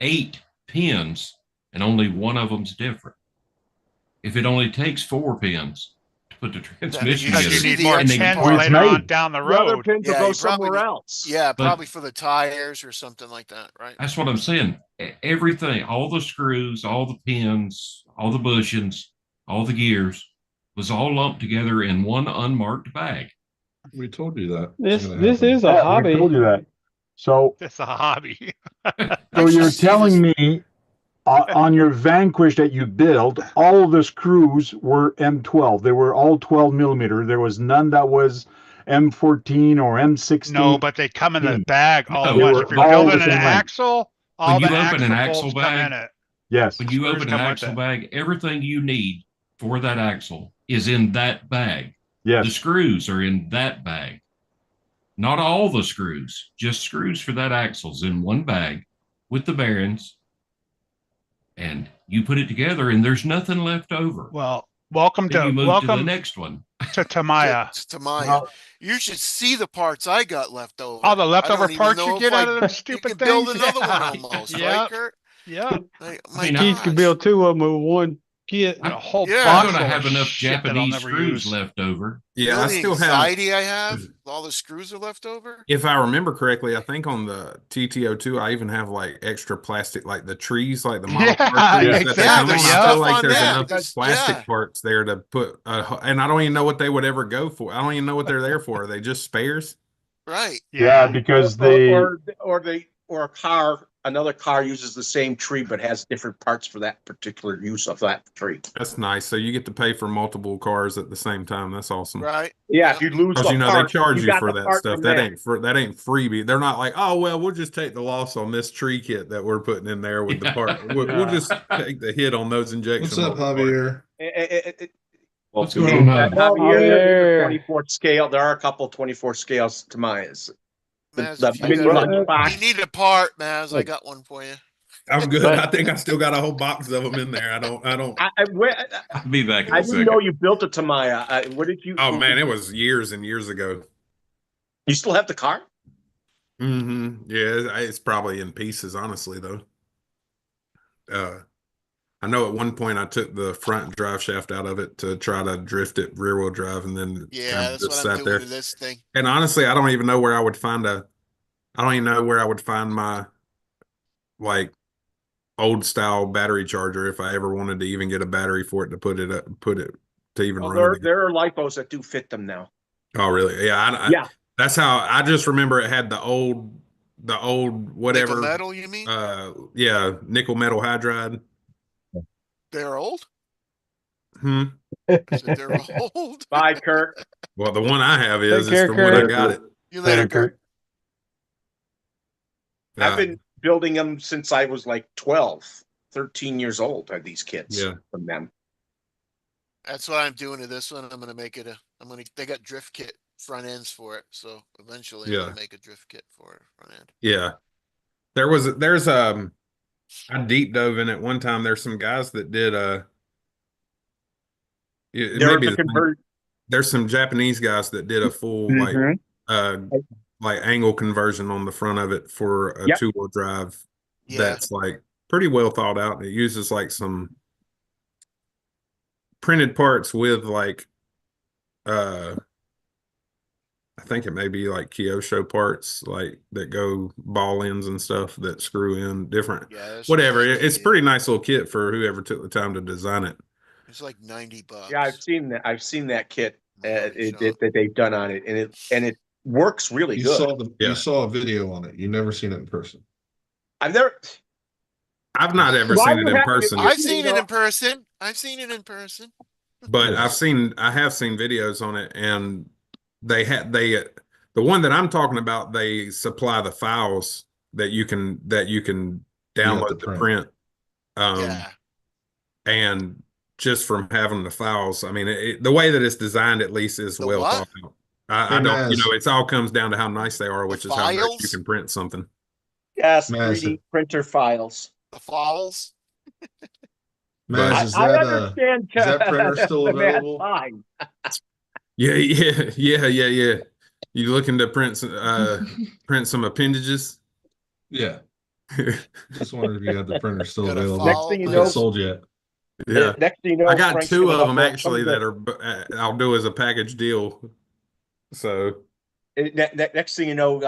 8 pins and only 1 of them's different? If it only takes 4 pins to put the transmission Because Because together, you the need more and they- pins Where it's later on made. down the The other road. pins will Yeah, go you probably somewhere need- else. Yeah, But- probably for the tires or something like that, right? that's what I'm saying. Everything, all the screws, all the pins, all the bushings, all the gears, was all lumped together in one unmarked bag. We told you that. This is a Yeah, hobby. we told you that. So It's a hobby. so you're telling me on your Vanquish that you built, all of the screws were M12. They were all 12 millimeter. There was none that was M14 or M16. No, but they come in the bag all at No, once. were If you're all building the an same length. axle, all When the you open an axle axle bolts come in bag, it. Yes. when you Screws open an come with axle it. bag, everything you need for that axle is in that bag. The Yes. screws are in that bag. Not all the screws, just screws for that axle's in one bag with the bearings. And you put it together and there's nothing left over. Well, welcome Then you to move to the next one. Tamiya. Tamiya. You should see the parts I got left over. All the I leftover don't even parts you know get if out of them you stupid could build things. another one Yeah. almost, Yeah. right, Kurt? Yeah. My mean, Kids could gosh. build 2 of them with one kit. And a whole Yeah. I'm box going to full have of enough shit that I'll Japanese never screws use. left over. You Yeah, know I the still have. anxiety I have? All the screws are left over? If I remember correctly, I think on the TTO2, I even have like extra plastic, like the trees, like the model Yeah, car trees that they exactly. come on. there's I stuff feel like on there's that. enough There's- plastic yeah. parts there to put, and I don't even know what they would ever go for. I don't even know what they're there for. Are they just spares? Right. Yeah, because or a car, another car uses the same tree but has different parts for that particular use of that tree. That's nice. So you get to pay for multiple cars at the same time. That's awesome. Right. Yeah, if you lose Because a you know part, they charge you got for the that part stuff. from That ain't freebie. They're not like, oh well, we'll just take the loss on this tree kit that we're putting in there with the part. We'll just take the hit on those injection. What's up, molded Javier? What's going on, Hubby? Javier, 24 scale. There are a couple 24 scales to mine. Maz, The if you, mini got lunchbox. you need a part, Maz, I got one for you. I'm good. I think I still got a whole box of them in there. I don't. I'll be back in I a didn't second. know you built a Tamiya. What did you? Oh man, it was years and years ago. You still have the car? Mm-hmm. Yeah, it's probably in pieces, honestly, though. I know at one point I took the front drive shaft out of it to try to drift it rear wheel drive, and then Yeah, that's just what I'm sat doing there. to this thing. And honestly, I don't even know where I would find I don't even know where I would find my like old style battery charger if I ever wanted to even get a battery for it to put it to even run it. There are lipos that do fit them now. Oh, really? Yeah. Yeah. That's how I just remember it had the old whatever. Nickel metal, you mean? Yeah, nickel metal hydride. They're old? I said they're old. Bye, Kurt. Well, the one I have is Take care, from when I Kurt. got it. You later, Kurt. I've been building them since I was like 12, 13 years old. Are these kits from them? That's what I'm doing to this one. I'm going to make it they got drift kit front ends for it. So eventually I'm going to make a drift kit for it front end. Yeah. I deep dove in it one time. There's some guys that did there's some Japanese guys that did a full like angle conversion on the front of it for a 2-wheel drive that's like pretty well thought out. And it uses like some printed parts with like I think it may be like Kyosho parts like that go ball ends and stuff that screw in different whatever. It's pretty nice little kit for whoever took the time to design it. It's like $90. Yeah, I've seen that. I've seen that kit that they've done on it, and it works really good. You saw a video on it. You've never seen it in person. I've not ever seen it in person. I've seen it in person. I've seen it in person. But I have seen videos on it, and the one that I'm talking about, they supply the files that you can download the print. And just from having the files, I mean, the way that it's designed at least is well thought out. I don't, it all comes down to how nice they are, which is how much you can print something. Yes, 3D printer files. The files. Maz, is that printer still available? Yeah. You looking to print some appendages? Yeah. Just wondered if you had the printer still available. Next thing you know, sold yet. Yeah. Next thing you know, I got Frank's 2 gonna of them upload actually that are I'll do as a package deal. So next thing you know,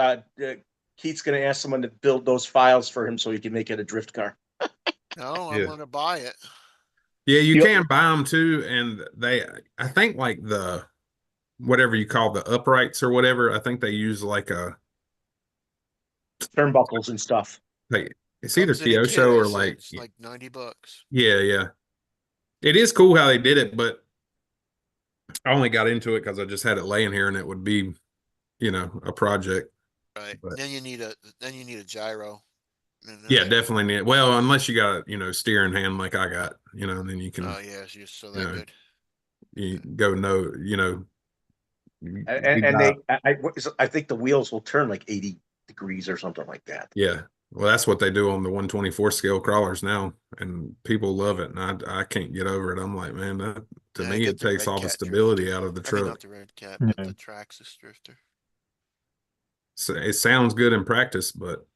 Keith's going to ask someone to build those files for him so he can make it a drift car. No, I'm going to buy it. Yeah, you can buy them too, and I think like the whatever you call the uprights or whatever, I think they use like a turnbuckles and stuff. like it's either Comes in a kit, Kyosho or I said. like It's like $90. yeah. It is cool how they did it, but I only got into it because I just had it laying here and it would be, a project. Right. But Then you need a gyro. yeah, definitely need. Well, unless you got steering hand like I got, and then you can. Oh yeah, so that good. You go And I think the wheels will turn like 80 degrees or something like that. Yeah. Well, that's what they do on the 124 scale crawlers now, and people love it, and I can't get over it. I'm like, man, that to me it takes all the stability out of the truck. Not the Red Cat, but the Traxxas drifter. So it sounds good in practice, but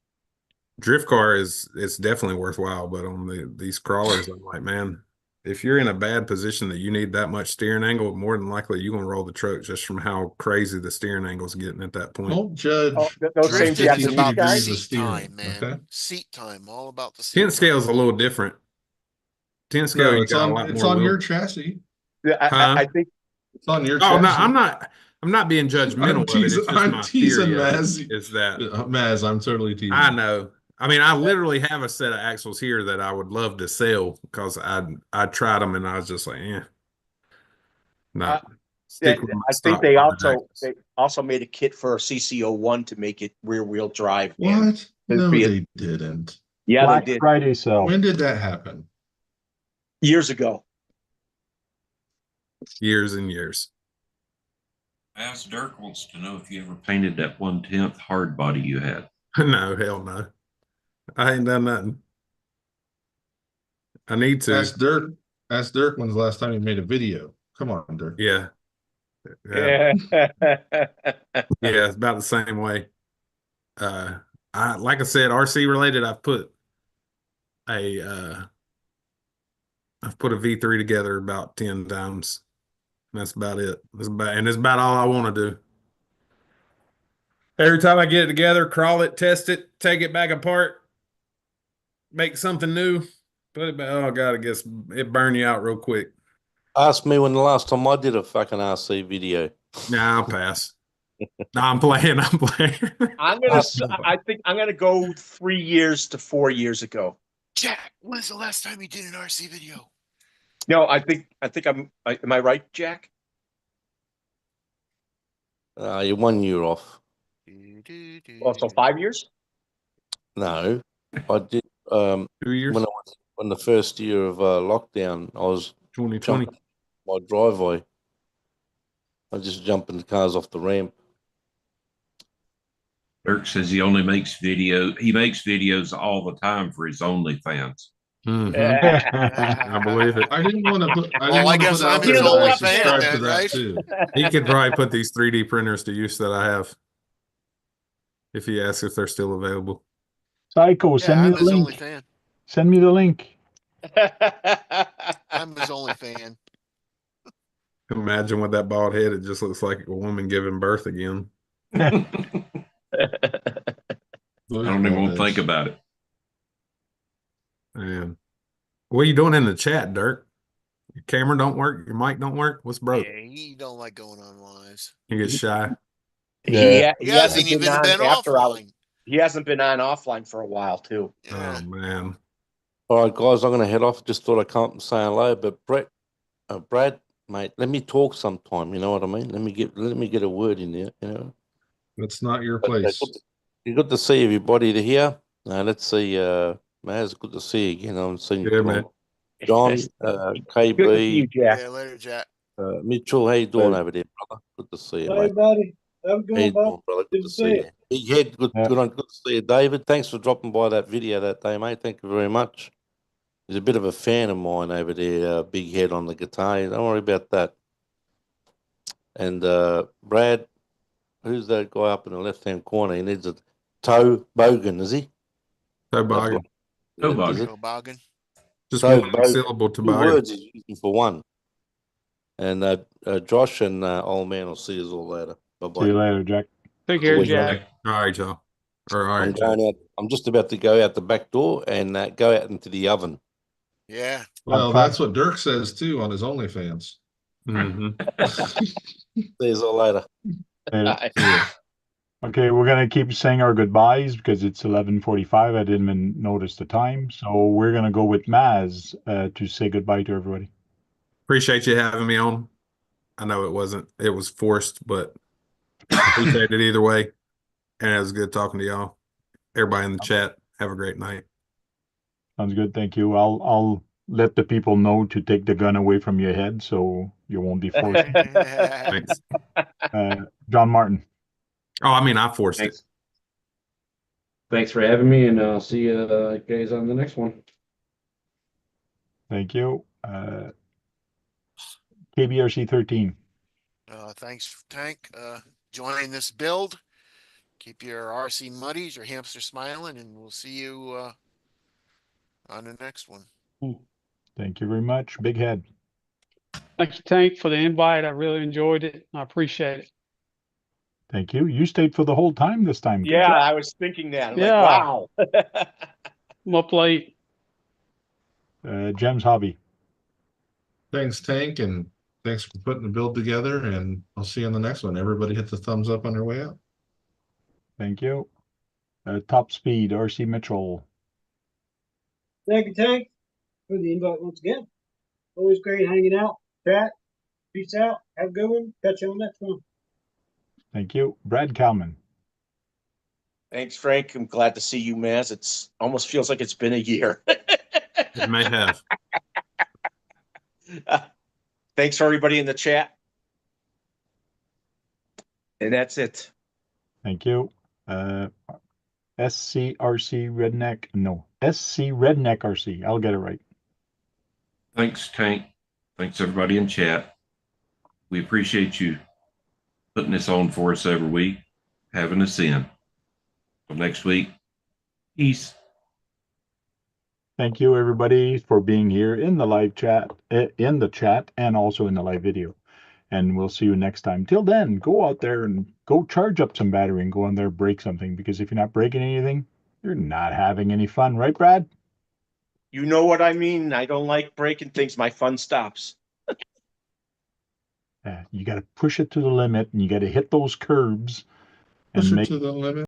drift car it's definitely worthwhile. But on these crawlers, I'm like, man, if you're in a bad position that you need that much steering angle, more than likely you're gonna roll the truck just from how crazy the steering angle's getting at that point. Don't judge. Those same Drifting about the degrees of seat steering, time, man. okay? Seat time, all about the seat. 10 scale is a little different. 10 scale, No, you it's got on, a lot it's more on wheel. your chassis. Yeah, I think it's on your chassis. No, I'm not being judgmental of it. It's just I'm my teasing theory Maz. is that Maz, I'm totally teasing. I know. I mean, I literally have a set of axles here that I would love to sell because I tried them and I was just like, stick with my I think they also made a kit for a CC01 to make it rear wheel drive. What? No, they didn't. Yeah, Black they did. Friday sale. When did that happen? Years ago. Years and years. As Dirk wants to know if you ever painted that 1/10 hard body you had. No, hell no. I ain't done nothing. I need to. Ask Dirk when's the last time he made a video. Come on, Dirk. Yeah. Yeah, it's about the same way. Like I said, RC related, I've put a V3 together about 10 times. That's about it. It's about all I want to do. Every time I get it together, crawl it, test it, take it back apart, make something new, put it back. Oh God, I guess it burn you out real quick. Ask me when the last time I did a fucking RC video. Nah, I'll pass. No, I'm playing. I think I'm gonna go 3 years to 4 years ago. Jack, when's the last time you did an RC video? No, I think am I right, Jack? You're 1 year off. Well, so 5 years? No, I did 2 years. When the first year of lockdown, I was 2020. My driveway. I just jumping the cars off the ramp. Dirk says he only makes videos. He makes videos all the time for his OnlyFans. I believe it. I didn't want to put. I guess I'm his only fan then, right? Too. He could probably put these 3D printers to use that I have. If he asks if they're still available. Psycho, send me the link. Send me the link. I'm his only fan. Imagine with that bald head, it just looks like a woman giving birth again. I don't even want to think about it. Man. What are you doing in the chat, Dirk? Your camera don't work? Your mic don't work? What's broke? Yeah, he don't like going on lives. You get shy? He hasn't even been offline. He hasn't been on offline for a while, too. Yeah. Oh, man. All right, guys, I'm going to head off. Just thought I'd come up and say hello. But Brad, mate, let me talk sometime. You know what I mean? Let me get a word in there. You know, it's not your place. Good to see everybody here. Let's see. Maz, good to see you again. I'm seeing you, man. John, KB. Good to see you, Jack. Yeah, later, Jack. Mitchell, how you doing over there, brother? Good to see you, Hey, mate. buddy. Have a good How you one, doing, brother? Good to see you. Big head, good to see you, David. Thanks for dropping by that video that day, mate. Thank you very much. He's a bit of a fan of mine over there, big head on the guitar. Don't worry about that. And Brad, who's that guy up in the left-hand corner? He needs a toe bogan, is he? Toboggan. Toboggan. Just one syllable toboggan. 2 words he's using for one. And Josh and old man will see us all later. Bye-bye. See you later, Jack. Take care, Jack. All right, y'all. All right, I'm just about to go out the back door and go out into the oven. Yeah. Well, that's what Dirk says too on his OnlyFans. Mm-hmm. See you all later. Yeah. Okay, we're gonna keep saying our goodbyes because it's 11:45. I didn't even notice the time, so we're gonna go with Maz to say goodbye to everybody. Appreciate you having me on. I know it was forced, but appreciate it either way. And it was good talking to y'all. Everybody in the chat, have a great night. Sounds good, thank you. I'll let the people know to take the gun away from your head so you won't be forced. Thanks. John Martin. Oh, I mean, I forced it. Thanks for having me, and I'll see you guys on the next one. Thank you. KBRC 13. Thanks, Tank. Joining this build. Keep your RC muddies, your hamster smiling, and we'll see you on the next one. Thank you very much. Big Head. Thank you, Tank, for the invite. I really enjoyed it. I appreciate it. Thank you. You stayed for the whole time this time. Good Yeah, job. I was thinking that. I'm Yeah. like, wow. I'm up late. Jem's Hobby. Thanks, Tank, and thanks for putting the build together. And I'll see you on the next one. Everybody hit the thumbs up on their way out. Thank you. Top Speed, RC Mitchell. Thank you, Tank, for the invite once again. Always great hanging out. Chat. Peace out. Have a good one. Catch you on the next one. Thank you. Brad Kalman. Thanks, Frank. I'm glad to see you, Maz. It's almost feels like it's been a year. It may have. Thanks for everybody in the chat. And that's it. Thank you. SCRC Redneck. No, SC Redneck RC. I'll get it right. Thanks, Tank. Thanks, everybody in chat. We appreciate you putting this on for us every week, having us in. Till next week, peace. Thank you, everybody, for being here in the live chat, and also in the live video. And we'll see you next time. Till then, go out there and go charge up some battery and go in there, break something. Because if you're not breaking anything, you're not having any fun, right, Brad? You know what I mean? I don't like breaking things. My fun stops. You got to push it to the limit, and you got to hit those curbs. Push it to the limit.